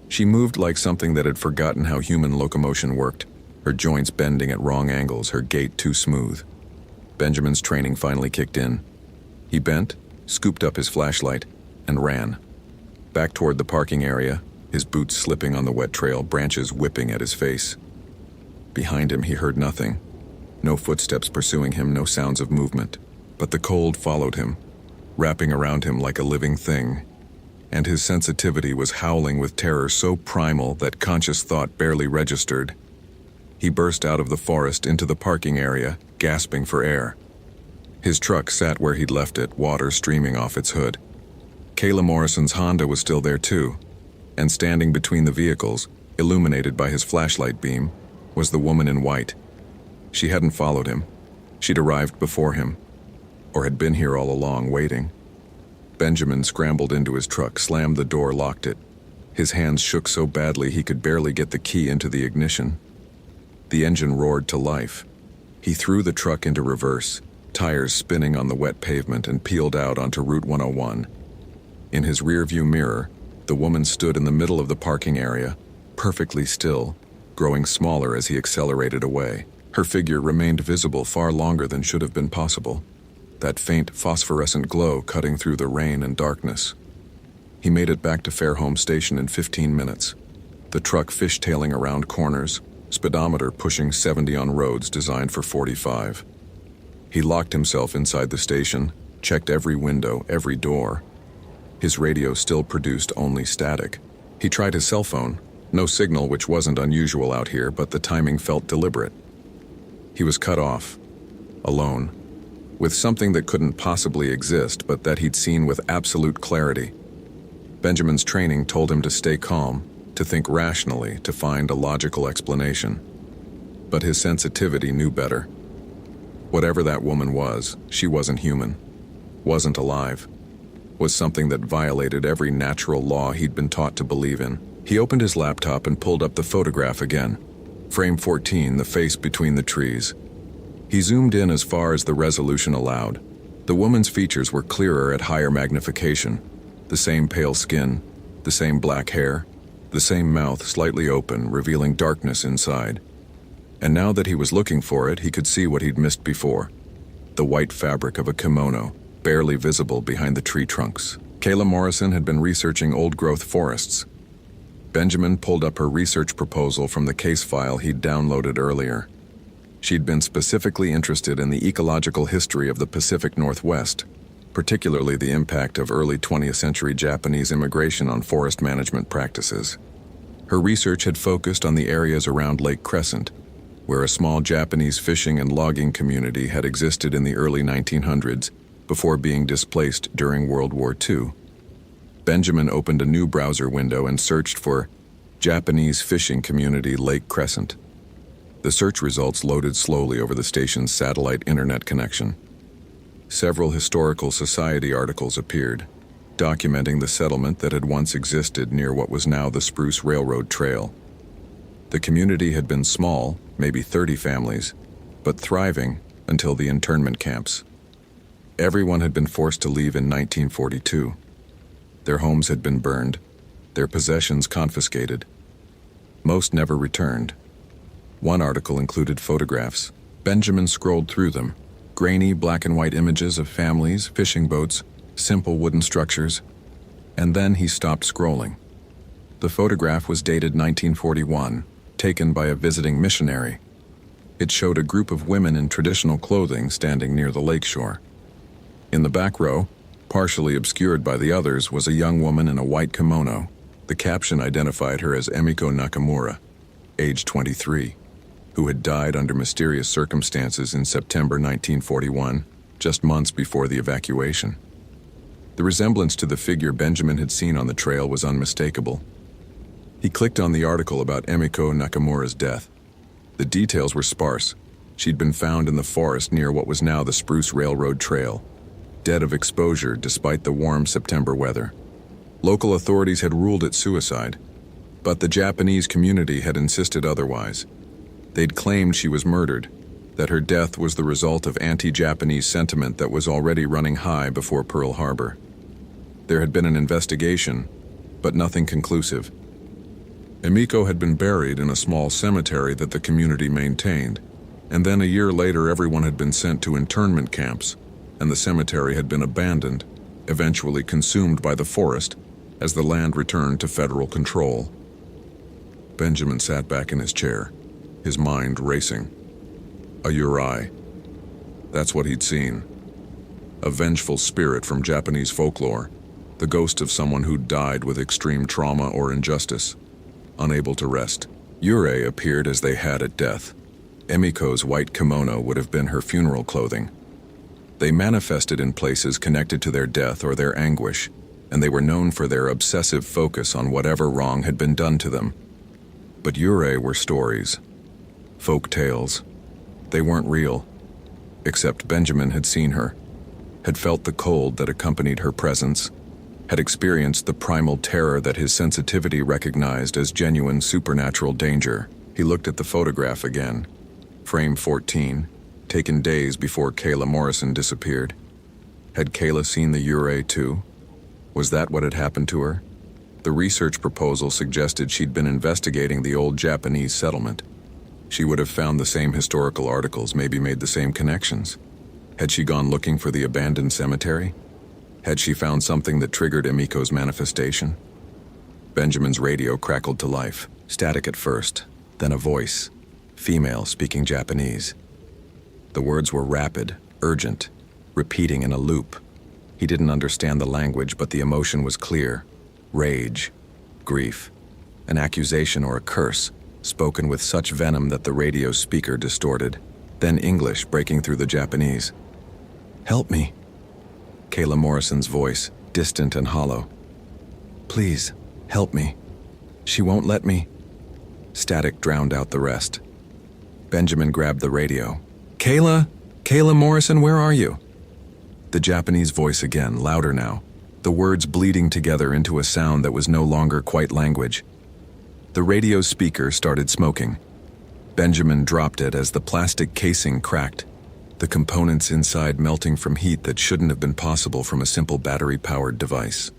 She moved like something that had forgotten how human locomotion worked, her joints bending at wrong angles, her gait too smooth. Benjamin's training finally kicked in. He bent, scooped up his flashlight, and ran. Back toward the parking area, his boots slipping on the wet trail, branches whipping at his face. Behind him he heard nothing. No footsteps pursuing him, no sounds of movement. But the cold followed him, wrapping around him like a living thing. And his sensitivity was howling with terror so primal that conscious thought barely registered. He burst out of the forest into the parking area, gasping for air. His truck sat where he'd left it, water streaming off its hood. Kayla Morrison's Honda was still there too, and standing between the vehicles, illuminated by his flashlight beam, was the woman in white. She hadn't followed him. She'd arrived before him, or had been here all along, waiting. Benjamin scrambled into his truck, slammed the door, locked it. His hands shook so badly he could barely get the key into the ignition. The engine roared to life. He threw the truck into reverse, tires spinning on the wet pavement, and peeled out onto Route 101. In his rearview mirror, the woman stood in the middle of the parking area, perfectly still, growing smaller as he accelerated away. Her figure remained visible far longer than should have been possible, that faint phosphorescent glow cutting through the rain and darkness. He made it back to Fairholme Station in 15 minutes, the truck fishtailing around corners, speedometer pushing 70 on roads designed for 45. He locked himself inside the station, checked every window, every door. His radio still produced only static. He tried his cell phone, no signal, which wasn't unusual out here, but the timing felt deliberate. He was cut off, alone, with something that couldn't possibly exist, but that he'd seen with absolute clarity. Benjamin's training told him to stay calm, to think rationally, to find a logical explanation. But his sensitivity knew better. Whatever that woman was, she wasn't human, wasn't alive, was something that violated every natural law he'd been taught to believe in. He opened his laptop and pulled up the photograph again. Frame 14, the face between the trees. He zoomed in as far as the resolution allowed. The woman's features were clearer at higher magnification. The same pale skin, the same black hair, the same mouth slightly open, revealing darkness inside. And now that he was looking for it, he could see what he'd missed before. The white fabric of a kimono, barely visible behind the tree trunks. Kayla Morrison had been researching old-growth forests. Benjamin pulled up her research proposal from the case file he'd downloaded earlier. She'd been specifically interested in the ecological history of the Pacific Northwest, particularly the impact of early 20th century Japanese immigration on forest management practices. Her research had focused on the areas around Lake Crescent, where a small Japanese fishing and logging community had existed in the early 1900s before being displaced during World War II. Benjamin opened a new browser window and searched for Japanese fishing community Lake Crescent. The search results loaded slowly over the station's satellite internet connection. Several historical society articles appeared, documenting the settlement that had once existed near what was now the Spruce Railroad Trail. The community had been small, maybe 30 families, but thriving until the internment camps. Everyone had been forced to leave in 1942. Their homes had been burned, their possessions confiscated. Most never returned. One article included photographs. Benjamin scrolled through them. Grainy black and white images of families, fishing boats, simple wooden structures. And then he stopped scrolling. The photograph was dated 1941, taken by a visiting missionary. It showed a group of women in traditional clothing standing near the lakeshore. In the back row, partially obscured by the others, was a young woman in a white kimono. The caption identified her as Emiko Nakamura, age 23, who had died under mysterious circumstances in September 1941, just months before the evacuation. The resemblance to the figure Benjamin had seen on the trail was unmistakable. He clicked on the article about Emiko Nakamura's death. The details were sparse. She'd been found in the forest near what was now the Spruce Railroad Trail, dead of exposure despite the warm September weather. Local authorities had ruled it suicide, but the Japanese community had insisted otherwise. They'd claimed she was murdered, that her death was the result of anti-Japanese sentiment that was already running high before Pearl Harbor. There had been an investigation, but nothing conclusive. Emiko had been buried in a small cemetery that the community maintained, and then a year later everyone had been sent to internment camps, and the cemetery had been abandoned, eventually consumed by the forest as the land returned to federal control. Benjamin sat back in his chair, his mind racing. A Uri. That's what he'd seen. A vengeful spirit from Japanese folklore, the ghost of someone who'd died with extreme trauma or injustice, unable to rest. Uri appeared as they had at death. Emiko's white kimono would have been her funeral clothing. They manifested in places connected to their death or their anguish, and they were known for their obsessive focus on whatever wrong had been done to them. But Uri were stories, folk tales. They weren't real, except Benjamin had seen her. had felt the cold that accompanied her presence, had experienced the primal terror that his sensitivity recognized as genuine supernatural danger. He looked at the photograph again. Frame 14, taken days before Kayla Morrison disappeared. Had Kayla seen the Yurei too? Was that what had happened to her? The research proposal suggested she'd been investigating the old Japanese settlement. She would have found the same historical articles, maybe made the same connections. Had she gone looking for the abandoned cemetery? Had she found something that triggered Emiko's manifestation? Benjamin's radio crackled to life, static at first, then a voice, female speaking Japanese. The words were rapid, urgent, repeating in a loop. He didn't understand the language, but the emotion was clear. Rage, grief, an accusation or a curse, spoken with such venom that the radio speaker distorted. Then English breaking through the Japanese. "Help me." Kayla Morrison's voice, distant and hollow. "Please, help me. She won't let me." Static drowned out the rest. Benjamin grabbed the radio. "Kayla? Kayla Morrison, where are you?" The Japanese voice again, louder now, the words bleeding together into a sound that was no longer quite language. The radio speaker started smoking. Benjamin dropped it as the plastic casing cracked, the components inside melting from heat that shouldn't have been possible from a simple battery-powered device.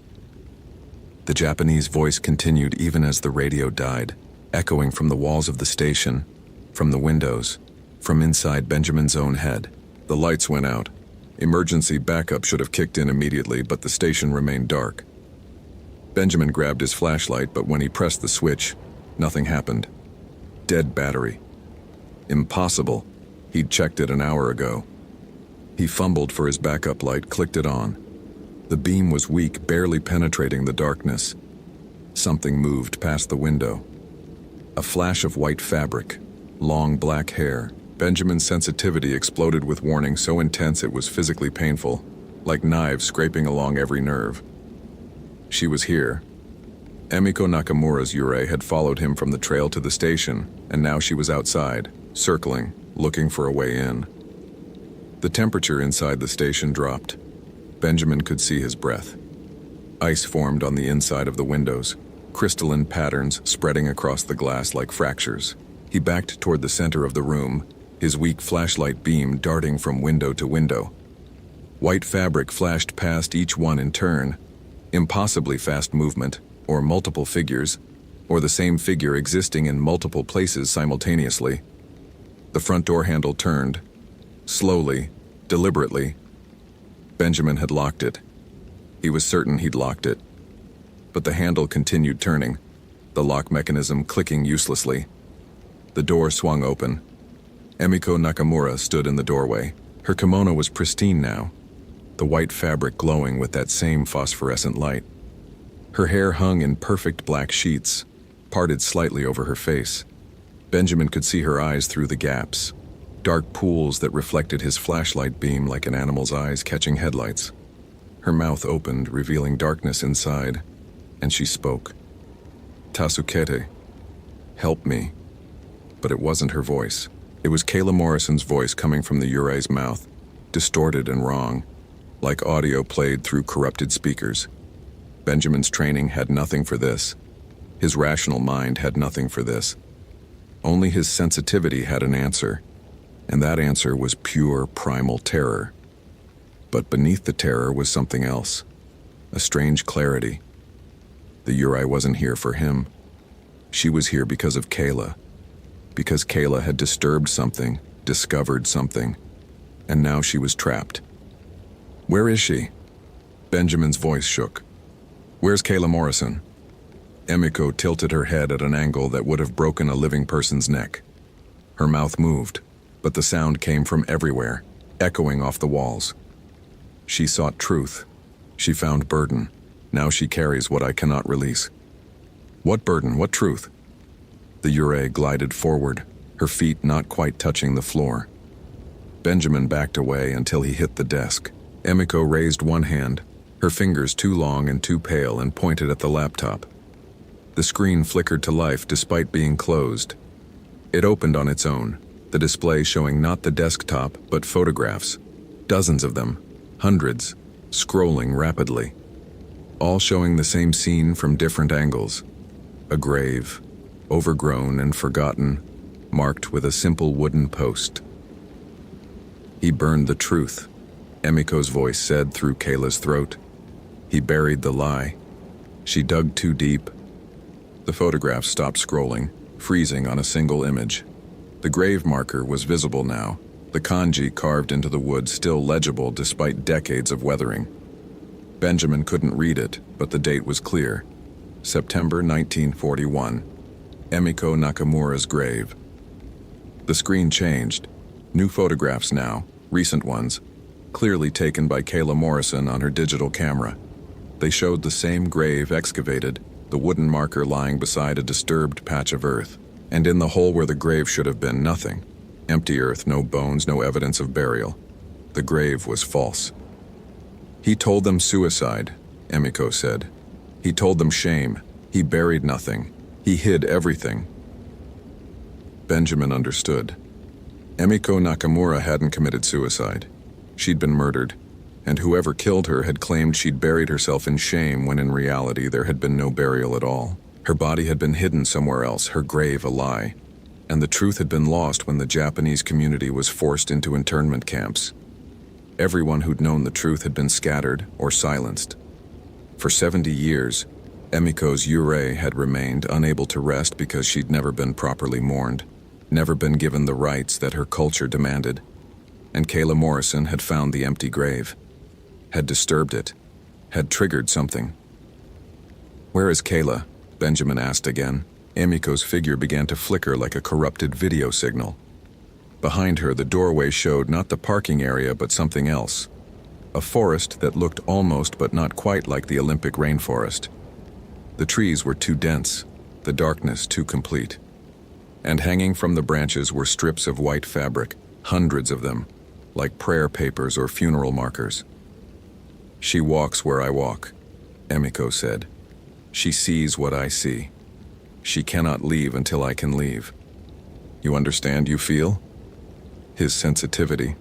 The Japanese voice continued even as the radio died, echoing from the walls of the station, from the windows, from inside Benjamin's own head. The lights went out. Emergency backup should have kicked in immediately, but the station remained dark. Benjamin grabbed his flashlight, but when he pressed the switch, nothing happened. Dead battery. Impossible. He'd checked it an hour ago. He fumbled for his backup light, clicked it on. The beam was weak, barely penetrating the darkness. Something moved past the window. A flash of white fabric, long black hair. Benjamin's sensitivity exploded with warning so intense it was physically painful, like knives scraping along every nerve. She was here. Emiko Nakamura's Yurei had followed him from the trail to the station, and now she was outside, circling, looking for a way in. The temperature inside the station dropped. Benjamin could see his breath. Ice formed on the inside of the windows, crystalline patterns spreading across the glass like fractures. He backed toward the center of the room, his weak flashlight beam darting from window to window. White fabric flashed past each one in turn. Impossibly fast movement, or multiple figures, or the same figure existing in multiple places simultaneously. The front door handle turned. Slowly, deliberately. Benjamin had locked it. He was certain he'd locked it. But the handle continued turning, the lock mechanism clicking uselessly. The door swung open. Emiko Nakamura stood in the doorway. Her kimono was pristine now, the white fabric glowing with that same phosphorescent light. Her hair hung in perfect black sheets, parted slightly over her face. Benjamin could see her eyes through the gaps, dark pools that reflected his flashlight beam like an animal's eyes catching headlights. Her mouth opened, revealing darkness inside, and she spoke. "Tasukete, help me." But it wasn't her voice. It was Kayla Morrison's voice coming from the Yurei's mouth, distorted and wrong, like audio played through corrupted speakers. Benjamin's training had nothing for this. His rational mind had nothing for this. Only his sensitivity had an answer, and that answer was pure primal terror. But beneath the terror was something else, a strange clarity. The Yurei wasn't here for him. She was here because of Kayla. Because Kayla had disturbed something, discovered something, and now she was trapped. "Where is she?" Benjamin's voice shook. "Where's Kayla Morrison?" Emiko tilted her head at an angle that would have broken a living person's neck. Her mouth moved, but the sound came from everywhere, echoing off the walls. "She sought truth. She found burden. Now she carries what I cannot release." "What burden? What truth?" The Yurei glided forward, her feet not quite touching the floor. Benjamin backed away until he hit the desk. Emiko raised one hand, her fingers too long and too pale, and pointed at the laptop. The screen flickered to life despite being closed. It opened on its own, the display showing not the desktop but photographs, dozens of them, Hundreds, scrolling rapidly, all showing the same scene from different angles. A grave, overgrown and forgotten, marked with a simple wooden post. He burned the truth, Emiko's voice said through Kayla's throat. He buried the lie. She dug too deep. The photograph stopped scrolling, freezing on a single image. The grave marker was visible now, the kanji carved into the wood still legible despite decades of weathering. Benjamin couldn't read it, but the date was clear. September 1941. Emiko Nakamura's grave. The screen changed. New photographs now, recent ones, clearly taken by Kayla Morrison on her digital camera. They showed the same grave excavated, the wooden marker lying beside a disturbed patch of earth. And in the hole where the grave should have been, nothing. Empty earth, no bones, no evidence of burial. The grave was false. He told them suicide, Emiko said. He told them shame. He buried nothing. He hid everything. Benjamin understood. Emiko Nakamura hadn't committed suicide. She'd been murdered, and whoever killed her had claimed she'd buried herself in shame when in reality there had been no burial at all. Her body had been hidden somewhere else, her grave a lie. And the truth had been lost when the Japanese community was forced into internment camps. Everyone who'd known the truth had been scattered or silenced. For 70 years, Emiko's Yurei had remained unable to rest because she'd never been properly mourned, never been given the rights that her culture demanded. And Kayla Morrison had found the empty grave, had disturbed it, had triggered something. "Where is Kayla?" Benjamin asked again. Emiko's figure began to flicker like a corrupted video signal. Behind her, the doorway showed not the parking area but something else. A forest that looked almost but not quite like the Olympic rainforest. The trees were too dense, the darkness too complete. And hanging from the branches were strips of white fabric, hundreds of them, like prayer papers or funeral markers. "She walks where I walk," Emiko said. "She sees what I see. She cannot leave until I can leave. You understand, you feel?" His sensitivity.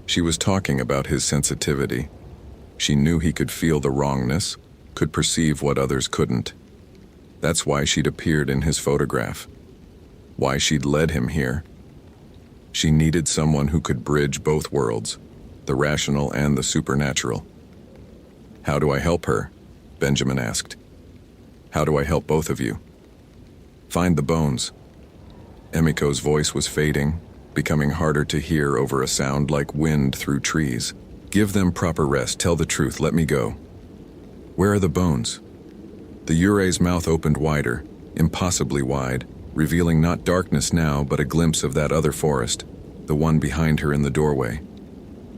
She was talking about his sensitivity. She knew he could feel the wrongness, could perceive what others couldn't. That's why she'd appeared in his photograph. Why she'd led him here. She needed someone who could bridge both worlds, the rational and the supernatural. "How do I help her?" Benjamin asked. "How do I help both of you?" "Find the bones." Emiko's voice was fading, becoming harder to hear over a sound like wind through trees. "Give them proper rest, tell the truth, let me go." "Where are the bones?" The Yurei's mouth opened wider, impossibly wide, revealing not darkness now but a glimpse of that other forest, the one behind her in the doorway.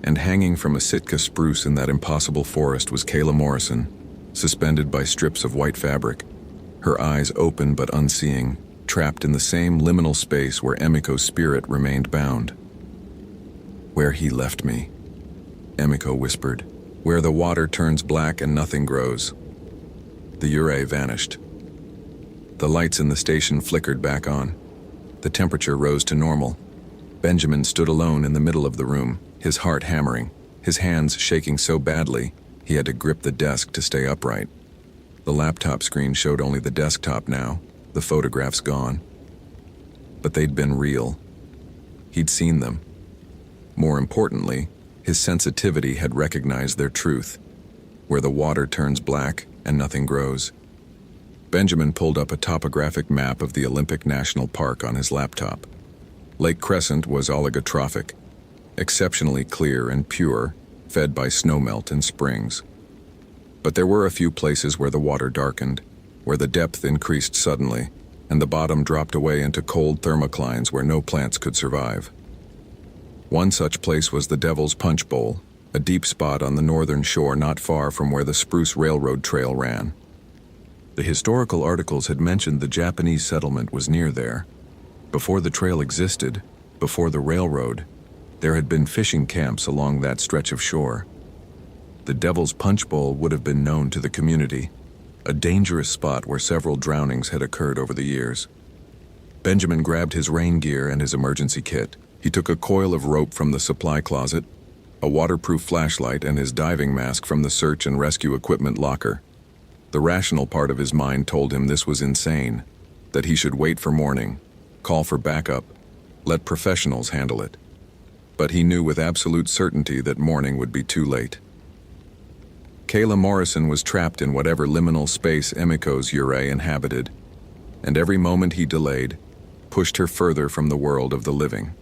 And hanging from a Sitka spruce in that impossible forest was Kayla Morrison, suspended by strips of white fabric, her eyes open but unseeing, trapped in the same liminal space where Emiko's spirit remained bound. "Where he left me," Emiko whispered. "Where the water turns black and nothing grows." The Yurei vanished. The lights in the station flickered back on. The temperature rose to normal. Benjamin stood alone in the middle of the room, his heart hammering, his hands shaking so badly he had to grip the desk to stay upright. The laptop screen showed only the desktop now, the photographs gone. But they'd been real. He'd seen them. More importantly, his sensitivity had recognized their truth, where the water turns black and nothing grows. Benjamin pulled up a topographic map of the Olympic National Park on his laptop. Lake Crescent was oligotrophic, exceptionally clear and pure, fed by snowmelt and springs. But there were a few places where the water darkened, where the depth increased suddenly, and the bottom dropped away into cold thermoclines where no plants could survive. One such place was the Devil's Punch Bowl, a deep spot on the northern shore not far from where the Spruce Railroad Trail ran. The historical articles had mentioned the Japanese settlement was near there. Before the trail existed, before the railroad, there had been fishing camps along that stretch of shore. The Devil's Punch Bowl would have been known to the community, a dangerous spot where several drownings had occurred over the years. Benjamin grabbed his rain gear and his emergency kit. He took a coil of rope from the supply closet, a waterproof flashlight, and his diving mask from the search and rescue equipment locker. The rational part of his mind told him this was insane, that he should wait for morning, call for backup, let professionals handle it. But he knew with absolute certainty that morning would be too late. Kayla Morrison was trapped in whatever liminal space Emiko's Urey inhabited, and every moment he delayed pushed her further from the world of the living.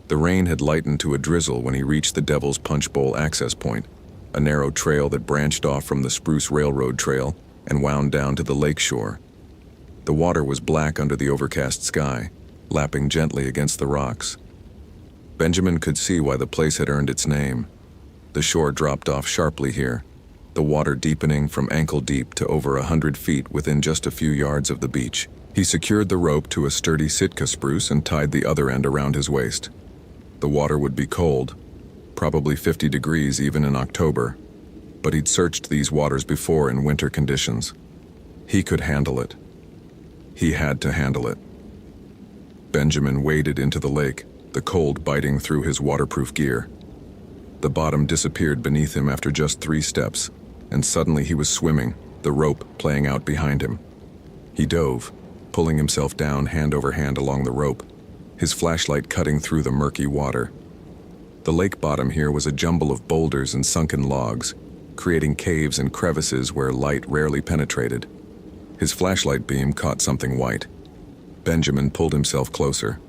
The rain had lightened to a drizzle when he reached the Devil's Punch Bowl access point, a narrow trail that branched off from the Spruce Railroad Trail and wound down to the lake shore. The water was black under the overcast sky, lapping gently against the rocks. Benjamin could see why the place had earned its name. The shore dropped off sharply here, the water deepening from ankle deep to over 100 feet within just a few yards of the beach. He secured the rope to a sturdy Sitka spruce and tied the other end around his waist. The water would be cold, probably 50 degrees even in October, but he'd searched these waters before in winter conditions. He could handle it. He had to handle it. Benjamin waded into the lake, the cold biting through his waterproof gear. The bottom disappeared beneath him after just 3 steps, and suddenly he was swimming, the rope playing out behind him. He dove, pulling himself down hand over hand along the rope, his flashlight cutting through the murky water. The lake bottom here was a jumble of boulders and sunken logs, creating caves and crevices where light rarely penetrated. His flashlight beam caught something white. Benjamin pulled himself closer.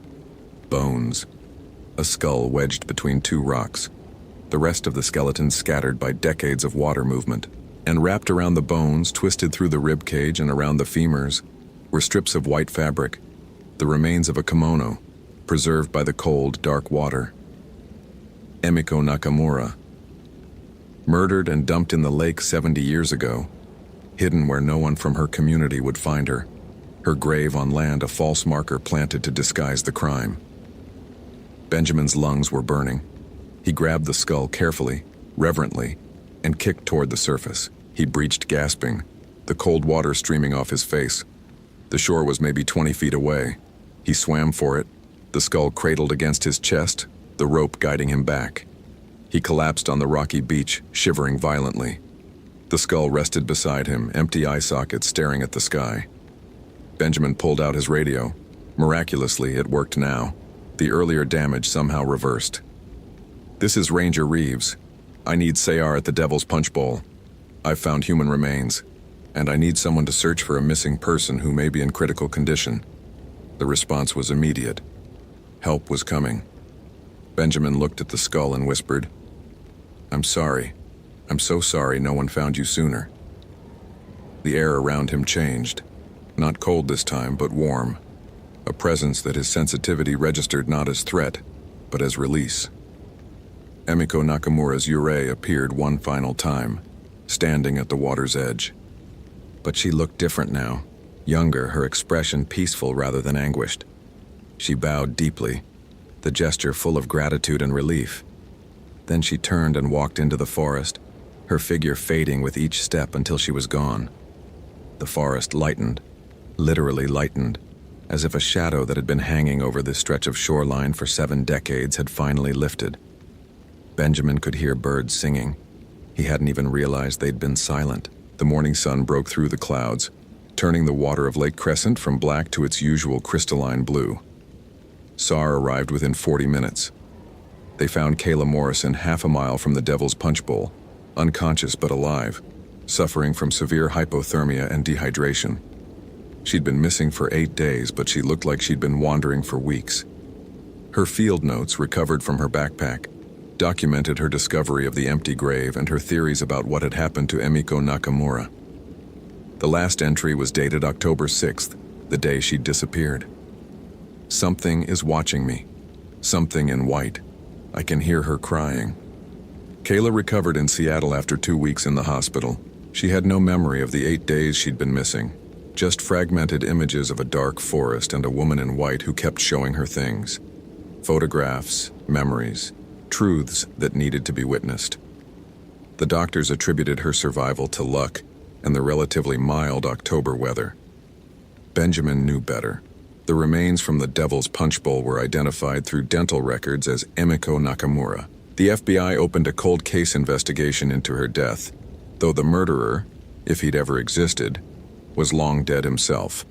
Bones. A skull wedged between 2 rocks. The rest of the skeleton scattered by decades of water movement. And wrapped around the bones, twisted through the rib cage and around the femurs, were strips of white fabric, the remains of a kimono, preserved by the cold, dark water. Emiko Nakamura. Murdered and dumped in the lake 70 years ago, hidden where no one from her community would find her, her grave on land a false marker planted to disguise the crime. Benjamin's lungs were burning. He grabbed the skull carefully, reverently, and kicked toward the surface. He breached gasping, the cold water streaming off his face. The shore was maybe 20 feet away. He swam for it, the skull cradled against his chest, the rope guiding him back. He collapsed on the rocky beach, shivering violently. The skull rested beside him, empty eye sockets staring at the sky. Benjamin pulled out his radio. Miraculously, it worked now. The earlier damage somehow reversed. "This is Ranger Reeves. I need Sayar at the Devil's Punch Bowl. I've found human remains, and I need someone to search for a missing person who may be in critical condition." The response was immediate. Help was coming. Benjamin looked at the skull and whispered, "I'm sorry. I'm so sorry no one found you sooner." The air around him changed. Not cold this time, but warm. A presence that his sensitivity registered not as threat, but as release. Emiko Nakamura's Urey appeared one final time, standing at the water's edge. But she looked different now, younger, her expression peaceful rather than anguished. She bowed deeply, the gesture full of gratitude and relief. Then she turned and walked into the forest, her figure fading with each step until she was gone. The forest lightened, literally lightened, as if a shadow that had been hanging over this stretch of shoreline for 7 decades had finally lifted. Benjamin could hear birds singing. He hadn't even realized they'd been silent. The morning sun broke through the clouds, turning the water of Lake Crescent from black to its usual crystalline blue. SAR arrived within 40 minutes. They found Kayla Morrison half a mile from the Devil's Punch Bowl, unconscious but alive, suffering from severe hypothermia and dehydration. She'd been missing for 8 days, but she looked like she'd been wandering for weeks. Her field notes, recovered from her backpack, documented her discovery of the empty grave and her theories about what had happened to Emiko Nakamura. The last entry was dated October 6th, the day she'd disappeared. "Something is watching me. Something in white. I can hear her crying." Kayla recovered in Seattle after 2 weeks in the hospital. She had no memory of the 8 days she'd been missing, just fragmented images of a dark forest and a woman in white who kept showing her things. Photographs, memories, truths that needed to be witnessed. The doctors attributed her survival to luck and the relatively mild October weather. Benjamin knew better. The remains from the Devil's Punch Bowl were identified through dental records as Emiko Nakamura, The FBI opened a cold case investigation into her death, though the murderer, if he'd ever existed, was long dead himself.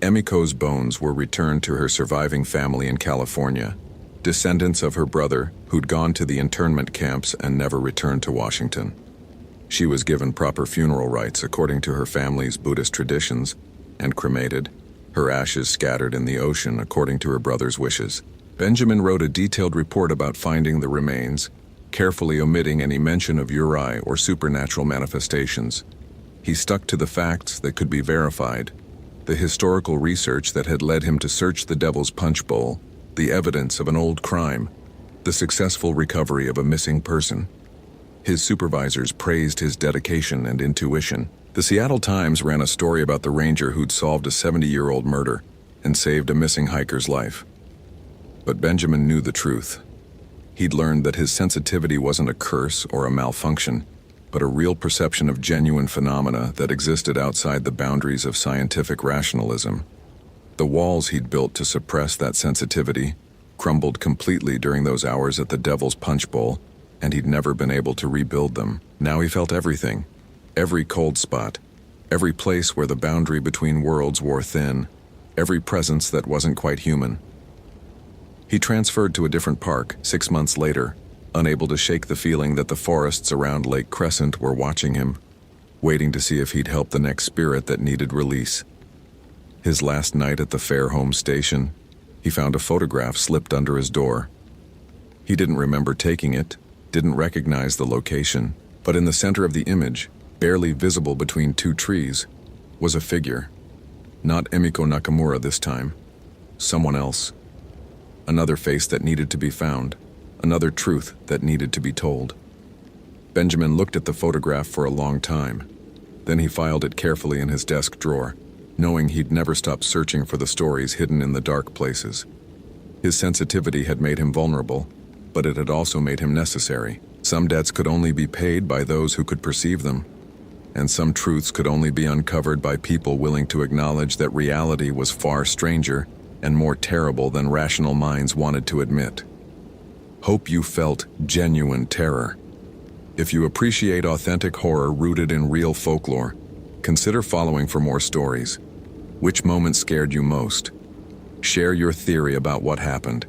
Emiko's bones were returned to her surviving family in California, descendants of her brother who'd gone to the internment camps and never returned to Washington. She was given proper funeral rites according to her family's Buddhist traditions and cremated, her ashes scattered in the ocean according to her brother's wishes. Benjamin wrote a detailed report about finding the remains, carefully omitting any mention of Uri or supernatural manifestations. He stuck to the facts that could be verified, the historical research that had led him to search the Devil's Punch Bowl, the evidence of an old crime, the successful recovery of a missing person. His supervisors praised his dedication and intuition. The Seattle Times ran a story about the ranger who'd solved a 70-year-old murder and saved a missing hiker's life. But Benjamin knew the truth. He'd learned that his sensitivity wasn't a curse or a malfunction, but a real perception of genuine phenomena that existed outside the boundaries of scientific rationalism. The walls he'd built to suppress that sensitivity crumbled completely during those hours at the Devil's Punch Bowl, and he'd never been able to rebuild them. Now he felt everything, every cold spot, every place where the boundary between worlds wore thin, every presence that wasn't quite human. He transferred to a different park 6 months later, unable to shake the feeling that the forests around Lake Crescent were watching him, waiting to see if he'd help the next spirit that needed release. His last night at the Fairholme station, he found a photograph slipped under his door. He didn't remember taking it, didn't recognize the location, but in the center of the image, barely visible between two trees, was a figure. Not Emiko Nakamura this time. Someone else. Another face that needed to be found. Another truth that needed to be told. Benjamin looked at the photograph for a long time. Then he filed it carefully in his desk drawer, knowing he'd never stop searching for the stories hidden in the dark places. His sensitivity had made him vulnerable, but it had also made him necessary. Some debts could only be paid by those who could perceive them, and some truths could only be uncovered by people willing to acknowledge that reality was far stranger and more terrible than rational minds wanted to admit. Hope you felt genuine terror. If you appreciate authentic horror rooted in real folklore, consider following for more stories. Which moment scared you most? Share your theory about what happened.